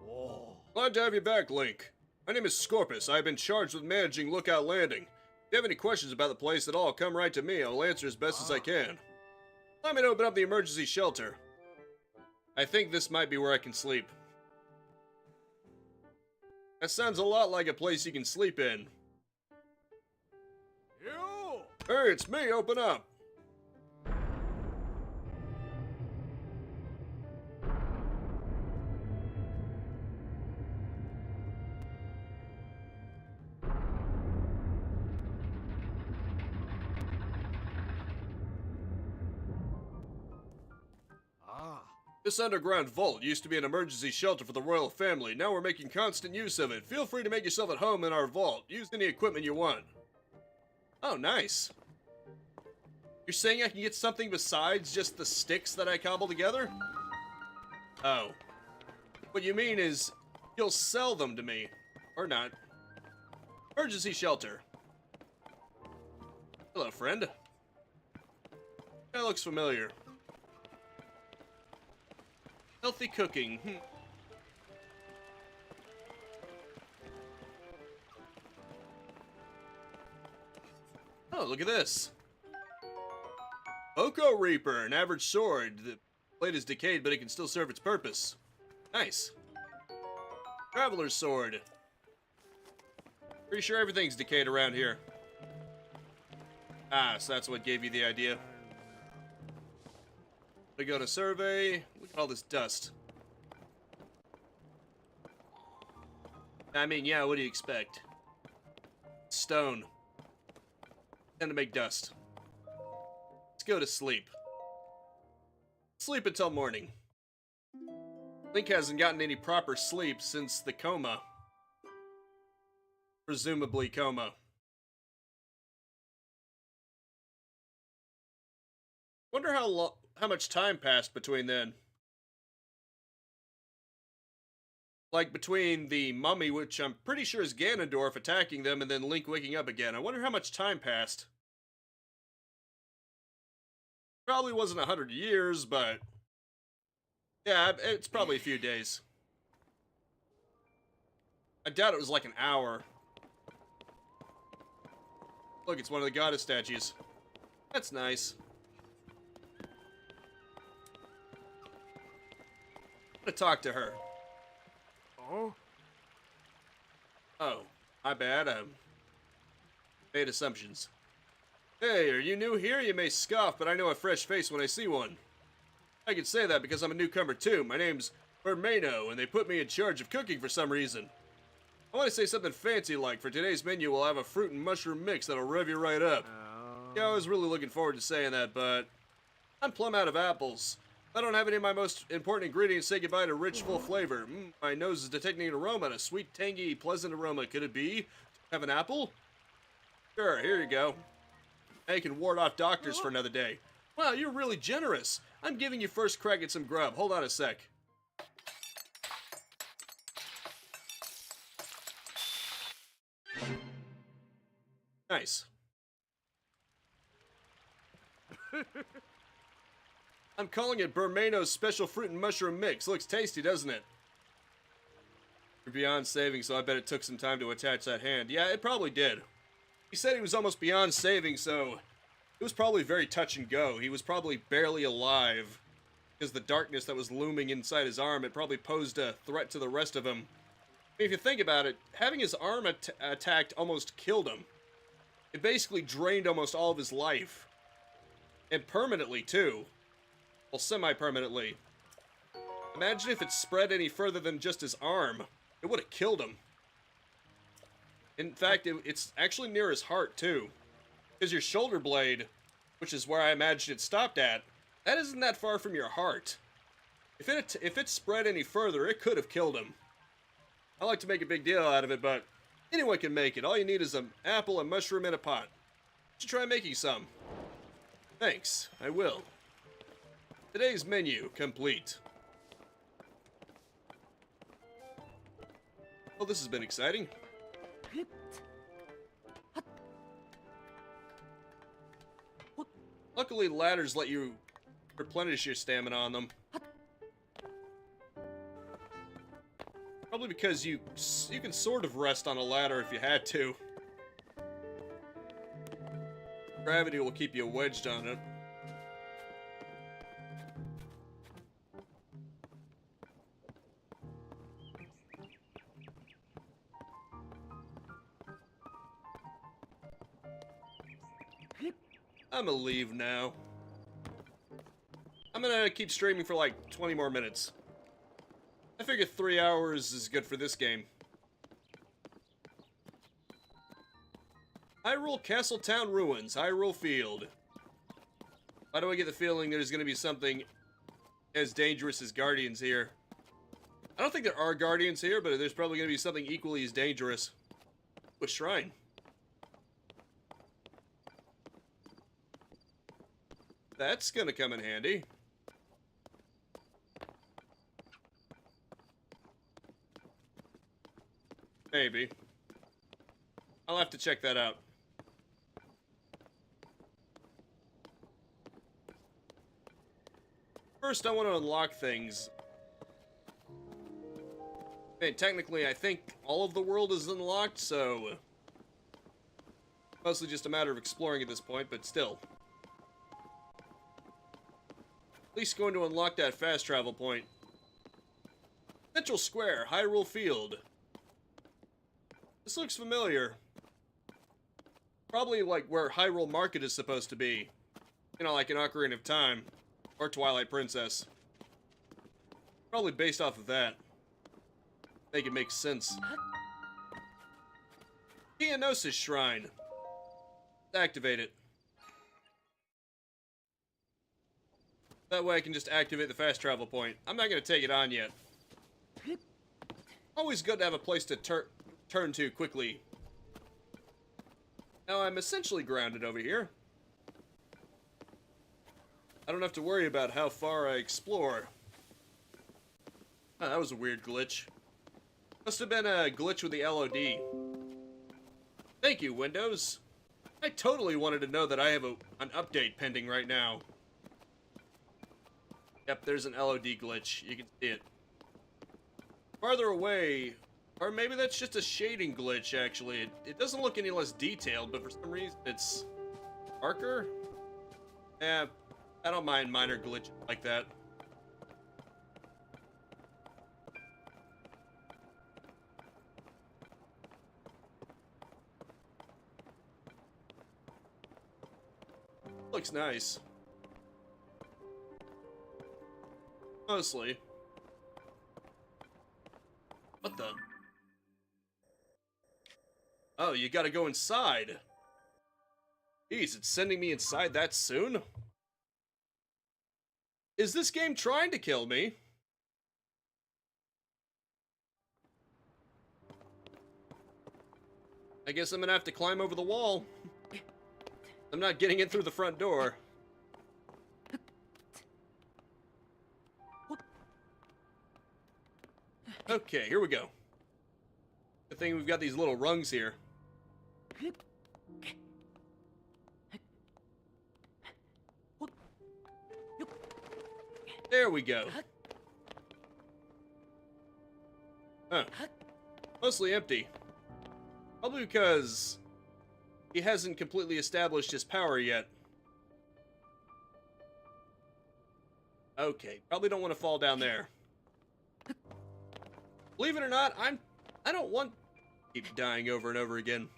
Whoa. Glad to have you back, Link. My name is Scorpus. I have been charged with managing Lookout Landing. If you have any questions about the place at all, come right to me. I'll answer as best as I can. Let me open up the emergency shelter. I think this might be where I can sleep. That sounds a lot like a place you can sleep in. You! Hey, it's me. Open up. This underground vault used to be an emergency shelter for the royal family. Now we're making constant use of it. Feel free to make yourself at home in our vault. Use any equipment you want. Oh, nice. You're saying I can get something besides just the sticks that I cobble together? Oh. What you mean is, you'll sell them to me. Or not. Emergency shelter. Hello, friend. That looks familiar. Healthy cooking. Oh, look at this. Oko Reaper, an average sword. The blade is decayed, but it can still serve its purpose. Nice. Traveler's sword. Pretty sure everything's decayed around here. Ah, so that's what gave you the idea. We go to survey. Look at all this dust. I mean, yeah, what do you expect? Stone. Tend to make dust. Let's go to sleep. Sleep until morning. Link hasn't gotten any proper sleep since the coma. Presumably coma. Wonder how much time passed between then. Like between the mummy, which I'm pretty sure is Ganondorf attacking them, and then Link waking up again. I wonder how much time passed. Probably wasn't 100 years, but... yeah, it's probably a few days. I doubt it was like an hour. Look, it's one of the goddess statues. That's nice. I'm gonna talk to her. Oh? Oh, my bad. Made assumptions. Hey, are you new here? You may scoff, but I know a fresh face when I see one. I can say that because I'm a newcomer too. My name's Bermano, and they put me in charge of cooking for some reason. I want to say something fancy like, for today's menu we'll have a fruit and mushroom mix that'll rev you right up. Yeah, I was really looking forward to saying that, but I'm plumb out of apples. I don't have any of my most important ingredients. Say goodbye to rich, full flavor. My nose is detecting an aroma, a sweet, tangy, pleasant aroma. Could it be? Have an apple? Sure, here you go. Now you can ward off doctors for another day. Wow, you're really generous. I'm giving you first crack at some grub. Hold on a sec. Nice. I'm calling it Burmano's Special Fruit and Mushroom Mix. Looks tasty, doesn't it? You're beyond saving, so I bet it took some time to attach that hand. Yeah, it probably did. He said he was almost beyond saving, so it was probably very touch and go. He was probably barely alive, because the darkness that was looming inside his arm, it probably posed a threat to the rest of him. I mean, if you think about it, having his arm attacked almost killed him. It basically drained almost all of his life. And permanently, too. Well, semi-permanently. Imagine if it spread any further than just his arm. It would have killed him. In fact, it's actually near his heart, too. Because your shoulder blade, which is where I imagine it stopped at, that isn't that far from your heart. If it spread any further, it could have killed him. I like to make a big deal out of it, but anyone can make it. All you need is an apple and mushroom in a pot. You should try making some. Thanks, I will. Today's menu complete. Well, this has been exciting. Luckily, ladders let you replenish your stamina on them. Probably because you can sort of rest on a ladder if you had to. Gravity will keep you wedged on it. I'm gonna leave now. I'm gonna keep streaming for like 20 more minutes. I figure 3 hours is good for this game. Hyrule Castletown Ruins, Hyrule Field. Why do I get the feeling there's gonna be something as dangerous as Guardians here? I don't think there are Guardians here, but there's probably gonna be something equally as dangerous. With Shrine. That's gonna come in handy. Maybe. I'll have to check that out. First, I want to unlock things. Okay, technically, I think all of the world is unlocked, so mostly just a matter of exploring at this point, but still. At least going to unlock that fast travel point. Central Square, Hyrule Field. This looks familiar. Probably like where Hyrule Market is supposed to be. You know, like in Ocarina of Time. Or Twilight Princess. Probably based off of that. Make it make sense. Nachoyah Shrine. Activate it. That way I can just activate the fast travel point. I'm not going to take it on yet. Always good to have a place to turn to quickly. Now I'm essentially grounded over here. I don't have to worry about how far I explore. Oh, that was a weird glitch. Must have been a glitch with the LOD. Thank you, Windows. I totally wanted to know that I have an update pending right now. Yep, there's an LOD glitch. You can see it. Farther away, or maybe that's just a shading glitch, actually. It doesn't look any less detailed, but for some reason it's darker. Yeah, I don't mind minor glitches like that. Looks nice. Mostly. What the? Oh, you gotta go inside. Jeez, it's sending me inside that soon? Is this game trying to kill me? I guess I'm gonna have to climb over the wall. I'm not getting in through the front door. Okay, here we go. Good thing we've got these little rungs here. There we go. Huh. Mostly empty. Probably because he hasn't completely established his power yet. Okay, probably don't want to fall down there. Believe it or not, I don't want to keep dying over and over again.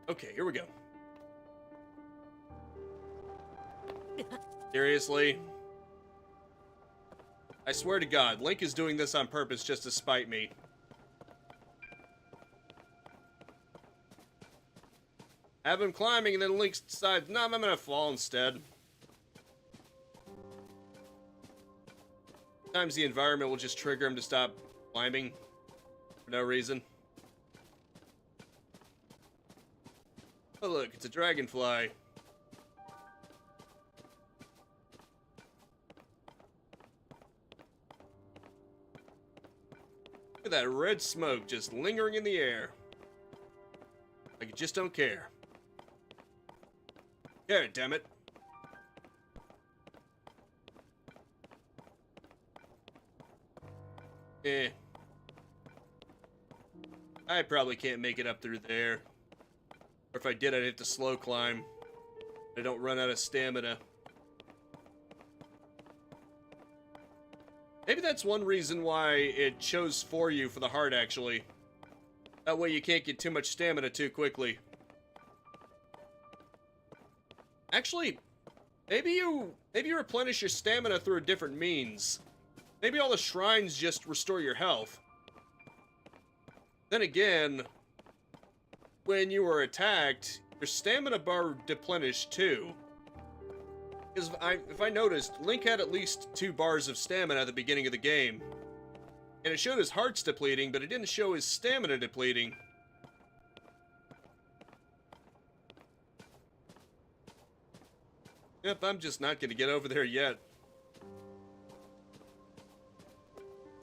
Okay, here we go. Seriously? I swear to God, Link is doing this on purpose just to spite me. Have him climbing and then Link decides, no, I'm gonna fall instead. Sometimes the environment will just trigger him to stop climbing for no reason. Oh look, it's a dragonfly. Look at that red smoke just lingering in the air. Like you just don't care. God damn it. I probably can't make it up through there. Or if I did, I'd have to slow climb. I don't run out of stamina. Maybe that's one reason why it chose for you for the heart, actually. That way you can't get too much stamina too quickly. Actually, maybe you replenish your stamina through a different means. Maybe all the shrines just restore your health. Then again, when you were attacked, your stamina bar replenished too. Because if I noticed, Link had at least 2 bars of stamina at the beginning of the game. And it showed his heart's depleting, but it didn't show his stamina depleting. Yep, I'm just not going to get over there yet.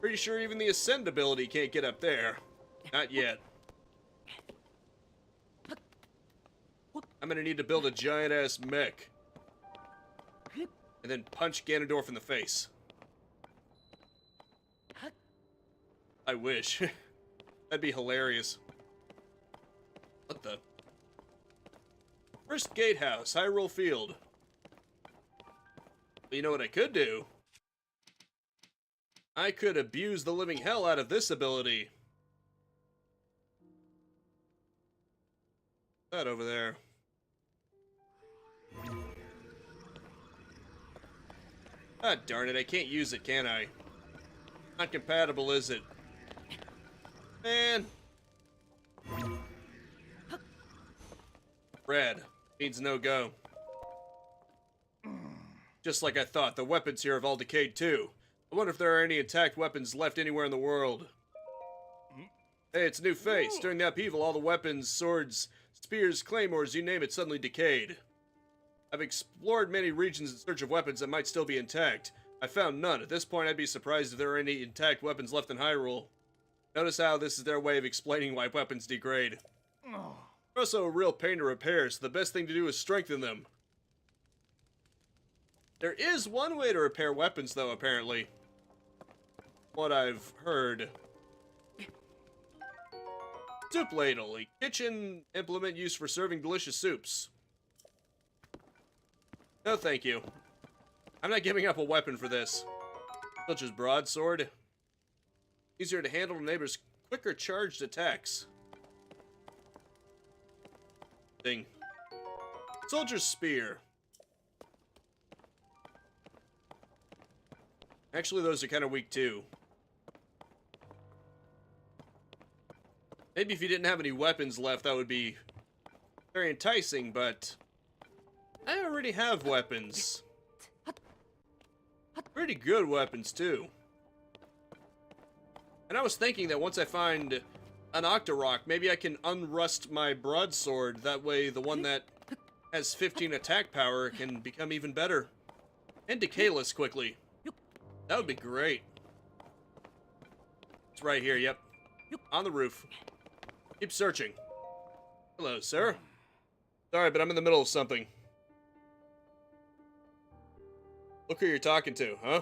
Pretty sure even the Ascend ability can't get up there. Not yet. I'm going to need to build a giant-ass mech. And then punch Ganondorf in the face. I wish. That'd be hilarious. What the? First gatehouse, Hyrule Field. But you know what I could do? I could abuse the living hell out of this ability. That over there. Ah, darn it, I can't use it, can I? Not compatible, is it? Man. Red. Means no go. Just like I thought, the weapons here have all decayed too. I wonder if there are any intact weapons left anywhere in the world. Hey, it's a new face. During the upheaval, all the weapons, swords, spears, claymores, you name it, suddenly decayed. I've explored many regions in search of weapons that might still be intact. I found none. At this point, I'd be surprised if there are any intact weapons left in Hyrule. Notice how this is their way of explaining why weapons degrade. They're also a real pain to repair, so the best thing to do is strengthen them. There is one way to repair weapons, though, apparently. What I've heard. Soup ladle, a kitchen implement used for serving delicious soups. No, thank you. I'm not giving up a weapon for this. Such as broadsword. Easier to handle neighbors' quicker charged attacks. Thing. Soldier's spear. Actually, those are kind of weak too. Maybe if you didn't have any weapons left, that would be very enticing, but I already have weapons. Pretty good weapons, too. And I was thinking that once I find an Octorok, maybe I can unrust my broadsword. That way, the one that has 15 attack power can become even better. And decayless quickly. That would be great. It's right here, yep. On the roof. Keep searching. Hello, sir. Sorry, but I'm in the middle of something. Look who you're talking to, huh?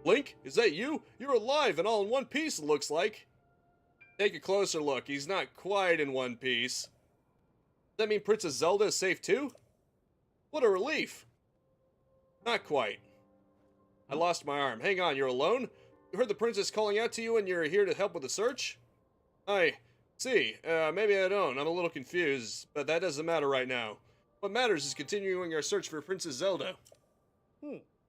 Link, is that you? You're alive and all in one piece, it looks like. Take a closer look. He's not quite in one piece. Does that mean Princess Zelda is safe too? What a relief. Not quite. I lost my arm. Hang on, you're alone? You heard the princess calling out to you and you're here to help with the search? I see. Maybe I don't. I'm a little confused, but that doesn't matter right now. What matters is continuing our search for Princess Zelda.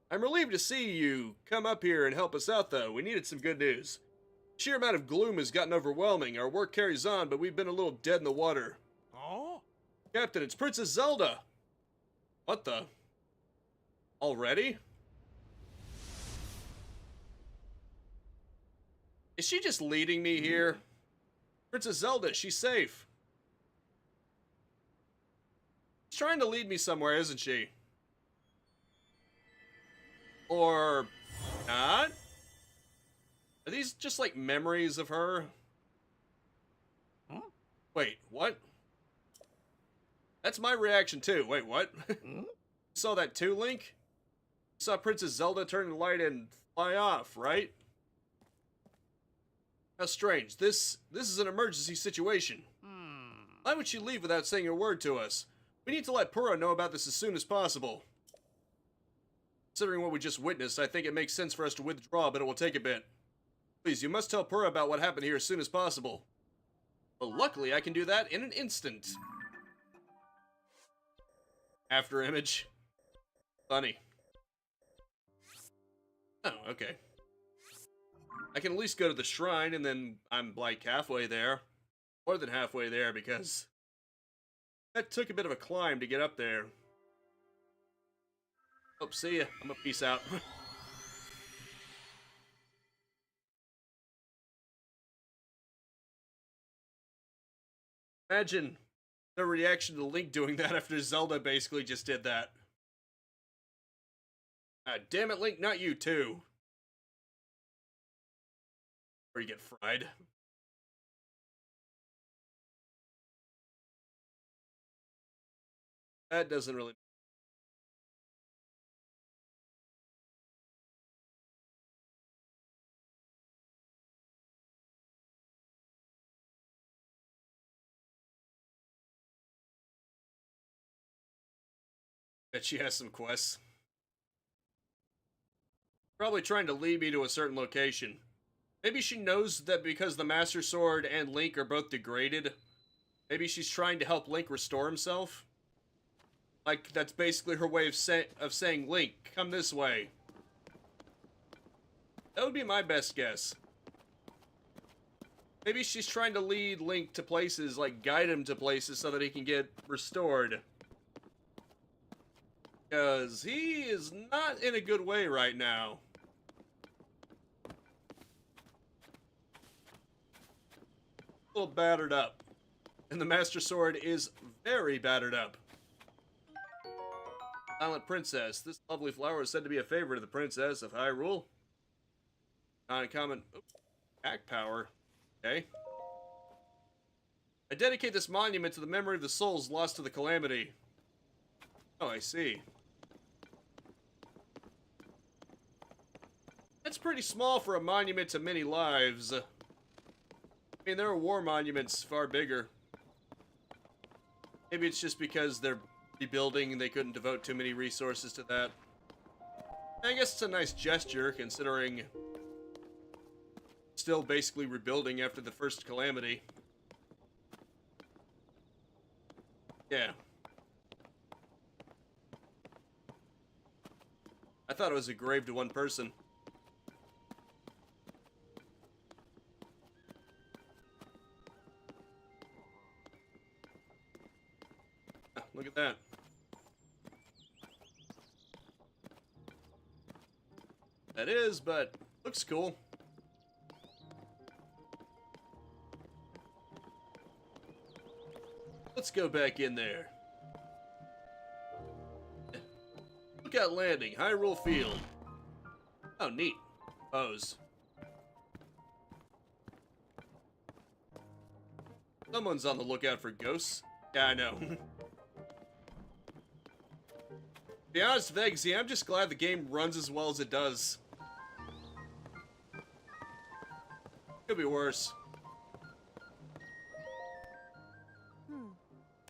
I'm relieved to see you come up here and help us out, though. We needed some good news. The sheer amount of gloom has gotten overwhelming. Our work carries on, but we've been a little dead in the water. Oh? Captain, it's Princess Zelda! What the? Already? Is she just leading me here? Princess Zelda, she's safe. She's trying to lead me somewhere, isn't she? Or not? Are these just like memories of her? Huh? Wait, what? That's my reaction too. Wait, what? You saw that too, Link? You saw Princess Zelda turn the light and fly off, right? How strange. This is an emergency situation. Why would she leave without saying a word to us? We need to let Purah know about this as soon as possible. Considering what we just witnessed, I think it makes sense for us to withdraw, but it will take a bit. Please, you must tell Purah about what happened here as soon as possible. Well, luckily, I can do that in an instant. After image. Funny. Oh, okay. I can at least go to the shrine, and then I'm like halfway there. More than halfway there, because that took a bit of a climb to get up there. Oh, see ya. I'm gonna peace out. Imagine the reaction to Link doing that after Zelda basically just did that. Ah, damn it, Link, not you too. Or you get fried. That doesn't really... Bet she has some quests. Probably trying to lead me to a certain location. Maybe she knows that because the Master Sword and Link are both degraded, maybe she's trying to help Link restore himself? Like, that's basically her way of saying, Link, come this way. That would be my best guess. Maybe she's trying to lead Link to places, like guide him to places so that he can get restored. Because he is not in a good way right now. A little battered up. And the Master Sword is very battered up. Silent Princess. This lovely flower is said to be a favorite of the Princess of Hyrule. Uncommon attack power. Okay. I dedicate this monument to the memory of the souls lost to the calamity. Oh, I see. That's pretty small for a monument to many lives. I mean, there are war monuments far bigger. Maybe it's just because they're rebuilding and they couldn't devote too many resources to that. I guess it's a nice gesture, considering still basically rebuilding after the first calamity. Yeah. I thought it was a grave to one person. Look at that. That is, but looks cool. Let's go back in there. Lookout Landing, Hyrule Field. Oh, neat. Pose. Someone's on the lookout for ghosts. Yeah, I know. be honest, Vegsy, I'm just glad the game runs as well as it does. Could be worse.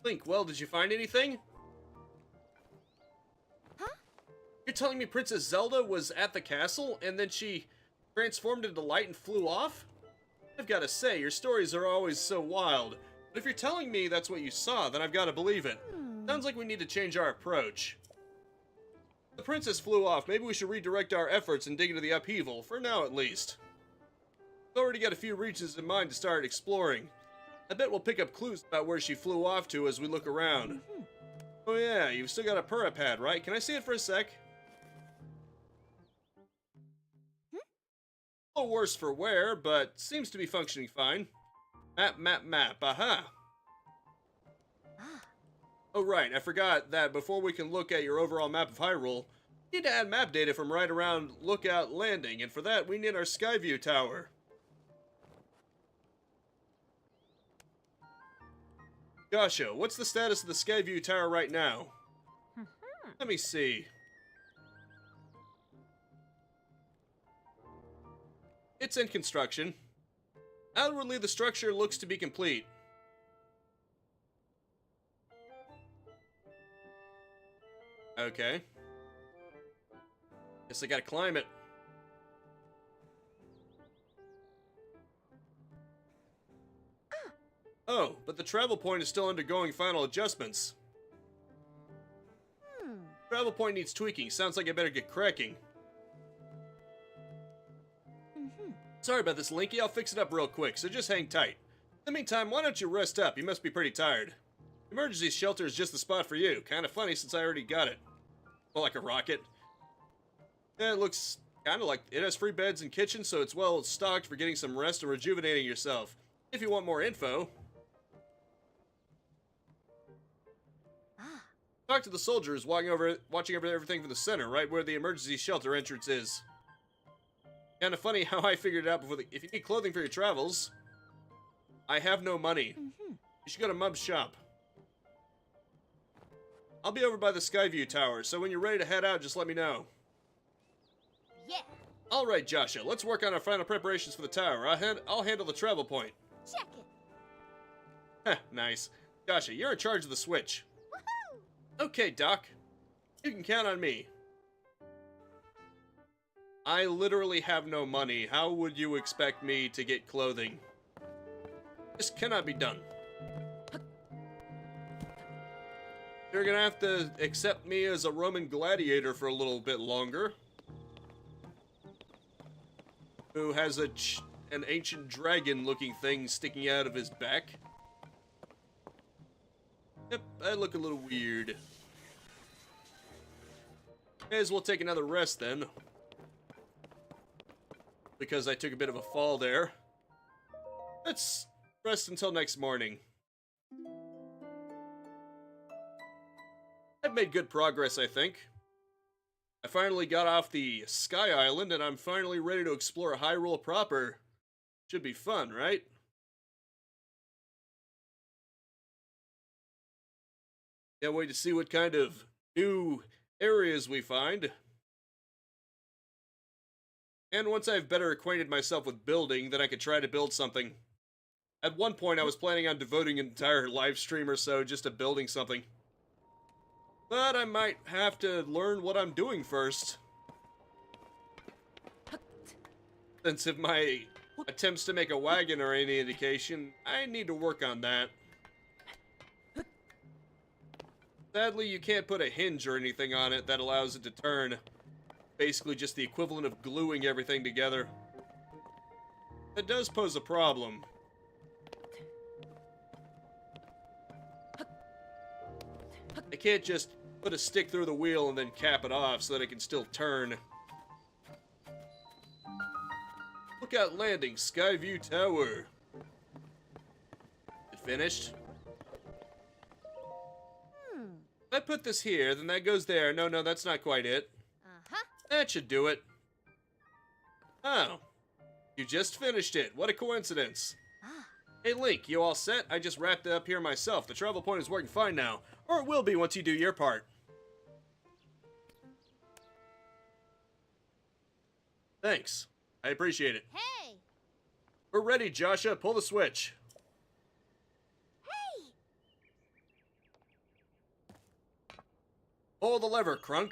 Link, well, did you find anything? Huh? You're telling me Princess Zelda was at the castle, and then she transformed into light and flew off? I've got to say, your stories are always so wild. But if you're telling me that's what you saw, then I've got to believe it. Sounds like we need to change our approach. The princess flew off. Maybe we should redirect our efforts and dig into the upheaval, for now at least. We've already got a few regions in mind to start exploring. I bet we'll pick up clues about where she flew off to as we look around. Oh yeah, you've still got a Purah pad, right? Can I see it for a sec? A little worse for wear, but seems to be functioning fine. Map, aha! Oh right, I forgot that before we can look at your overall map of Hyrule, we need to add map data from right around Lookout Landing, and for that we need our Skyview Tower. Joshua, what's the status of the Skyview Tower right now? Let me see. It's in construction. Outwardly, the structure looks to be complete. Okay. Guess I gotta climb it. Oh, but the travel point is still undergoing final adjustments. Travel point needs tweaking. Sounds like I better get cracking. Sorry about this, Linky. I'll fix it up real quick, so just hang tight. In the meantime, why don't you rest up? You must be pretty tired. Emergency shelter is just the spot for you. Kind of funny since I already got it. Well, like a rocket. Yeah, it looks kind of like it has free beds and kitchen, so it's well stocked for getting some rest and rejuvenating yourself. If you want more info, talk to the soldiers watching over everything from the center, right where the emergency shelter entrance is. Kind of funny how I figured it out before. If you need clothing for your travels, I have no money. You should go to Mub's shop. I'll be over by the Skyview Tower, so when you're ready to head out, just let me know. Yeah. All right, Joshua, let's work on our final preparations for the tower. I'll handle the travel point. Check it. Heh, nice. Joshua, you're in charge of the switch. Woohoo! Okay, Doc. You can count on me. I literally have no money. How would you expect me to get clothing? This cannot be done. You're gonna have to accept me as a Roman gladiator for a little bit longer. Who has an ancient dragon-looking thing sticking out of his back. Yep, I look a little weird. May as well take another rest then. Because I took a bit of a fall there. Let's rest until next morning. I've made good progress, I think. I finally got off the Sky Island, and I'm finally ready to explore Hyrule proper. Should be fun, right? Can't wait to see what kind of new areas we find. And once I've better acquainted myself with building, then I could try to build something. At one point, I was planning on devoting an entire live stream or so just to building something. But I might have to learn what I'm doing first. Since if my attempts to make a wagon are any indication, I need to work on that. Sadly, you can't put a hinge or anything on it that allows it to turn. Basically just the equivalent of gluing everything together. That does pose a problem. I can't just put a stick through the wheel and then cap it off so that it can still turn. Lookout Landing, Skyview Tower. It finished? If I put this here, then that goes there. No, that's not quite it. That should do it. Oh. You just finished it. What a coincidence. Hey Link, you all set? I just wrapped it up here myself. The travel point is working fine now. Or it will be once you do your part. Thanks. I appreciate it. Hey! We're ready, Joshua. Pull the switch. Hey! Pull the lever, Crunk.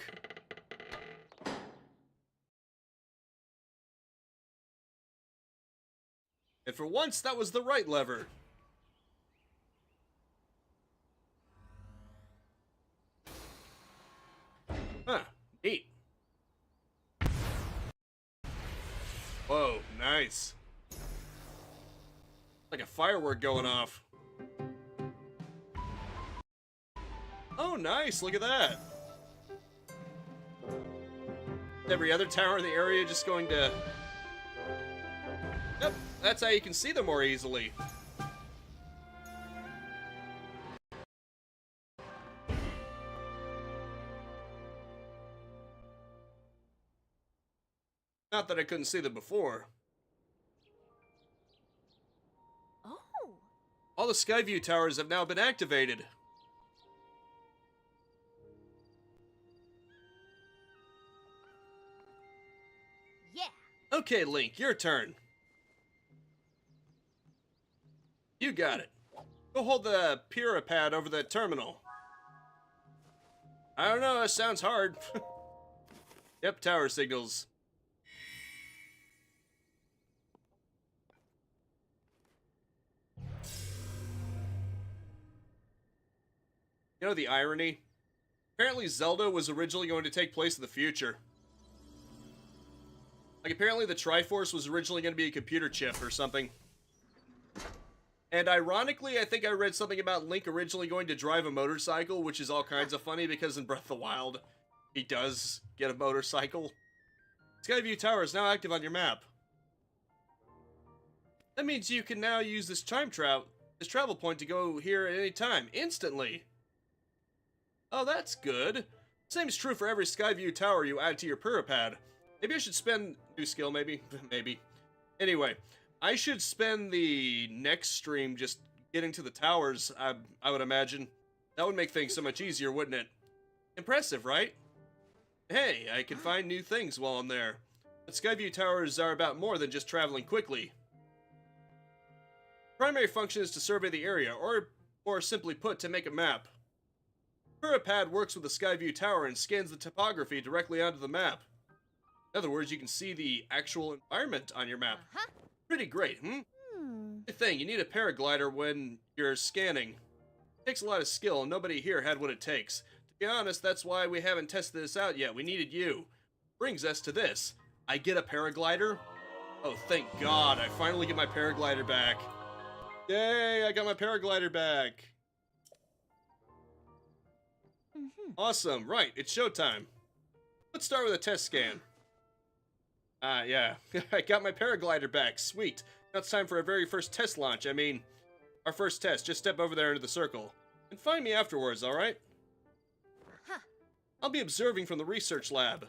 And for once, that was the right lever. Huh, neat. Whoa, nice. Like a firework going off. Oh, nice, look at that. Every other tower in the area just going to... Yep, that's how you can see them more easily. Not that I couldn't see them before. Oh! All the Skyview towers have now been activated. Yeah! Okay, Link, your turn. You got it. Go hold the pad over the terminal. I don't know, that sounds hard. Yep, tower signals. You know the irony? Apparently Zelda was originally going to take place in the future. Like, apparently the Triforce was originally going to be a computer chip or something. And ironically, I think I read something about Link originally going to drive a motorcycle, which is all kinds of funny because in Breath of the Wild, he does get a motorcycle. Skyview Tower is now active on your map. That means you can now use this travel point to go here at any time, instantly. Oh, that's good. Same is true for every Skyview Tower you add to your pad. Maybe I should spend... New skill, maybe? Maybe. Anyway, I should spend the next stream just getting to the towers, I would imagine. That would make things so much easier, wouldn't it? Impressive, right? Hey, I can find new things while I'm there. But Skyview Towers are about more than just traveling quickly. Primary function is to survey the area, or more simply put, to make a map. Pad works with the Skyview Tower and scans the topography directly onto the map. In other words, you can see the actual environment on your map. Pretty great, hmm? The thing, you need a paraglider when you're scanning. It takes a lot of skill, and nobody here had what it takes. To be honest, that's why we haven't tested this out yet. We needed you. Brings us to this. I get a paraglider? Oh, thank God, I finally get my paraglider back. Yay, I got my paraglider back. Awesome, right, it's showtime. Let's start with a test scan. Yeah, I got my paraglider back, sweet. Now it's time for our very first test launch, our first test. Just step over there into the circle. And find me afterwards, alright? I'll be observing from the research lab.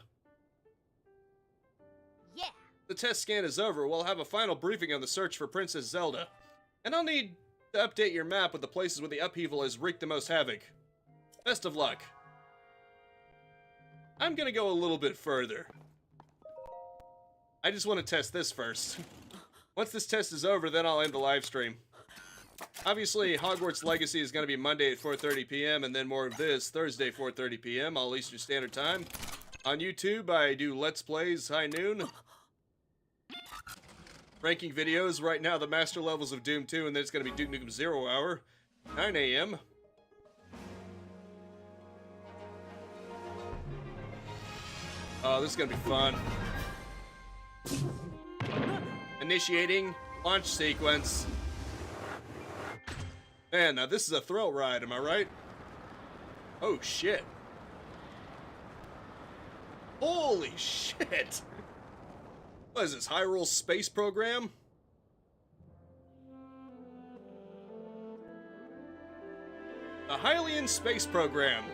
Yeah! The test scan is over, we'll have a final briefing on the search for Princess Zelda. And I'll need to update your map with the places where the upheaval has wreaked the most havoc. Best of luck. I'm gonna go a little bit further. I just want to test this first. Once this test is over, then I'll end the live stream. Obviously, Hogwarts Legacy is going to be Monday at 4:30 p.m. and then more of this Thursday 4:30 p.m. all Eastern Standard Time. On YouTube, I do Let's Plays high noon. Ranking videos, right now the master levels of Doom 2, and then it's going to be Duke Nukem 0 Hour, 9 a.m. Oh, this is going to be fun. Initiating launch sequence. Man, now this is a thrill ride, am I right? Oh shit. Holy shit! What is this, Hyrule Space Program? The Hylian Space Program.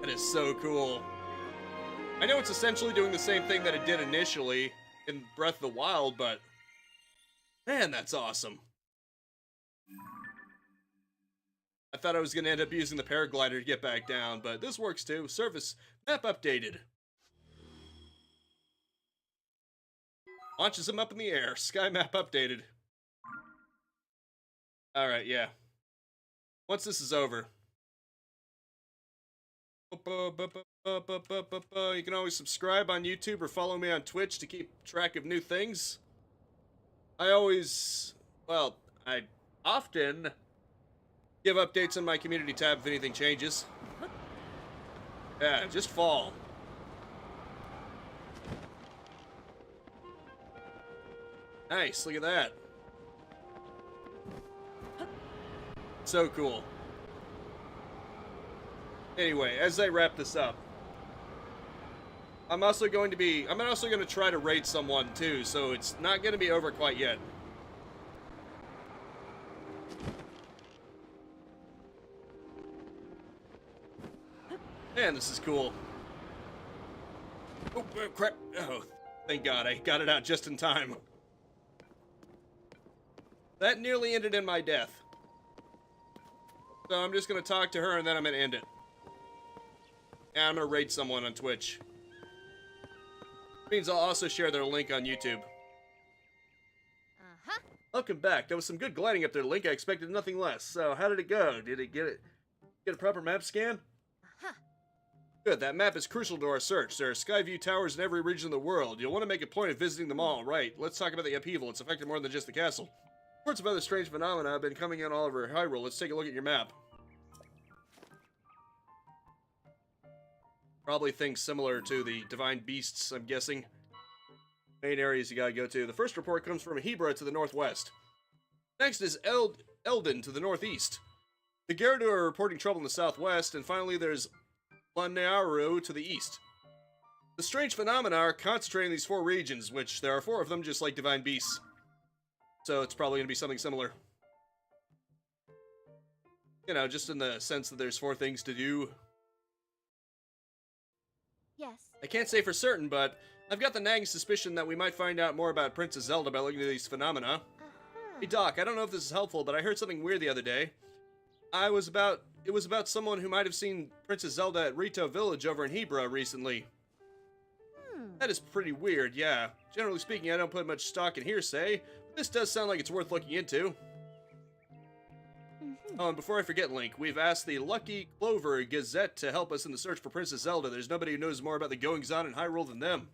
That is so cool. I know it's essentially doing the same thing that it did initially in Breath of the Wild, but man, that's awesome. thought I was going to end up using the paraglider to get back down, but this works too. Surface map updated. Launches him up in the air. Sky map updated. Alright, yeah. Once this is over. You can always subscribe on YouTube or follow me on Twitch to keep track of new things. I often give updates on my community tab if anything changes. Yeah, just fall. Nice, look at that. So cool. Anyway, as I wrap this up, I'm also going to try to raid someone too, so it's not going to be over quite yet. Man, this is cool. Oh, crap. Oh, thank God, I got it out just in time. That nearly ended in my death. So I'm just going to talk to her and then I'm going to end it. And I'm going to raid someone on Twitch. Means I'll also share their link on YouTube. Uh-huh. Welcome back. That was some good gliding up there, Link. I expected nothing less. So, how did it go? Did it get a proper map scan? Uh-huh. Good. That map is crucial to our search. There are Skyview towers in every region of the world. You'll want to make a point of visiting them all. Right. Let's talk about the upheaval. It's affected more than just the castle. Reports of other strange phenomena have been coming in all over Hyrule. Let's take a look at your map. Probably things similar to the Divine Beasts, I'm guessing. Main areas you gotta go to. The first report comes from Hebra to the northwest. Next is Eldin to the northeast. The Gerudo are reporting trouble in the southwest, and finally there's Lanayru to the east. The strange phenomena are concentrating in these 4 regions, which there are 4 of them, just like Divine Beasts. So it's probably gonna be something similar. You know, just in the sense that there's 4 things to do. Yes. I can't say for certain, but I've got the nagging suspicion that we might find out more about Princess Zelda by looking at these phenomena. Uh-huh. Hey Doc, I don't know if this is helpful, but I heard something weird the other day. It was about someone who might have seen Princess Zelda at Rito Village over in Hebra recently. That is pretty weird, yeah. Generally speaking, I don't put much stock in hearsay, but this does sound like it's worth looking into. Oh, and before I forget, Link, we've asked the Lucky Clover Gazette to help us in the search for Princess Zelda. There's nobody who knows more about the goings-on in Hyrule than them.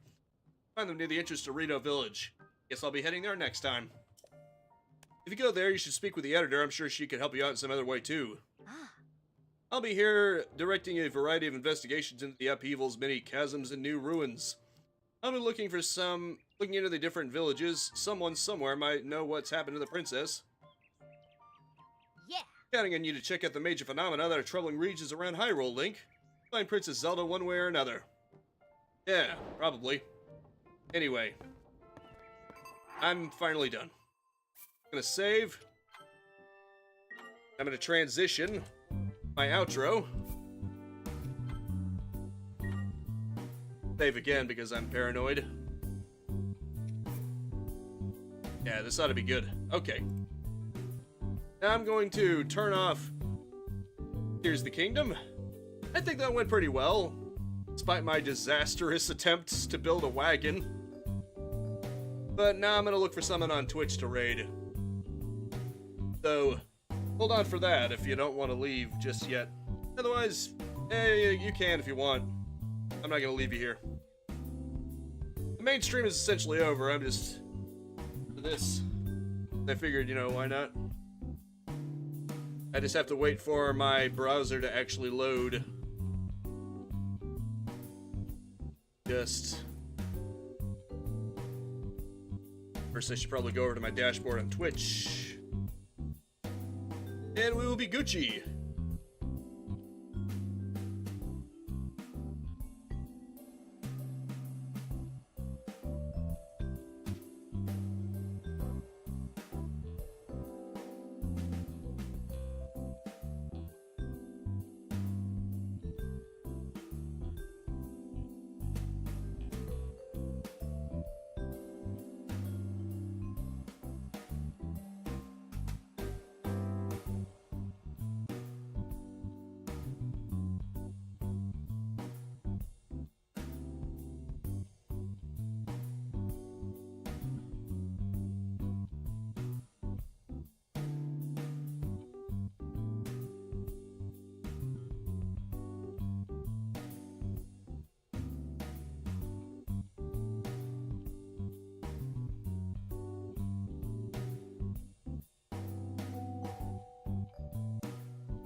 Find them near the entrance to Rito Village. Guess I'll be heading there next time. If you go there, you should speak with the editor. I'm sure she could help you out in some other way, too. Ah. I'll be here directing a variety of investigations into the upheavals, many chasms, and new ruins. I'll be looking into the different villages. Someone somewhere might know what's happened to the princess. Yeah. Counting on you to check out the major phenomena that are troubling regions around Hyrule, Link. Find Princess Zelda one way or another. Yeah, probably. Anyway. I'm finally done. I'm gonna save. I'm gonna transition my outro. Save again because I'm paranoid. Yeah, this ought to be good. Okay. Now I'm going to turn off Here's the Kingdom. I think that went pretty well, despite my disastrous attempts to build a wagon. But now I'm going to look for someone on Twitch to raid. So, hold on for that if you don't want to leave just yet. Otherwise, you can if you want. I'm not going to leave you here. The main stream is essentially over. I'm just... for this. I figured, you know, why not? I just have to wait for my browser to actually load. First I should probably go over to my dashboard on Twitch. And we will be Gucci.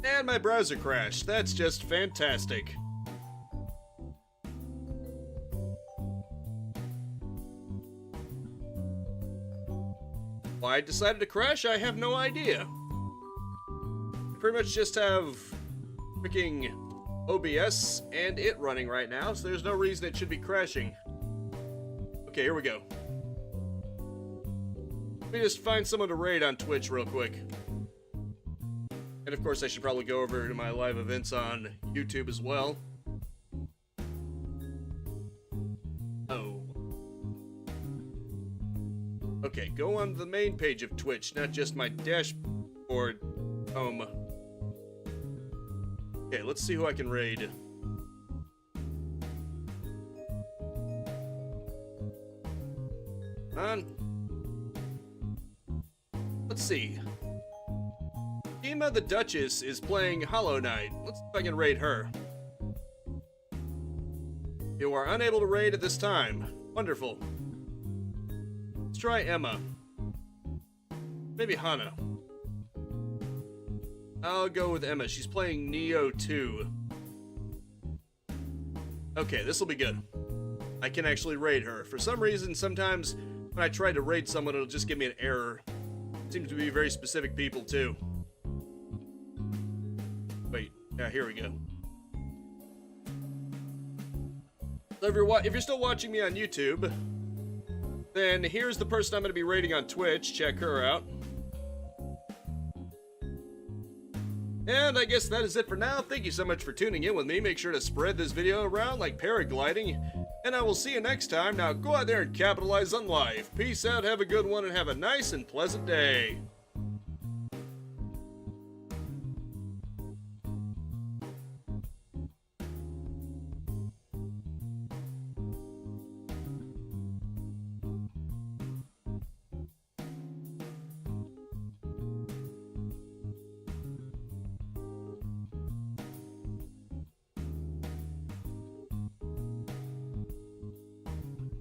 And my browser crashed. That's just fantastic. Why I decided to crash, I have no idea. I pretty much just have freaking OBS and it running right now, so there's no reason it should be crashing. Okay, here we go. Let me just find someone to raid on Twitch real quick. And of course, I should probably go over to my live events on YouTube as well. Oh. Okay, go on the main page of Twitch, not just my dashboard home. Okay, let's see who I can raid. Come on. Let's see. Emma the Duchess is playing Hollow Knight. Let's see if I can raid her. You are unable to raid at this time. Wonderful. Let's try Emma. Maybe Hana. I'll go with Emma. She's playing Neo 2. Okay, this will be good. I can actually raid her. For some reason, sometimes when I try to raid someone, it'll just give me an error. Seems to be very specific people, too. Wait, yeah, here we go. So if you're still watching me on YouTube, then here's the person I'm going to be raiding on Twitch. Check her out. And I guess that is it for now. Thank you so much for tuning in with me. Make sure to spread this video around like paragliding. And I will see you next time. Now go out there and capitalize on life. Peace out, have a good one, and have a nice and pleasant day.